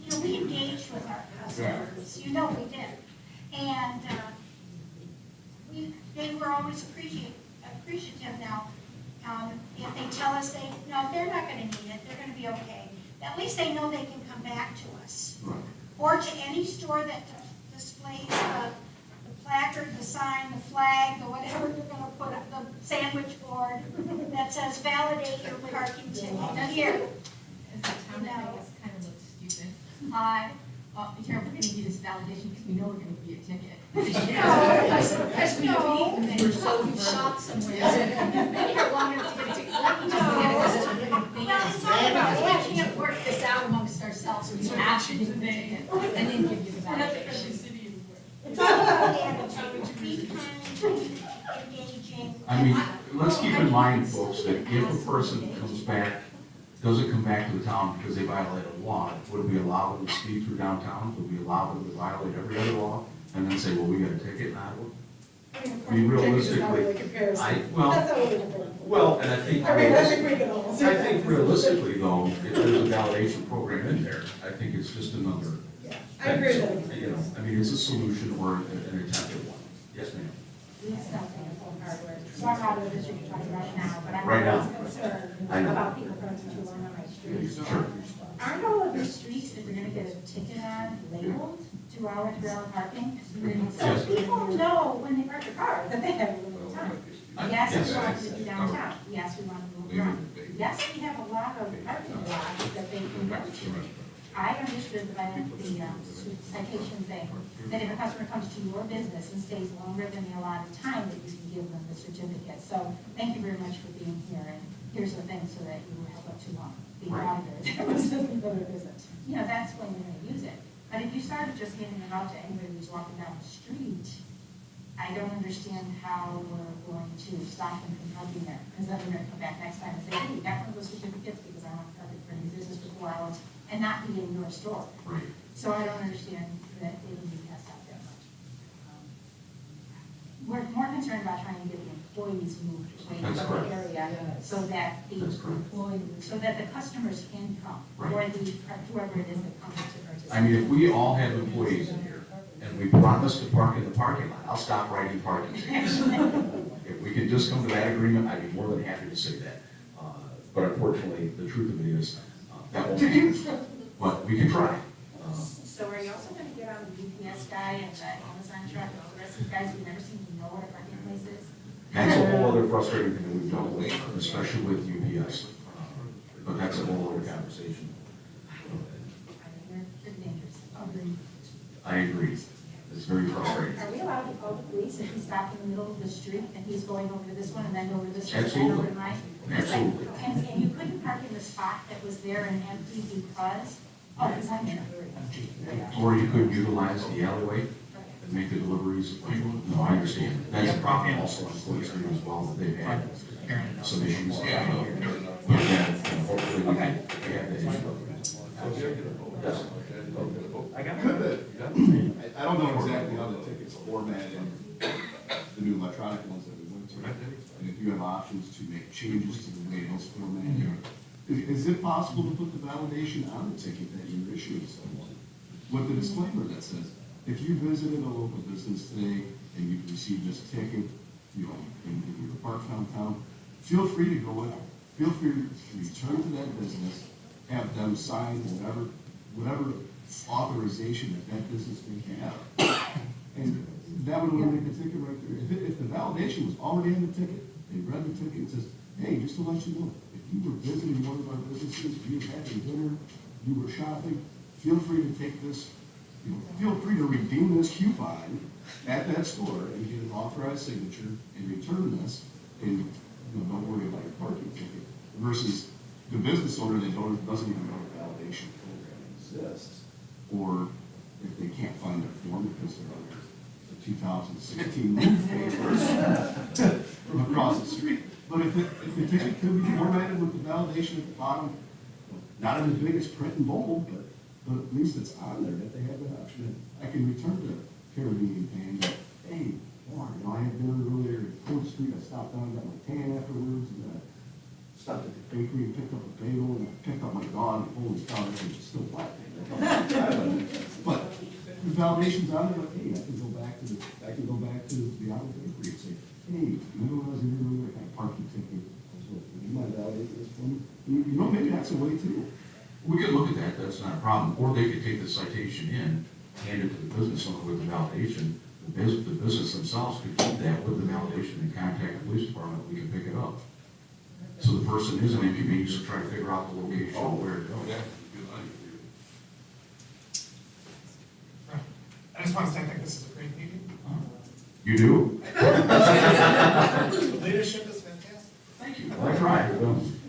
Speaker 12: You know, we engaged with our customers, you know we did. And, they were always appreciative now. If they tell us no, they're not gonna need it, they're gonna be okay. At least they know they can come back to us.
Speaker 1: Right.
Speaker 12: Or to any store that displays the placard, the sign, the flag, the whatever you're gonna put up, the sandwich board that says validate your parking ticket here.
Speaker 13: As a town, I guess, kind of looks stupid.
Speaker 9: Here, we're gonna give this validation because we know we're gonna give you a ticket.
Speaker 12: Because we know.
Speaker 9: And then we're so we shop somewhere. Maybe not long enough to get a ticket. We can't work this out amongst ourselves. We have to do the ticket and then give you the validation.
Speaker 12: It's all about attitude, be kind, be engaging.
Speaker 1: I mean, let's keep in mind, folks, that if a person comes back, doesn't come back to the town because they violated a law, would we allow them to speed through downtown? Would we allow them to violate every other law and then say, well, we got a ticket in Ottawa? I mean, realistically,
Speaker 4: That's
Speaker 1: well,
Speaker 4: not really comparable.
Speaker 1: well, and I think.
Speaker 4: I think we can all see
Speaker 1: I
Speaker 4: that.
Speaker 1: think realistically, though, if there's a validation program in there, I think it's just another.
Speaker 4: Yeah, I agree with that.
Speaker 1: You know, I mean, it's a solution or an attempted one. Yes, ma'am.
Speaker 16: We sell full hardware. So I'm out of the district you're talking about now, but I'm
Speaker 1: Right now.
Speaker 16: always concerned
Speaker 1: I know.
Speaker 16: about people parking too long on my street.
Speaker 1: Sure.
Speaker 16: Aren't all of your streets that they're gonna get a ticket on labeled 2 hour to hour parking? So
Speaker 1: Yes.
Speaker 16: people know when they park their car that they have a little time. Yes, we want to do downtown. Yes, we want to move around. Yes, we have a lot of parking lots that they can go to. I understood by the citation thing, that if a customer comes to your business and stays longer than the allotted time, that you can give them the certificate. So thank you very much for being here, and here's the thing so that you won't have up too long. The auditor, that was the other business. You know, that's when you're gonna use it. But if you started just handing it out to anybody who's walking down the street, I don't understand how we're going to stop them from parking there. Because then they're gonna come back next time and say, hey, you got one of those certificates because I want to park it for any business for 4 hours and not be in your store.
Speaker 1: Right.
Speaker 16: So I don't understand that it would be passed out that much. We're more concerned about trying to get the employees moved away
Speaker 1: That's
Speaker 16: from
Speaker 1: correct.
Speaker 16: the area so that the
Speaker 1: That's correct.
Speaker 16: employees, so that the customers can come,
Speaker 1: Right.
Speaker 16: or whoever it is that comes to participate.
Speaker 1: I mean, if we all have employees in here and we promise to park in the parking lot, I'll stop writing parking tickets. If we could just come to that agreement, I'd be more than happy to say that. But unfortunately, the truth of it is, that won't happen. But we can try.
Speaker 16: So are you also gonna get on the UPS guy and the Amazon truck and all the rest of the guys who've never seem to know what a parking place is?
Speaker 1: That's a whole other frustrating thing that we've dealt with, especially with UPS. But that's a whole other conversation. I agree. It's very frustrating.
Speaker 16: Are we allowed to call the police if he's stopped in the middle of the street and he's going over to this one and then over to this one and then over to mine?
Speaker 1: Absolutely.
Speaker 16: And you couldn't park in the spot that was there and empty because, because I'm in a hurry.
Speaker 1: Or you could utilize the alleyway and make the deliveries. No, I understand. That's a problem also on Police Street as well, that they've had some issues.
Speaker 5: Yeah, no,
Speaker 1: But then, hopefully we have the issue. Yes.
Speaker 17: Could the, I don't know exactly how the tickets formatted the new electronic ones that we went to. And if you have options to make changes to the way those formatted, is it possible to put the validation on the ticket that you're issuing someone? With the disclaimer that says, if you visited a local business today and you've received this ticket, you know, in your park downtown, feel free to go in, feel free to return to that business, have them sign whatever authorization that business may have. And that would eliminate the ticket right there. If the validation was already in the ticket, they read the ticket and says, hey, just to let you know, if you were visiting one of our businesses, you were having dinner, you were shopping, feel free to take this, feel free to redeem this coupon at that store and get an authorized signature and return this, and don't worry about your parking ticket. Versus the business owner that doesn't even know the validation program exists, or if they can't find their form because they're on the 2016 newspapers from across the street. But if the ticket could be formatted with the validation at the bottom, not in the biggest print and bold, but at least it's on there that they have that option. I can return to Caribbean and go, hey, boy, I had dinner earlier at Court Street, I stopped down, got my tan afterwards, and I stopped at the bakery and picked up a bagel, and I picked up my dog, and holy cow, that thing is still black. But the validation's on it, like, hey, I can go back to the Ottawa bakery and say, hey, remember when I was in here earlier, I got a parking ticket, so would you mind validating this for me? Maybe that's a way too.
Speaker 1: We could look at that, that's not a problem. Or they could take the citation in, hand it to the business owner with the validation. The business themselves could keep that with the validation and contact the police department, we can pick it up. So the person is an inconvenience to try to figure out the location of where to go.
Speaker 18: I just want to say I think this is a great meeting.
Speaker 1: You do?
Speaker 18: Leadership is fantastic.
Speaker 1: Thank you. Well, I tried.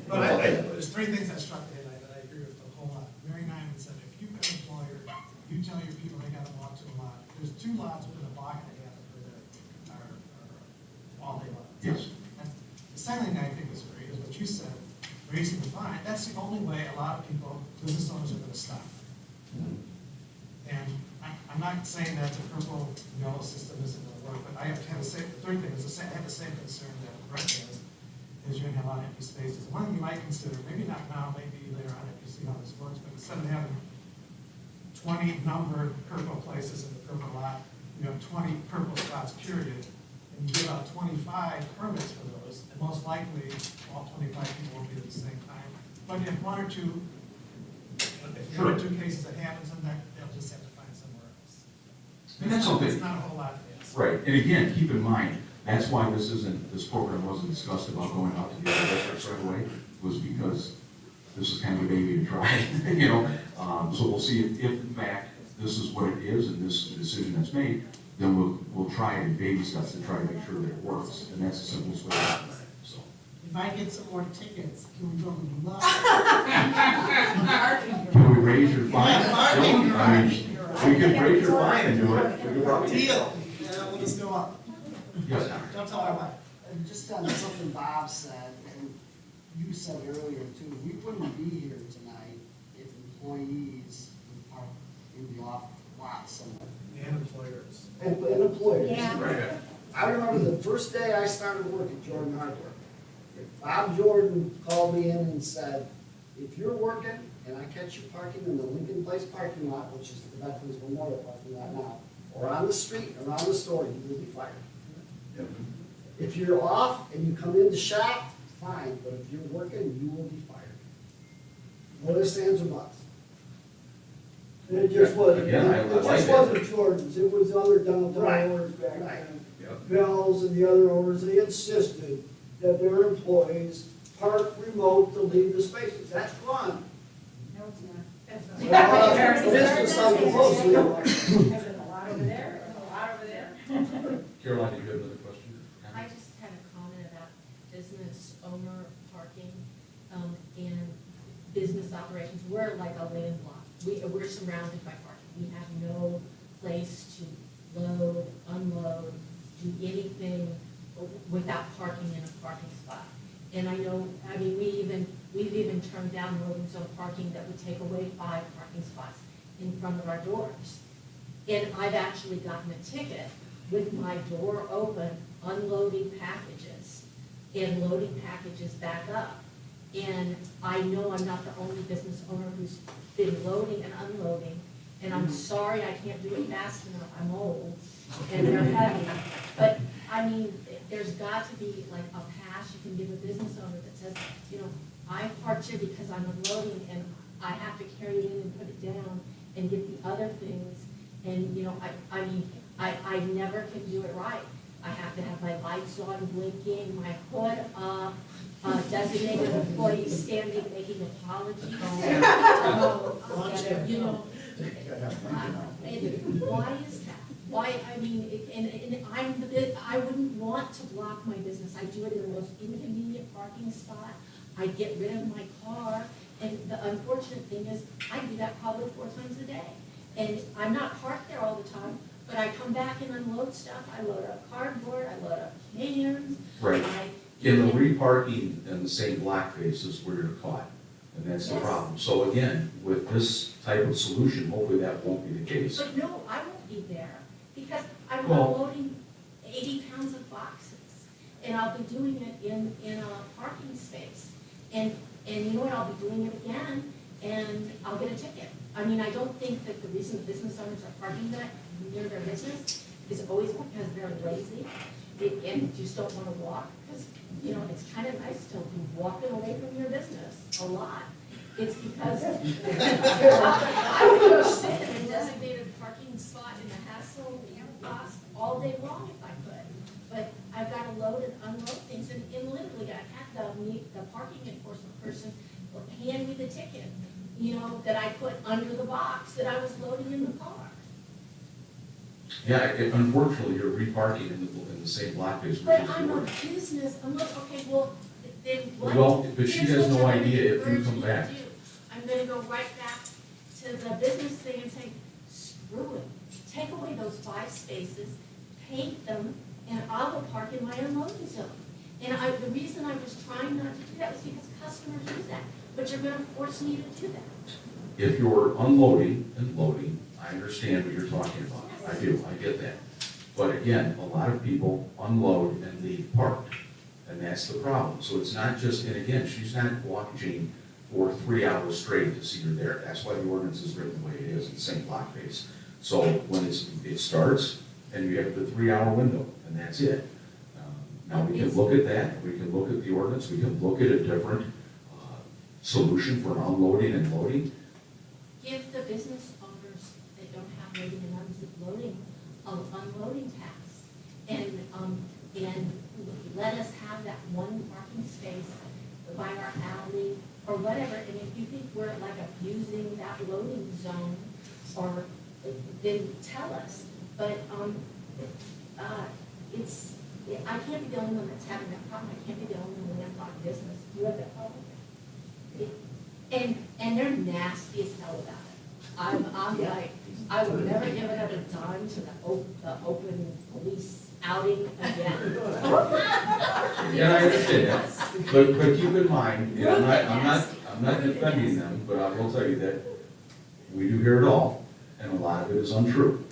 Speaker 18: But there's three things that struck me tonight that I agree with a whole lot. Mary Nyman said, if you've been an employer, you tell your people they gotta walk to a lot. There's 2 lots within a block and a half of her that are all day lots.
Speaker 1: Yes.
Speaker 18: And the second thing I think is great is what you said, raising the fine. That's the only way a lot of people, business owners are gonna stop. And I'm not saying that the purple yellow system isn't gonna work, but I have the third thing is I have the same concern that Brett has, is you're gonna have a lot of empty spaces. One thing you might consider, maybe not now, maybe later on if you see how this works, but instead of having 20 numbered purple places in the purple lot, you have 20 purple spots, period, and you give out 25 permits for those, and most likely, all 25 people won't be at the same time. But if one or two cases that happens, then they'll just have to find somewhere else.
Speaker 1: And that's okay.
Speaker 18: It's not a whole lot to ask.
Speaker 1: Right, and again, keep in mind, that's why this program wasn't discussed about going out to the other districts right away, was because this is kind of a baby to try, so we'll see if in fact this is what it is and this is the decision that's made, then we'll try it in baby steps to try to make sure that it works, and that's the simplest way to do it, so.
Speaker 6: If I get some more tickets, can we go to the lot?
Speaker 1: Can we raise your fine?
Speaker 6: Yeah, parking
Speaker 1: I mean, we can raise your fine and do it.
Speaker 6: Deal, we'll just go up.
Speaker 1: Yes.
Speaker 6: Don't tell my wife. Just on something Bob said, and you said earlier too, we wouldn't be here tonight if employees would park in the off lot somewhere.
Speaker 18: And employers.
Speaker 6: And employers.
Speaker 16: Yeah.
Speaker 1: Right.
Speaker 6: I remember the first day I started work at Jordan Hardware. Bob Jordan called me in and said, if you're working and I catch you parking in the Lincoln Place parking lot, which is the Veterans Memorial parking lot now, or on the street, around the store, you will be fired.
Speaker 1: Yep.
Speaker 6: If you're off and you come in the shop, fine, but if you're working, you will be fired. What are stands or buts?
Speaker 19: It just wasn't,
Speaker 1: Again, I
Speaker 19: it
Speaker 1: like
Speaker 19: just
Speaker 1: it.
Speaker 19: wasn't Jordan's, it was other downtown
Speaker 15: Right,
Speaker 19: owners back
Speaker 15: right.
Speaker 19: then.
Speaker 1: Yep.
Speaker 19: Bell's and the other owners, they insisted that their employees park remote to leave the spaces. That's fun.
Speaker 16: No, it's not.
Speaker 4: That's not-
Speaker 19: Well, business cycle mostly.
Speaker 16: There's a lot over there, and a lot over there.
Speaker 1: Caroline, do you have another question?
Speaker 20: I just had a comment about business owner parking, and business operations. We're like a land block. We're surrounded by parking. We have no place to load, unload, do anything without parking in a parking spot. And I know, I mean, we've even turned down loading zone parking that would take away 5 parking spots in front of our doors. And I've actually gotten a ticket with my door open, unloading packages and loading packages back up. And I know I'm not the only business owner who's been loading and unloading. And I'm sorry I can't do it fast enough, I'm old and they're heavy. But, I mean, there's got to be like a pass you can give a business owner that says, you know, I parked here because I'm unloading and I have to carry it in and put it down and get the other things. And, you know, I mean, I never can do it right. I have to have my lights on, blinking, my hood up, designated employees standing, making apologies. You know, and why is that? Why, I mean, and I wouldn't want to block my business. I do it in the most inconvenient parking spot. I get rid of my car, and the unfortunate thing is, I do that probably 4 times a day. And I'm not parked there all the time, but I come back and unload stuff. I load up cardboard, I load up cans.
Speaker 1: Right. In the reparking in the same block face is where you're caught, and that's the
Speaker 20: Yes.
Speaker 1: problem. So again, with this type of solution, hopefully that won't be the case.
Speaker 20: But no, I won't be there, because I'm
Speaker 1: Well-
Speaker 20: unloading 80 pounds of boxes, and I'll be doing it in a parking space. And you know what, I'll be doing it again, and I'll get a ticket. I mean, I don't think that the reason business owners are parking that near their business is always because they're lazy, and just don't want to walk, because, you know, it's kind of nice to be walking away from your business a lot. It's because I would go sit in a designated parking spot in the hassle lost all day long if I could. But I've got to load and unload things, and literally I had the parking enforcement person hand me the ticket, you know, that I put under the box that I was loading in the car.
Speaker 1: Yeah, unfortunately, you're reparking in the same block face, which
Speaker 20: But
Speaker 1: is
Speaker 20: I'm
Speaker 1: the
Speaker 20: a
Speaker 1: word.
Speaker 20: business, I'm like, okay, well, then what?
Speaker 1: Well, but she
Speaker 20: Here's
Speaker 1: has
Speaker 20: what
Speaker 1: no
Speaker 20: I'm gonna
Speaker 1: idea if you
Speaker 20: encourage
Speaker 1: come
Speaker 20: you to
Speaker 1: back.
Speaker 20: do. I'm gonna go right back to the business thing and say, screw it. Take away those 5 spaces, paint them, and I'll go park in my unloading zone. And the reason I was trying not to do that was because customers use that, but you're gonna force me to do that.
Speaker 1: If you're unloading and loading, I understand what you're talking about. I do, I get that. But again, a lot of people unload and leave parked, and that's the problem. So it's not just, and again, she's not watching for 3 hours straight to see you're there. That's why the ordinance is written the way it is, in the same block face. So when it starts, and you have the 3-hour window, and that's it. Now, we can look at that, we can look at the ordinance, we can look at a different solution for unloading and loading.
Speaker 20: Give the business owners that don't have loading and unloading, unloading tax. And let us have that one parking space by our alley or whatever. And if you think we're like abusing that loading zone, or, then tell us. But, I can't be the only one that's having that problem. I can't be the only one that's on business. You have that problem? And they're nasty as hell about it. I'm like, I would never give another dime to the open police outing again.
Speaker 1: Yeah, I understand that, but keep in mind, and I'm not defending them, but I will tell you that we do hear it all, and a lot of it is untrue,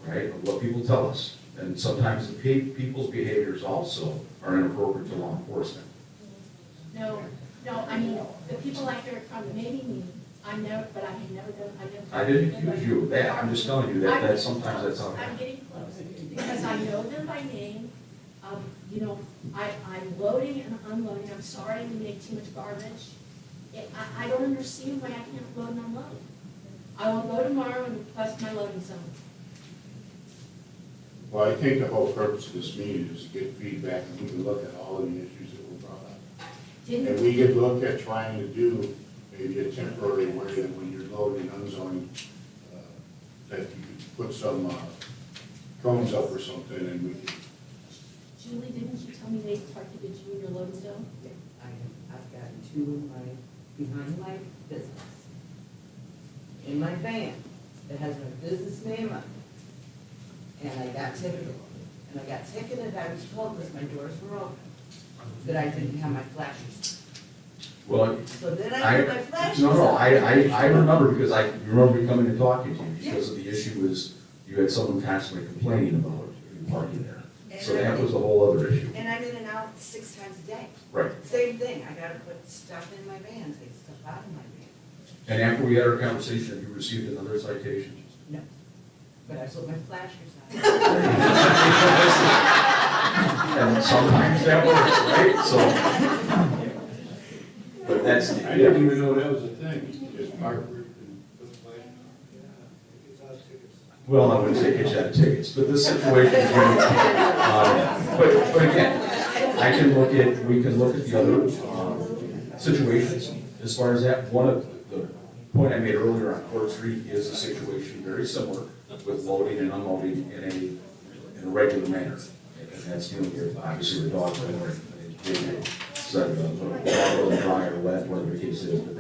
Speaker 1: right, of what people tell us. And sometimes the people's behaviors also are inappropriate to law enforcement.
Speaker 20: No, I mean, the people I hear it from, maybe me, I never, but I have never done,
Speaker 1: I didn't accuse you of that, I'm just telling you that sometimes that's how it
Speaker 20: I'm
Speaker 1: happens.
Speaker 20: getting close, because I know them by name. You know, I'm loading and unloading, I'm sorry we make too much garbage. I don't understand why I can't load and unload. I will go tomorrow and request my loading zone.
Speaker 10: Well, I think the whole purpose of this meeting is to get feedback, and we can look at all of the issues that were brought up. And we could look at trying to do maybe a temporary way that when you're loading and unzoning, that you could put some cones up or something, and we could.
Speaker 20: Julie, didn't you tell me they parked to get you in your loading zone?
Speaker 21: I've got two in behind my business. In my van that has my business name on it. And I got ticketed. And I got ticketed, I was told, because my doors were open, that I didn't have my flashers.
Speaker 1: Well,
Speaker 21: So then I put my flashers on.
Speaker 1: I remember, because I remember you coming and talking to you, because of the issue is, you had someone constantly complaining about you parking there. So that was a whole other issue.
Speaker 21: And I'm in and out 6 times a day.
Speaker 1: Right.
Speaker 21: Same thing, I gotta put stuff in my van, take stuff out of my van.
Speaker 1: And after we had our conversation, have you received another citation?
Speaker 21: No, but I put my flashers on.
Speaker 1: And sometimes that works, right? So. But that's.
Speaker 10: I didn't even know that was a thing, just park where you can put the flag.
Speaker 1: Well, I wouldn't say get you out of tickets, but this situation is unique. But again, we can look at the other situations as far as that. One of the point I made earlier on Court Street is a situation very similar with loading and unloading in a regular manner. And that's dealing with, obviously, the dog, said, the dog wasn't dry or wet, whatever the case is, but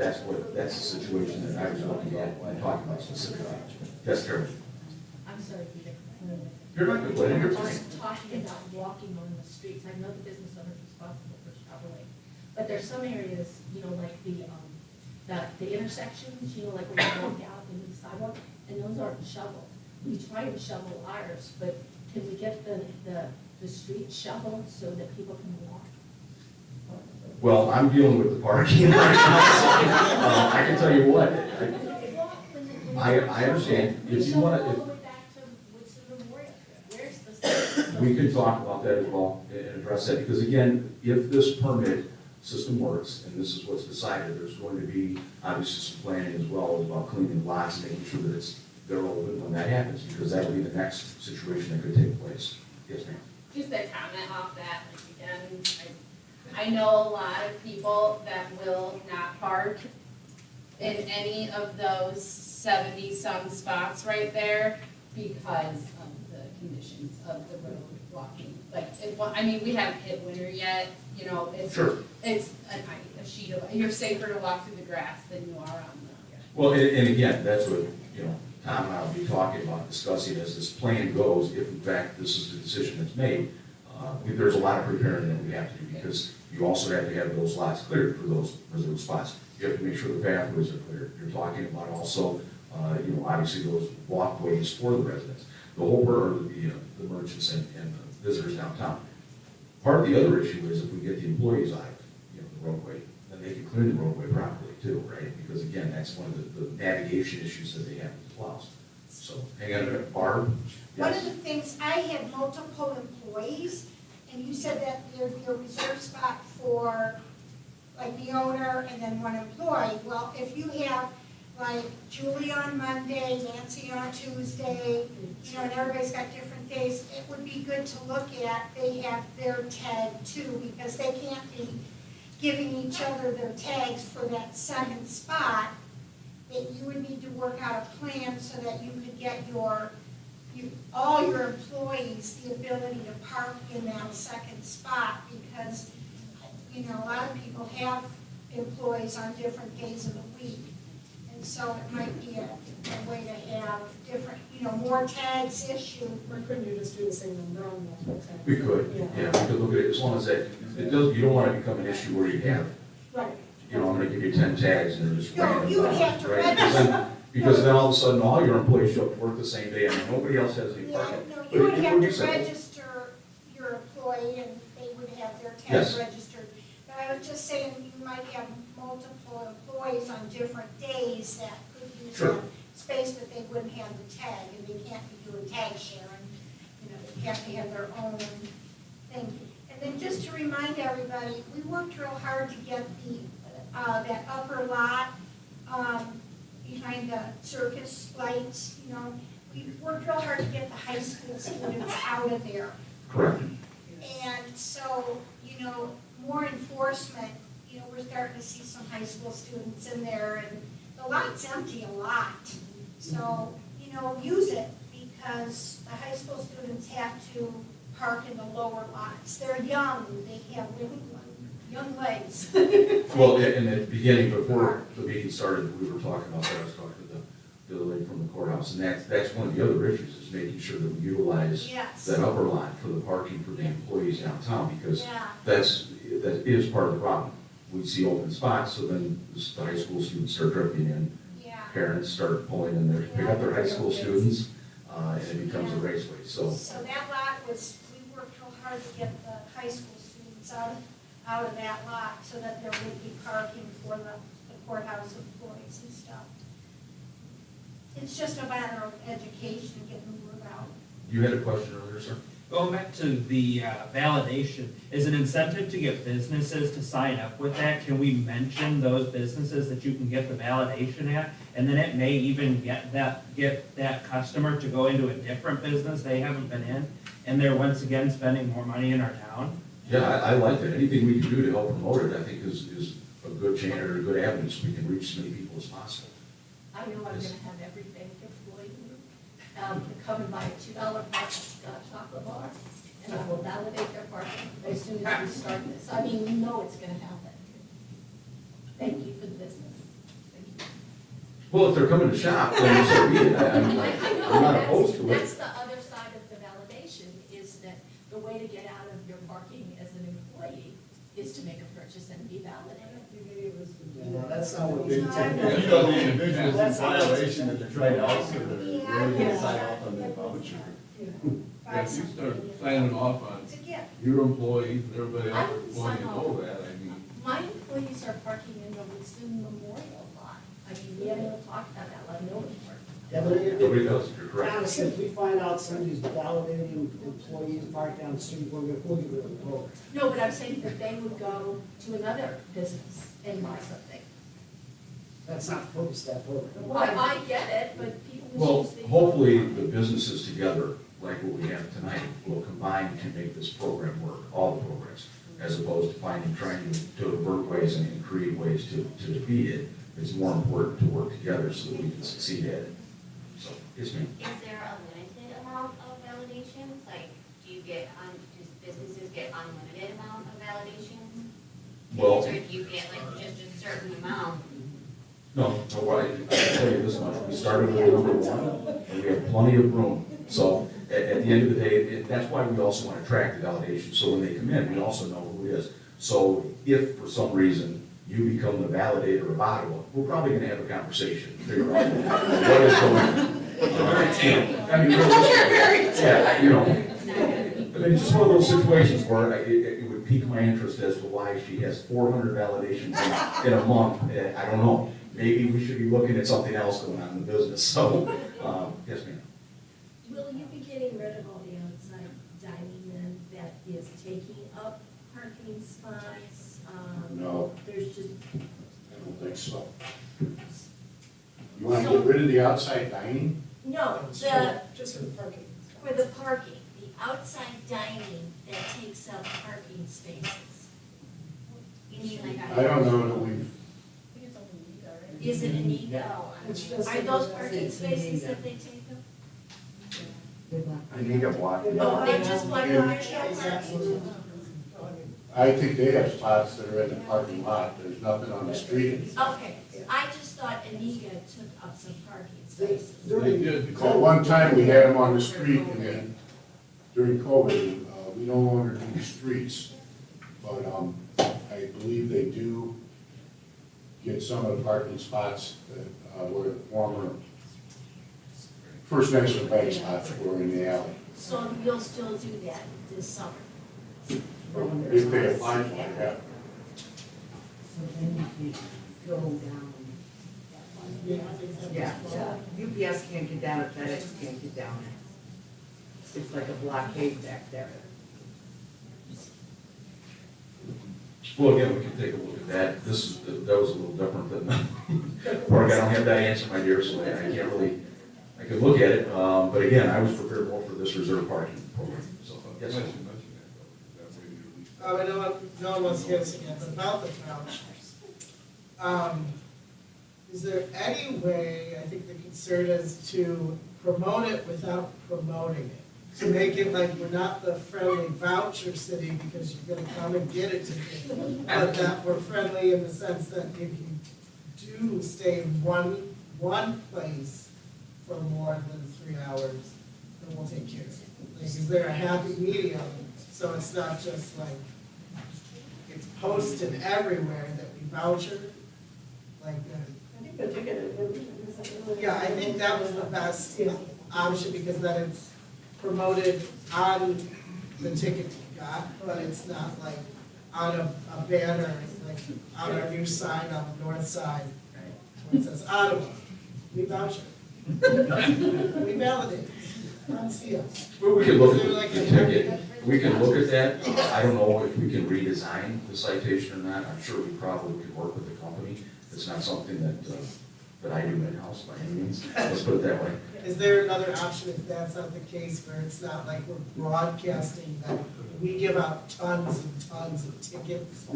Speaker 1: that's the situation that I was looking at and talking about specifically. Yes, Carol?
Speaker 20: I'm sorry, Peter.
Speaker 1: You're not complaining, you're
Speaker 20: We're
Speaker 1: fine.
Speaker 20: just talking about walking on the streets. I know the business owner is responsible for shoveling. But there's some areas, like the intersections, like when you walk out into the sidewalk, and those aren't shoveled. We try to shovel ours, but can we get the street shoveled so that people can walk?
Speaker 1: Well, I'm dealing with the parking right now. I can tell you what, I understand. If you want to, we can talk about that as well and address that, because again, if this permit system works, and this is what's decided, there's going to be obviously some planning as well about cleaning lots, making sure that they're open when that happens, because that will be the next situation that could take place. Yes, ma'am.
Speaker 22: Just a comment off that, again, I know a lot of people that will not park in any of those 70-some spots right there because of the conditions of the road walking. We haven't hit winter yet, it's,
Speaker 1: Sure.
Speaker 22: it's a sheet of, you're safer to walk through the grass than you are on the.
Speaker 1: Well, and again, that's what, Tom and I will be talking about, discussing as this plan goes, if in fact this is the decision that's made. There's a lot of preparing that we have to do, because you also have to have those lots cleared for those reserved spots. You have to make sure the pathways are clear. You're talking about also, obviously those walkways for the residents, the whole, or the merchants and the visitors downtown. Part of the other issue is if we get the employees out of, the roadway, then they can clear the roadway properly too, right? Because again, that's one of the navigation issues that they have with plows. So, hang on a minute, Barb?
Speaker 12: One
Speaker 1: Yes.
Speaker 12: of the things, I have multiple employees, and you said that there'd be a reserved spot for, like, the owner and then one employee. Well, if you have, like, Julie on Monday, Nancy on Tuesday, and everybody's got different days, it would be good to look at, they have their tag too, because they can't be giving each other their tags for that second spot, that you would need to work out a plan so that you could get all your employees the ability to park in that second spot, because, a lot of people have employees on different days of the week. And so it might be a way to have different, more tags issued.
Speaker 4: Or couldn't you just do the same umbrella?
Speaker 1: We could, yeah, we could look at it, as long as that, you don't want to become an issue where you have,
Speaker 4: Right.
Speaker 1: I'm gonna give you 10 tags and they're just
Speaker 12: No,
Speaker 1: random.
Speaker 12: you would have to
Speaker 1: right? Because then all of a sudden, all your employees show up to work the same day and nobody else has any
Speaker 12: Yeah,
Speaker 1: parking.
Speaker 12: no,
Speaker 1: But
Speaker 12: you would
Speaker 1: it
Speaker 12: have
Speaker 1: be
Speaker 12: to
Speaker 1: simple.
Speaker 12: register your employee and they would have their tag
Speaker 1: Yes.
Speaker 12: registered. But I was just saying, you might have multiple employees on different days that could use
Speaker 1: Sure.
Speaker 12: that space, but they wouldn't have the tag, and they can't be doing tag sharing. They have to have their own thing. And then just to remind everybody, we worked real hard to get that upper lot, behind the circus lights, you know. We worked real hard to get the high school students out of there.
Speaker 1: Correct.
Speaker 12: And so, you know, more enforcement, you know, we're starting to see some high school students in there, and the lot's empty a lot. So, you know, use it, because the high school students have to park in the lower lots. They're young, they have really young legs.
Speaker 1: Well, in the beginning, before the meeting started, we were talking about that, I was talking to the other lady from the courthouse, and that's one of the other issues, is making sure that we utilize
Speaker 12: Yes.
Speaker 1: that upper lot for the parking for the employees downtown, because
Speaker 12: Yeah.
Speaker 1: that is part of the problem. We see open spots, so then the high school students start drifting in,
Speaker 12: Yeah.
Speaker 1: parents start pulling in their, pick up their high school students, and it becomes a raceway, so.
Speaker 12: So that lot was, we worked real hard to get the high school students out of that lot, so that there would be parking for the courthouse employees and stuff. It's just a matter of education, getting the word out.
Speaker 1: You had a question earlier, sir?
Speaker 7: Going back to the validation, is an incentive to get businesses to sign up with that? Can we mention those businesses that you can get the validation at? And then it may even get that customer to go into a different business they haven't been in, and they're once again spending more money in our town?
Speaker 1: Yeah, I like that. Anything we can do to help promote it, I think is a good chance or a good avenue, so we can reach as many people as possible.
Speaker 20: I know I'm gonna have every bank employee, come and buy a $2 chocolate bar, and I will validate their parking as soon as we start this. I mean, you know it's gonna happen. Thank you for the business. Thank you.
Speaker 1: Well, if they're coming to shop, then so be it.
Speaker 20: I know,
Speaker 1: I'm not opposed to
Speaker 20: that's
Speaker 1: it.
Speaker 20: the other side of the validation, is that the way to get out of your parking as an employee is to make a purchase and be validated.
Speaker 19: Yeah, that's not what we
Speaker 17: You know, the individuals in violation that they're trying to also, that are really gonna sign off on their voucher.
Speaker 5: Yeah, if you start signing off on
Speaker 12: It's a gift.
Speaker 5: your employees and everybody
Speaker 20: I
Speaker 5: else
Speaker 20: wouldn't
Speaker 5: wanting
Speaker 20: sign
Speaker 5: to
Speaker 20: off.
Speaker 5: know that, I mean.
Speaker 20: My employees are parking in the Woodson Memorial lot. I mean, we haven't even talked about that, let no one park.
Speaker 19: Yeah, but
Speaker 1: Nobody does, you're correct.
Speaker 19: honestly, if we find out somebody's validating employees parked down the street, we'll give it a program.
Speaker 20: No, but I'm saying that they would go to another business and buy something.
Speaker 19: That's not the focus of that program.
Speaker 20: Well, I get it, but people
Speaker 1: Well,
Speaker 20: choose the.
Speaker 1: hopefully, the businesses together, like what we have tonight, will combine to make this program work, all the programs, as opposed to trying to avert ways and create ways to defeat it. It's more important to work together so that we can succeed at it. So, yes, ma'am.
Speaker 3: Is there a limited amount of validations? Like, do businesses get unlimited amount of validations?
Speaker 1: Well-
Speaker 3: Or do you get like just a certain amount?
Speaker 1: No, I can tell you this much, we started with number one, and we have plenty of room. So, at the end of the day, that's why we also want to track the validation, so when they come in, we also know who it is. So, if for some reason you become the validator of Ottawa, we're probably gonna have a conversation, figure out what is going on. I mean, yeah, you know, I mean, it's just one of those situations where it would pique my interest as to why she has 400 validations in a month. I don't know. Maybe we should be looking at something else going on in the business. So, yes, ma'am.
Speaker 8: Will you be getting rid of all the outside dining then that is taking up parking spots?
Speaker 10: No.
Speaker 8: There's just,
Speaker 10: I don't think so. You wanna get rid of the outside dining?
Speaker 8: no,
Speaker 4: Just for the parking.
Speaker 8: for the parking, the outside dining that takes up parking spaces.
Speaker 3: You mean like
Speaker 10: I don't know that we've,
Speaker 8: Is it an ego?
Speaker 4: It's just
Speaker 8: Are
Speaker 4: a-
Speaker 8: those parking
Speaker 21: It's an
Speaker 8: spaces
Speaker 21: ego.
Speaker 8: that they take up?
Speaker 14: I need a block.
Speaker 8: Oh, they just block
Speaker 10: Yeah.
Speaker 8: commercial parking?
Speaker 10: I think they have spots that are in the parking lot, there's nothing on the street.
Speaker 8: Okay, I just thought Aniga took up some parking spaces.
Speaker 5: They did.
Speaker 10: At one time, we had them on the street, and then during COVID, we no longer do the streets. But, I believe they do get some of the parking spots that, were the former First National Bank spots were in the alley.
Speaker 8: So you'll still do that this summer?
Speaker 10: If they apply for it, yeah.
Speaker 21: So then you can go down. Yeah, UPS can't get down it, FedEx can't get down it. It's like a blockade back there.
Speaker 1: Well, again, we can take a look at that. That was a little different than, park. I don't have that answer, my dear, so I can't really, I could look at it. But again, I was prepared more for this reserve parking program, so, yes.
Speaker 6: I know, no one wants to get us again, but about the vouchers. Is there any way, I think the concern is to promote it without promoting it? To make it like we're not the friendly voucher city because you're gonna come and get it today, but that we're friendly in the sense that if you do stay in one place for more than 3 hours, then we'll take care of it. Like, is there a happy medium, so it's not just like, it's posted everywhere that we voucher, like that?
Speaker 4: I think the ticket is.
Speaker 6: Yeah, I think that was the best option, because then it's promoted on the ticket you got, but it's not like on a banner, like on our new sign on the north side, where it says Ottawa, we voucher. We validate, come see us.
Speaker 1: Well, we can look
Speaker 6: Is
Speaker 1: at
Speaker 6: there like
Speaker 1: the
Speaker 6: a-
Speaker 1: ticket, we can look at that. I don't know if we can redesign the citation or not. I'm sure we probably could work with the company. It's not something that I do in-house by any means. Let's put it that way.
Speaker 6: Is there another option if that's not the case, where it's not like we're broadcasting that we give out tons and tons of tickets,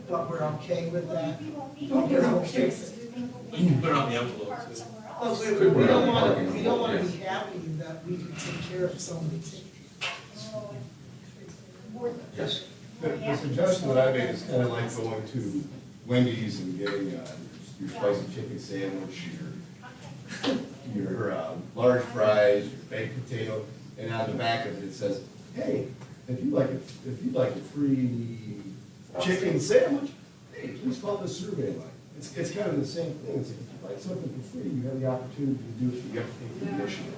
Speaker 6: but we're okay with that? Because we'll fix it.
Speaker 2: You can put it on the envelope too.
Speaker 6: Well, we don't want to be happy that we can take care of so many tickets.
Speaker 1: Yes.
Speaker 17: The suggestion that I made is kind of like going to Wendy's and getting your spicy chicken sandwich, your large fries, your baked potato, and on the back of it, it says, hey, if you'd like a free chicken sandwich, hey, please call this survey line. It's kind of the same thing. It's like, if you buy something for free, you have the opportunity to do it, you have to take the initiative.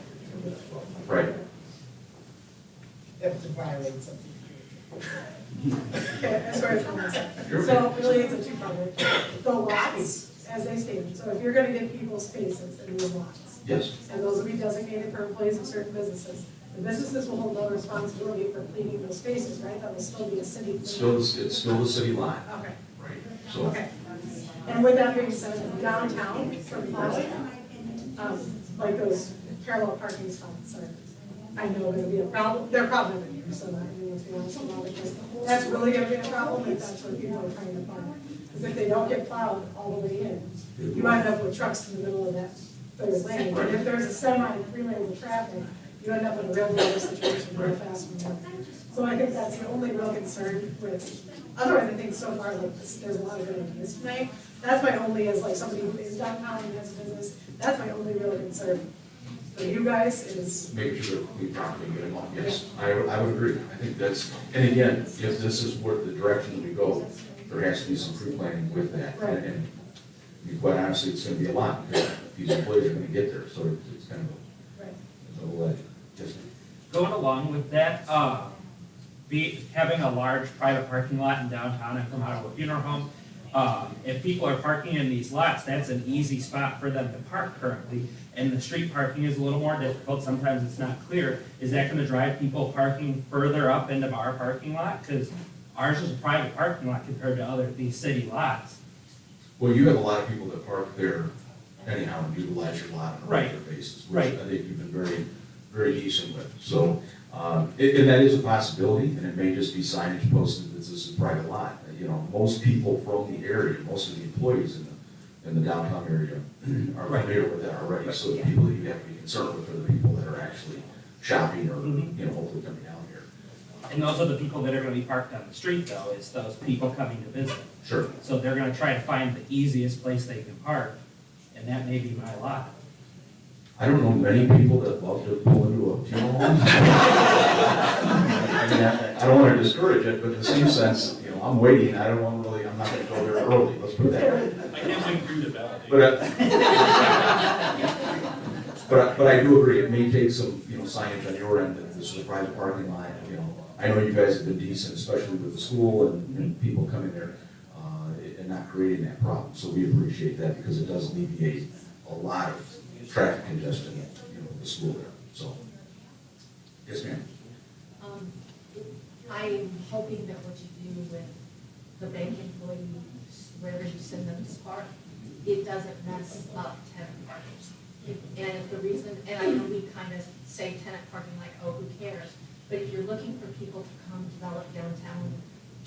Speaker 1: Right.
Speaker 6: If to violate something.
Speaker 4: Okay, as far as so really it's a two-part. The lots, as they stand, so if you're gonna give people spaces in these lots.
Speaker 1: Yes.
Speaker 4: And those will be designated for employees of certain businesses. The businesses will hold no responsibility for cleaning those spaces, right? That will still be a city.
Speaker 1: It's still the city line.
Speaker 4: Okay.
Speaker 1: Right. So.
Speaker 4: Okay. And with that being said, downtown, for like those parallel parking spots are, I know gonna be a problem, they're probably gonna be, so I mean, let's be honest about it, because that's really gonna be a problem if that's what people are trying to park. Because if they don't get plowed all the way in, you wind up with trucks in the middle of that third lane. And if there's a semi in 3 lanes of traffic, you end up in a real bad situation real fast from there. So I think that's the only real concern with, otherwise I think so far, like, there's a lot of good ideas tonight. That's my only, as like somebody who is downtown and has a business, that's my only real concern. For you guys is.
Speaker 1: Make sure that we properly get them on, yes, I would agree. I think that's, and again, if this is where the direction we go, there has to be some pre-planning with that.
Speaker 4: Right.
Speaker 1: And quite honestly, it's gonna be a lot, because these employees are gonna get there, so it's kind of a double-edged. Yes, ma'am.
Speaker 7: Going along with that, having a large private parking lot in downtown, I'm from Ottawa Funeral Home. If people are parking in these lots, that's an easy spot for them to park currently. And the street parking is a little more difficult, sometimes it's not clear. Is that gonna drive people parking further up into our parking lot? Because ours is a private parking lot compared to these city lots.
Speaker 1: Well, you have a lot of people that park there anyhow and utilize your lot on a regular basis, which
Speaker 7: Right.
Speaker 1: I think you've been very, very decent with. So, and that is a possibility, and it may just be signage posted that this is a private lot. You know, most people from the area, most of the employees in the downtown area are familiar with that already. So the people that you have to be concerned with are the people that are actually shopping or, you know, hopefully coming down here.
Speaker 7: And those are the people that are gonna be parked on the street though, is those people coming to visit.
Speaker 1: Sure.
Speaker 7: So they're gonna try to find the easiest place they can park, and that may be my lot.
Speaker 1: I don't know many people that love to pull into a funeral home. I mean, I don't want to discourage it, but in the same sense, you know, I'm waiting, I'm not gonna go there early, let's put it that way.
Speaker 2: I can't wait for you to validate.
Speaker 1: But I do agree, it may take some, you know, signage on your end that this is a private parking lot, you know. I know you guys have been decent, especially with the school and people coming there, and not creating that problem, so we appreciate that because it does alleviate a lot of traffic congestion, you know, with the school there, so. Yes, ma'am.
Speaker 20: I'm hoping that what you do with the bank employees, wherever you send them to park, it doesn't mess up tenant parking. And the reason, and I know we kind of say tenant parking like, oh, who cares? But if you're looking for people to come develop downtown,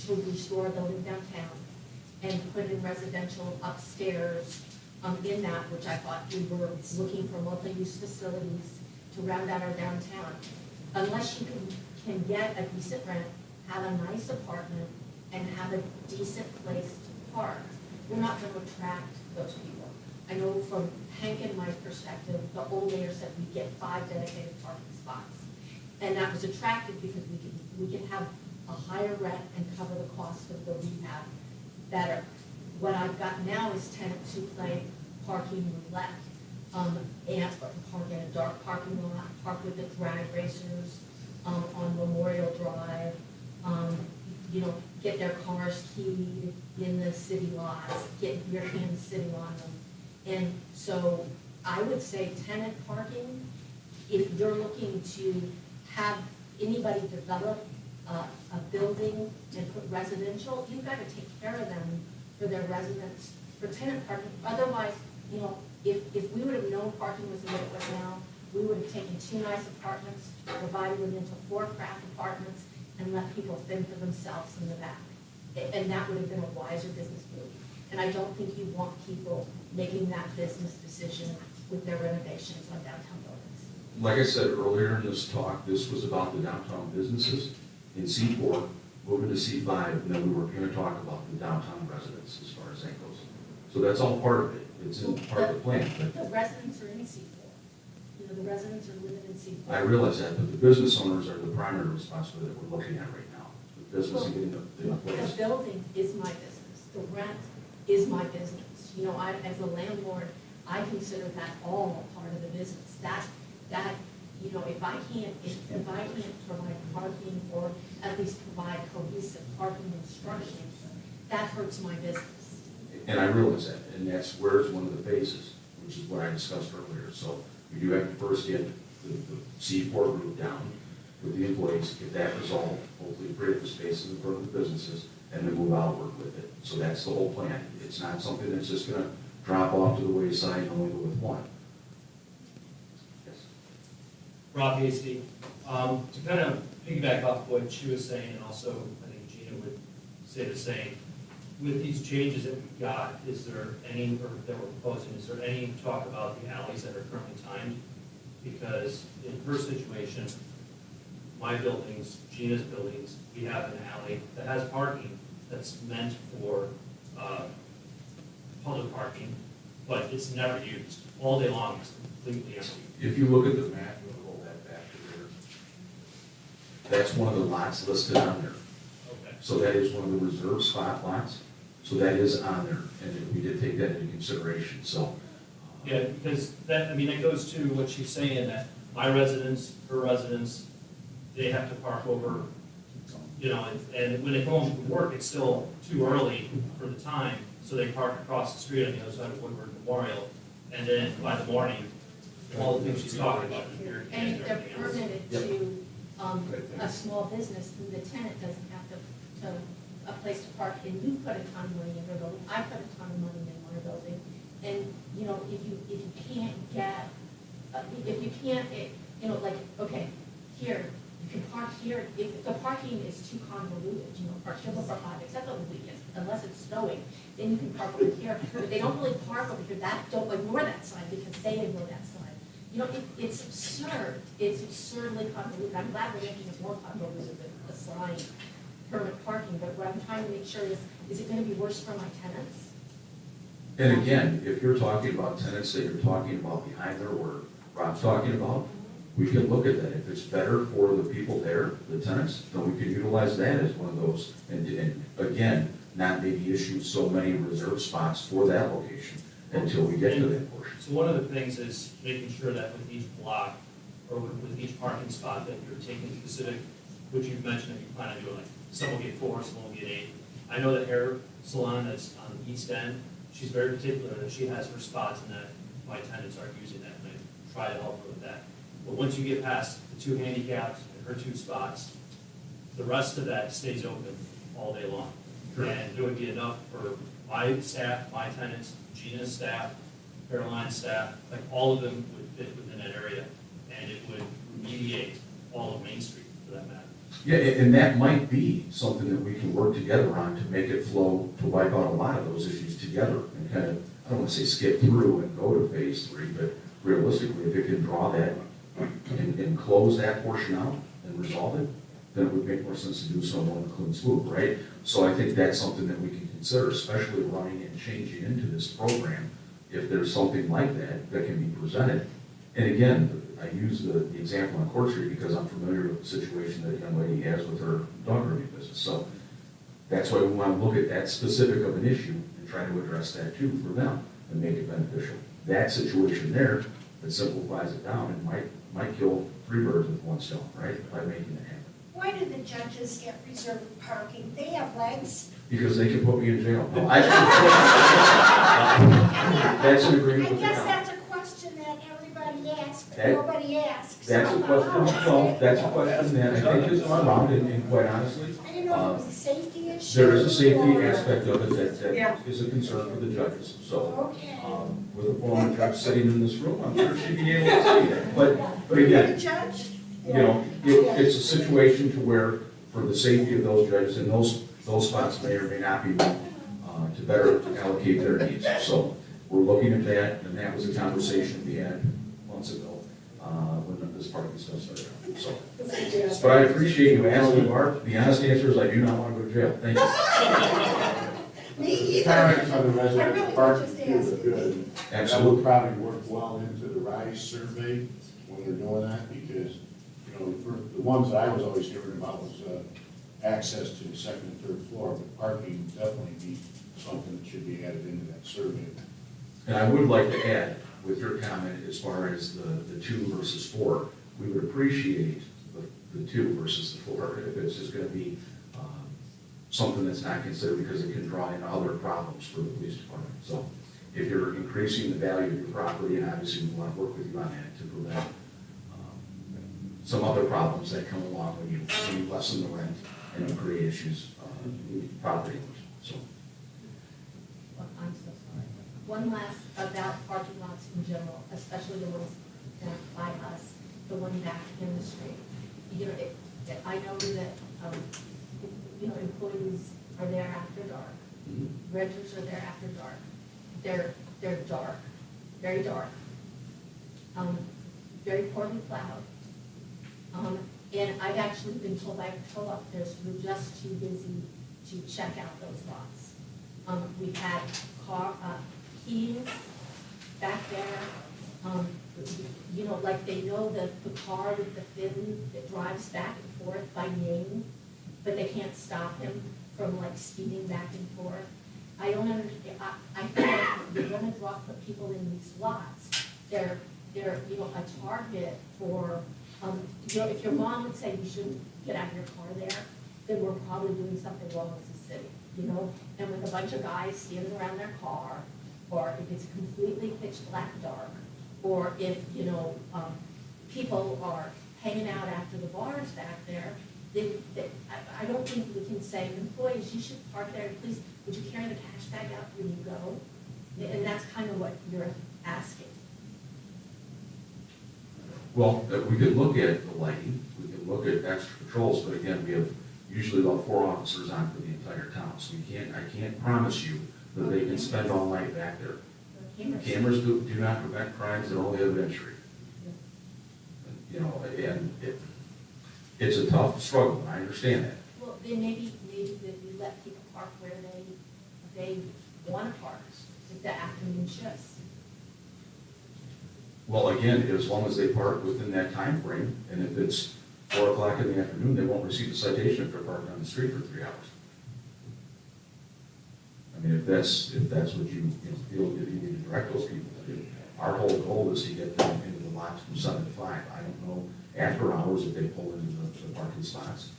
Speaker 20: to restore a building downtown, and put in residential upstairs, in that, which I thought we were looking for multi-use facilities to round out our downtown. Unless you can get a decent rent, have a nice apartment, and have a decent place to park, we're not gonna attract those people. I know from Hank and my perspective, the old mayor said we get 5 dedicated parking spots. And that was attractive because we could have a higher rent and cover the cost of the rehab better. What I've got now is tenants who play parking roulette, and park in a dark parking lot, park with the drag racers, on Memorial Drive, you know, get their cars keyed in the city lots, get your hands sitting on them. And so I would say tenant parking, if you're looking to have anybody develop a building and put residential, you've got to take care of them for their residents, for tenant parking. Otherwise, you know, if we would have known parking was the way it was now, we would have taken 2 nice apartments, divided them into 4 craft apartments, and let people fend for themselves in the back. And that would have been a wiser business move. And I don't think you want people making that business decision with their renovations on downtown buildings.
Speaker 1: Like I said earlier in this talk, this was about the downtown businesses in C4, moving to C5, and then we were gonna talk about the downtown residents as far as that goes. So that's all part of it. It's in part of the plan.
Speaker 20: The residents are in C4. You know, the residents are living in C4.
Speaker 1: I realize that, but the business owners are the primary responsibility that we're looking at right now. The business and getting the employees.
Speaker 20: The building is my business. The rent is my business. You know, as a landlord, I consider that all part of the business. That, you know, if I can't provide parking or at least provide cohesive parking instructions, that hurts my business.
Speaker 1: And I realize that, and that's where's one of the phases, which is what I discussed earlier. So we do have to first get the C4 group down with the employees, get that resolved, hopefully create the spaces in front of the businesses, and then move outward with it. So that's the whole plan. It's not something that's just gonna drop off to the wayside and only go with one. Yes.
Speaker 2: Rob Hasty, to kind of piggyback off what she was saying, and also I think Gina would say the same, with these changes that we've got, is there any, or that we're proposing, is there any talk about the alleys that are currently timed? Because in her situation, my buildings, Gina's buildings, we have an alley that has parking that's meant for public parking, but it's never used. All day long, it's completely empty.
Speaker 1: If you look at the map, you'll roll that back to there. That's one of the lots listed on there.
Speaker 2: Okay.
Speaker 1: So that is one of the reserve spot lots. So that is on there, and we did take that into consideration, so.
Speaker 2: Yeah, because that, I mean, that goes to what she's saying, that my residents, her residents, they have to park over, you know, and when they go home from work, it's still too early for the time, so they park across the street on the other side of Woodward Memorial, and then by the morning, all the things she's talking about, the beer
Speaker 20: And
Speaker 2: cans
Speaker 20: if
Speaker 2: and
Speaker 20: they're
Speaker 2: everything else.
Speaker 20: permitted to, a small business, then the tenant doesn't have to, a place to park, and you put a ton of money in your building, I put a ton of money in my building, and, you know, if you can't get, you know, like, okay, here, you can park here, if the parking is too convoluted, you know, park here before 5, except on the weekends, unless it's snowing, then you can park over here, but they don't really park over here, don't ignore that sign, because they ignore that sign. You know, it's absurd, it's absurdly convoluted, I'm glad we're making it more convoluted with the sign permit parking, but what I'm trying to make sure is it gonna be worse for my tenants?
Speaker 1: And again, if you're talking about tenants that you're talking about behind there, or Rob's talking about, we can look at that. If it's better for the people there, the tenants, then we can utilize that as one of those. And again, not maybe issue so many reserve spots for that location until we get to that portion.
Speaker 2: So one of the things is making sure that with each block, or with each parking spot, that you're taking specific, which you've mentioned that you plan on doing, like, some will get 4, some will get 8. I know the hair salon that's on the east end, she's very particular that she has her spots and that my tenants aren't using that, and I try to help her with that. But once you get past the 2 handicaps and her 2 spots, the rest of that stays open all day long.
Speaker 1: Sure.
Speaker 2: And there would be enough for my staff, my tenants, Gina's staff, Caroline's staff, like all of them would fit within that area. And it would remediate all of Main Street for that matter.
Speaker 1: Yeah, and that might be something that we can work together on to make it flow, to wipe out a lot of those issues together and kind of, I don't want to say skip through and go to phase 3, but realistically, if it can draw that and close that portion out and resolve it, then it would make more sense to do so more in a clean swoop, right? So I think that's something that we can consider, especially running and changing into this program, if there's something like that that can be presented. And again, I use the example on Court Street because I'm familiar with the situation that a young lady has with her dog grooming business. So that's why we want to look at that specific of an issue and try to address that too for them and make it beneficial. That situation there, that simplifies it down and might kill 3 birds with 1 stone, right, by making it happen.
Speaker 12: Why do the judges get reserved parking? They have legs.
Speaker 1: Because they can put me in jail. No, that's an agreement
Speaker 12: I
Speaker 1: with the
Speaker 12: guess
Speaker 1: county.
Speaker 12: that's a question that everybody asks, but
Speaker 1: That-
Speaker 12: nobody asks.
Speaker 1: That's a question, well, that's a question that I think has gone around and quite honestly,
Speaker 12: I didn't know if it was a safety issue.
Speaker 1: there is a safety
Speaker 12: or-
Speaker 1: aspect of it that
Speaker 12: Yeah.
Speaker 1: is a concern for the judges. So,
Speaker 12: Okay.
Speaker 1: with a former judge sitting in this room, I'm sure she'd be able to tell you that. But again,
Speaker 12: Judge?
Speaker 1: you know, it's a situation to where, for the safety of those judges, and those spots may or may not be, to better allocate their needs. So, we're looking at that, and that was a conversation we had months ago, when this parking stuff started out, so. But I appreciate you asking, Bart. The honest answer is I do not want to go to jail. Thank you.
Speaker 12: Me either.
Speaker 10: Comments on the
Speaker 12: I really
Speaker 10: resident parking
Speaker 12: just
Speaker 10: queue
Speaker 12: asked.
Speaker 10: are good. That
Speaker 1: Absolutely.
Speaker 10: would probably work well into the RISE survey when they're doing that, because, you know, for the ones that I was always hearing about was, access to the 2nd and 3rd floor, but parking definitely be something that should be added into that survey.
Speaker 1: And I would like to add, with your comment, as far as the 2 versus 4, we would appreciate the 2 versus the 4, if it's just gonna be, something that's not considered, because it can draw in other problems for the police department. So, if you're increasing the value of your property, and obviously we want to work with you on that to prevent, some other problems that come along when you lessen the rent and you create issues, with property owners, so.
Speaker 20: I'm so sorry. One last about parking lots in general, especially the ones that by us, the one back in the street. You know, I know that, you know, employees are there after dark. Renters are there after dark. They're dark, very dark. Very poorly plowed. And I've actually been told by patrol officers we're just too busy to check out those lots. We've had keys back there, you know, like they know the car with the fin that drives back and forth by name, but they can't stop him from like speeding back and forth. I don't understand, I feel like you're gonna put people in these lots, they're, you know, a target for, you know, if your mom would say you shouldn't get out of your car there, then we're probably doing something wrong as a city, you know? And with a bunch of guys standing around their car, or if it's completely pitch black dark, or if, you know, people are hanging out after the bars back there, I don't think we can say, employees, you should park there, please, would you carry the cash bag out when you go? And that's kind of what you're asking.
Speaker 1: Well, we could look at the lighting, we could look at extra patrols, but again, we have usually about 4 officers on for the entire town, so I can't promise you that they can spend all night back there. Cameras do not prevent crimes, they're only evidentiary. You know, and it's a tough struggle, I understand that.
Speaker 20: Well, then maybe that we let people park where they want to park, with the afternoon shifts.
Speaker 1: Well, again, as long as they park within that time frame, and if it's 4 o'clock in the afternoon, they won't receive a citation if they're parked on the street for 3 hours. I mean, if that's what you feel that you need to direct those people to do. Our whole goal is to get them into the lots from 7 to 5. I don't know after hours if they pull into the parking spots.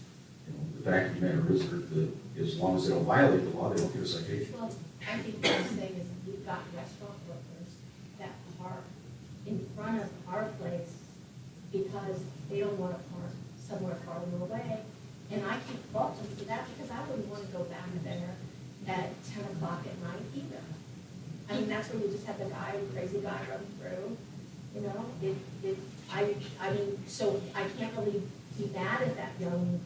Speaker 1: You know, the fact of the matter is that as long as they don't violate the law, they don't get a citation.
Speaker 20: Well, I think what I'm saying is we've got restaurant workers that park in front of our place because they don't want to park somewhere farther away,
Speaker 8: And I can't fault them for that because I wouldn't want to go back there at 10 o'clock at night either. I mean, that's where you just have the crazy guy run through, you know? I mean, so I can't really be mad at that young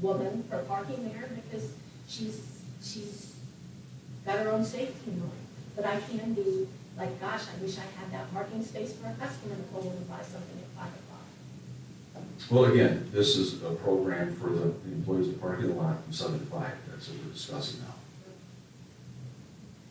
Speaker 8: woman for parking there because she's got her own safety in mind. But I can be like, gosh, I wish I had that parking space for a customer to pull in and buy something at 5 o'clock.
Speaker 1: Well, again, this is a program for the employees of parking the lot from 7 to 5, that's what we're discussing now.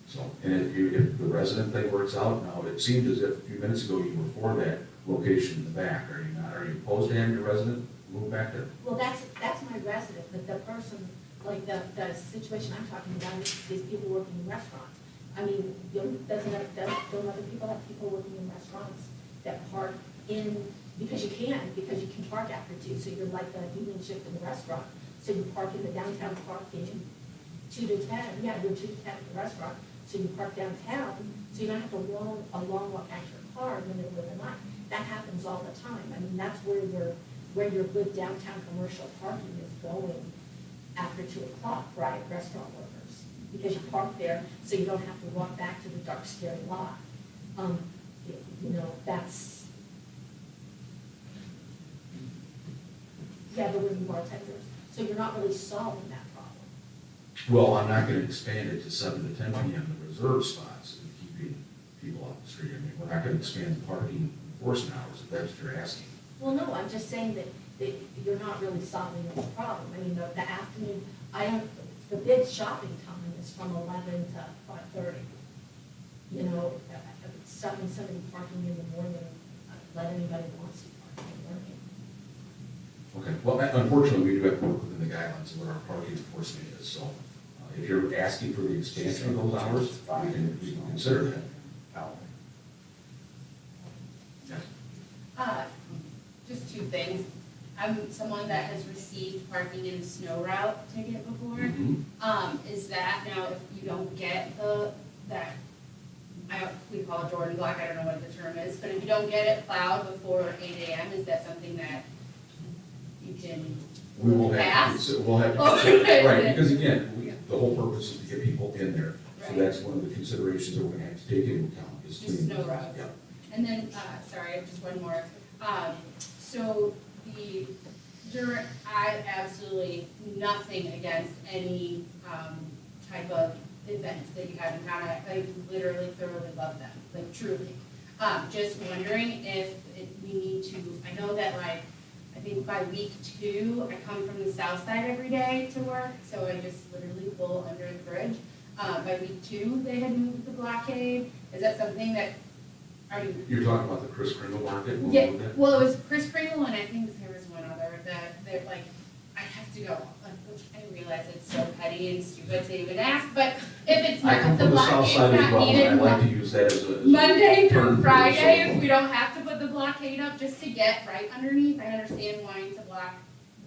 Speaker 1: So, and if the resident thing works out, now, it seemed as if a few minutes ago you were for that location in the back, are you not, are you opposed to having your resident move back there?
Speaker 8: Well, that's my resident, but the person, like the situation I'm talking about is people working in restaurants. I mean, don't other people have people working in restaurants that park in, because you can park after 2, so you're like the evening shift in the restaurant. So you park in the downtown parking, 2 to 10, yeah, you're 2 to 10 at the restaurant, so you park downtown, so you don't have to walk a long walk out your car in the middle of the night. That happens all the time. I mean, that's where your good downtown commercial parking is going after 2 o'clock, right, restaurant workers, because you park there, so you don't have to walk back to the dark, scary lot. You know, that's, yeah, the women bartenders, so you're not really solving that problem.
Speaker 1: Well, I'm not gonna expand it to 7 to 10 p.m., the reserve spots, and keeping people off the street. I mean, we're not gonna expand the parking enforcement hours, if that's what you're asking.
Speaker 8: Well, no, I'm just saying that you're not really solving this problem. I mean, the afternoon, the big shopping time is from 11 to 5:30. You know, stopping somebody parking in the morning, let anybody who wants to park in the morning.
Speaker 1: Okay, well, unfortunately, we do have to work within the guidelines of what our parking enforcement is, so if you're asking for the expansion of those hours, we can consider that. Yes.
Speaker 22: Just 2 things. I'm someone that has received parking in snow route ticket before. Is that now if you don't get we call it Jordan block, I don't know what the term is, but if you don't get it plowed before 8 a.m., is that something that you can
Speaker 1: We will have,
Speaker 22: pass?
Speaker 1: we'll have to consider, right, because again, the whole purpose is to get people in there. So
Speaker 22: Right.
Speaker 1: that's one of the considerations that we're gonna have to take into account, is
Speaker 22: Just
Speaker 1: cleaning.
Speaker 22: snow routes.
Speaker 1: Yeah.
Speaker 22: And then, sorry, just one more. So I absolutely nothing against any type of events that you have in town. I literally thoroughly love them, like truly. Just wondering if we need to, I know that like, I think by week 2, I come from the south side every day to work, so I just literally pull under the bridge. By week 2, they had moved the blockade. Is that something that, are you?
Speaker 1: You're talking about the Chris Kringle Market? We'll
Speaker 22: Yeah,
Speaker 1: move that?
Speaker 22: well, it was Chris Kringle, and I think there was one other that they're like, I have to go, which I realize it's so petty and stupid to even ask, but if it's
Speaker 1: I
Speaker 22: not,
Speaker 1: come
Speaker 22: if the
Speaker 1: from the
Speaker 22: blockade
Speaker 1: south
Speaker 22: is
Speaker 1: side as
Speaker 22: not
Speaker 1: well, and I
Speaker 22: needed,
Speaker 1: like to use that as a.
Speaker 22: Monday
Speaker 1: term
Speaker 22: through
Speaker 1: for
Speaker 22: Friday,
Speaker 1: the
Speaker 22: if we don't have to put the blockade up just to get right underneath, I understand wanting to block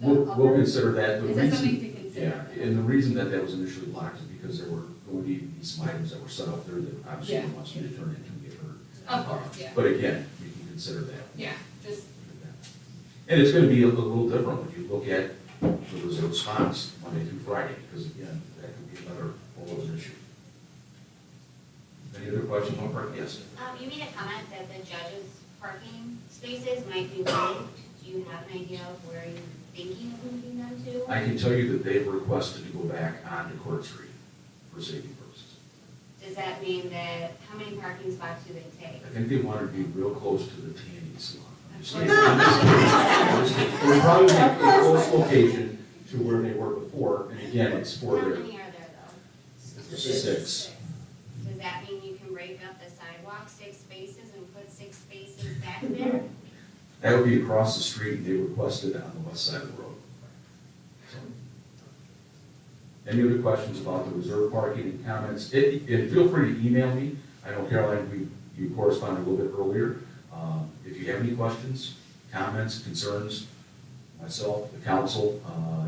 Speaker 22: the
Speaker 1: We'll
Speaker 22: upper.
Speaker 1: consider that. The
Speaker 22: Is that
Speaker 1: reason-
Speaker 22: something to consider?
Speaker 1: Yeah, and the reason that was initially blocked is because there were going to be some items that were set up there that obviously
Speaker 22: Yeah.
Speaker 1: wants you to turn into and get hurt.
Speaker 22: Of course, yeah.
Speaker 1: But again, we can consider that.
Speaker 22: Yeah, just,
Speaker 1: And it's gonna be a little different when you look at the reserved spots Monday through Friday, because again, that could be another whole other issue. Any other questions on parking? Yes.
Speaker 3: You made a comment that the judges' parking spaces might be moved. Do you have an idea of where you're thinking of moving them to?
Speaker 1: I can tell you that they've requested to go back onto Court Street for safety purposes.
Speaker 3: Does that mean that, how many parking spots do they take?
Speaker 1: I think they want to be real close to the tanning salon. It would probably be a close location to where they were before, and again, it's for
Speaker 3: How
Speaker 1: their
Speaker 3: many are there though?
Speaker 1: 6.
Speaker 3: Does that mean you can break up the sidewalk 6 spaces and put 6 spaces back there?
Speaker 1: That would be across the street, they requested on the west side of the road. So, any other questions about the reserve parking and comments? And feel free to email me. I know Caroline, you corresponded a little bit earlier. If you have any questions, comments, concerns, myself, the council,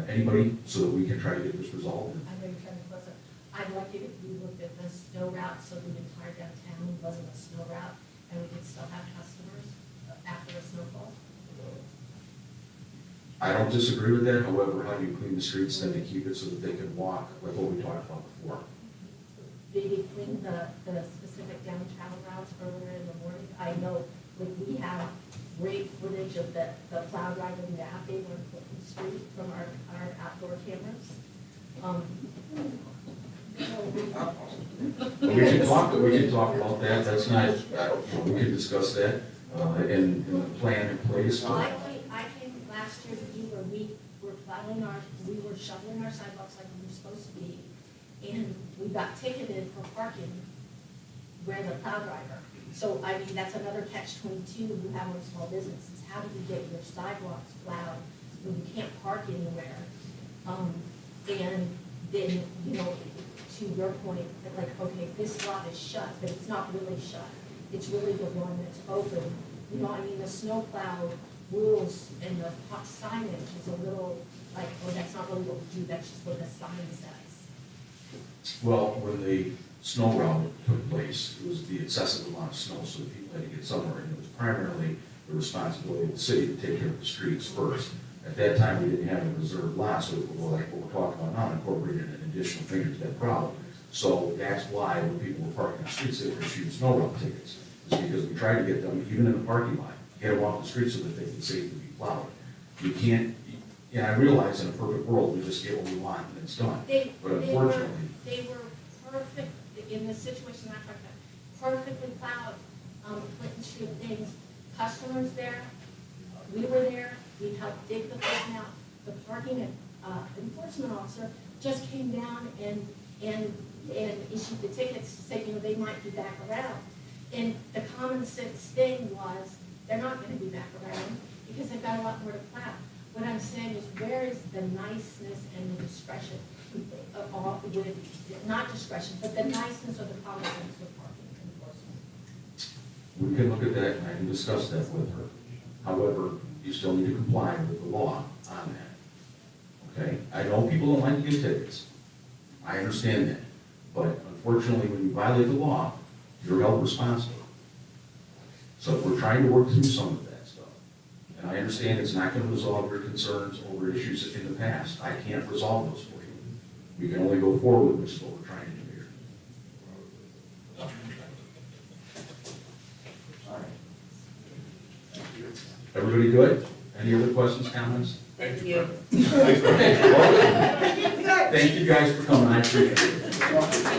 Speaker 1: anybody, so that we can try to get this resolved.
Speaker 8: I know you're trying to close it. I'd like it if we looked at the snow route, so the entire downtown wasn't a snow route, and we could still have customers after a snowfall.
Speaker 1: I don't disagree with that, however, how do you clean the streets, then to keep it so that they can walk, like what we talked about before?
Speaker 8: Maybe clean the specific down travel routes earlier in the morning. I know, like, we have great footage of the plow driving napping on Clinton Street from our outdoor cameras.
Speaker 1: We can talk about that, that's not, we can discuss that, in the plan in place.
Speaker 8: Well, I came last year to you where we were shoveling our sidewalks like we were supposed to be, and we got ticketed for parking where the plow driver. So, I mean, that's another catch-22 you have on small businesses. How do you get your sidewalks plowed when you can't park anywhere? And then, you know, to your point, that like, okay, this lot is shut, but it's not really shut. It's really the one that's open. You know, I mean, the snowplow rules and the signage is a little like, oh, that's not really what we do, that's just what the sign says.
Speaker 1: Well, when the snow route took place, it was the excessive amount of snow, so that people had to get somewhere, and it was primarily the responsibility of the city to take care of the streets first. At that time, we didn't have a reserved lot, so like what we're talking about now, incorporated an additional thing to that problem. So that's why when people were parking on the streets, they were issued snow route tickets, is because we tried to get them, even in the parking lot, get them off the street so that they could safely be plowed. You can't, yeah, I realize in a perfect world, we just get what we want and it's done. But unfortunately,
Speaker 8: They were perfect, in the situation I'm talking about, perfectly plowed, Clinton Street things, customers there, we were there, we helped dig the person out. The parking enforcement officer just came down and issued the tickets, saying, you know, they might be back around. And the common sense thing was, they're not gonna be back around because they've got a lot more to plow. What I'm saying is, where is the niceness and the discretion of all, with, not discretion, but the niceness of the common sense with parking enforcement?
Speaker 1: we can look at that and I can discuss that with her. However, you still need to comply with the law on that. Okay? I know people don't like to get tickets. I understand that. But unfortunately, when you violate the law, you're held responsible. So we're trying to work through some of that stuff. And I understand it's not going to resolve your concerns over issues in the past. I can't resolve those for you. We can only go forward, which is what we're trying to do here. All right. Everybody good? Any other questions, comments?
Speaker 5: Thank you.
Speaker 1: Thank you guys for coming, I appreciate it.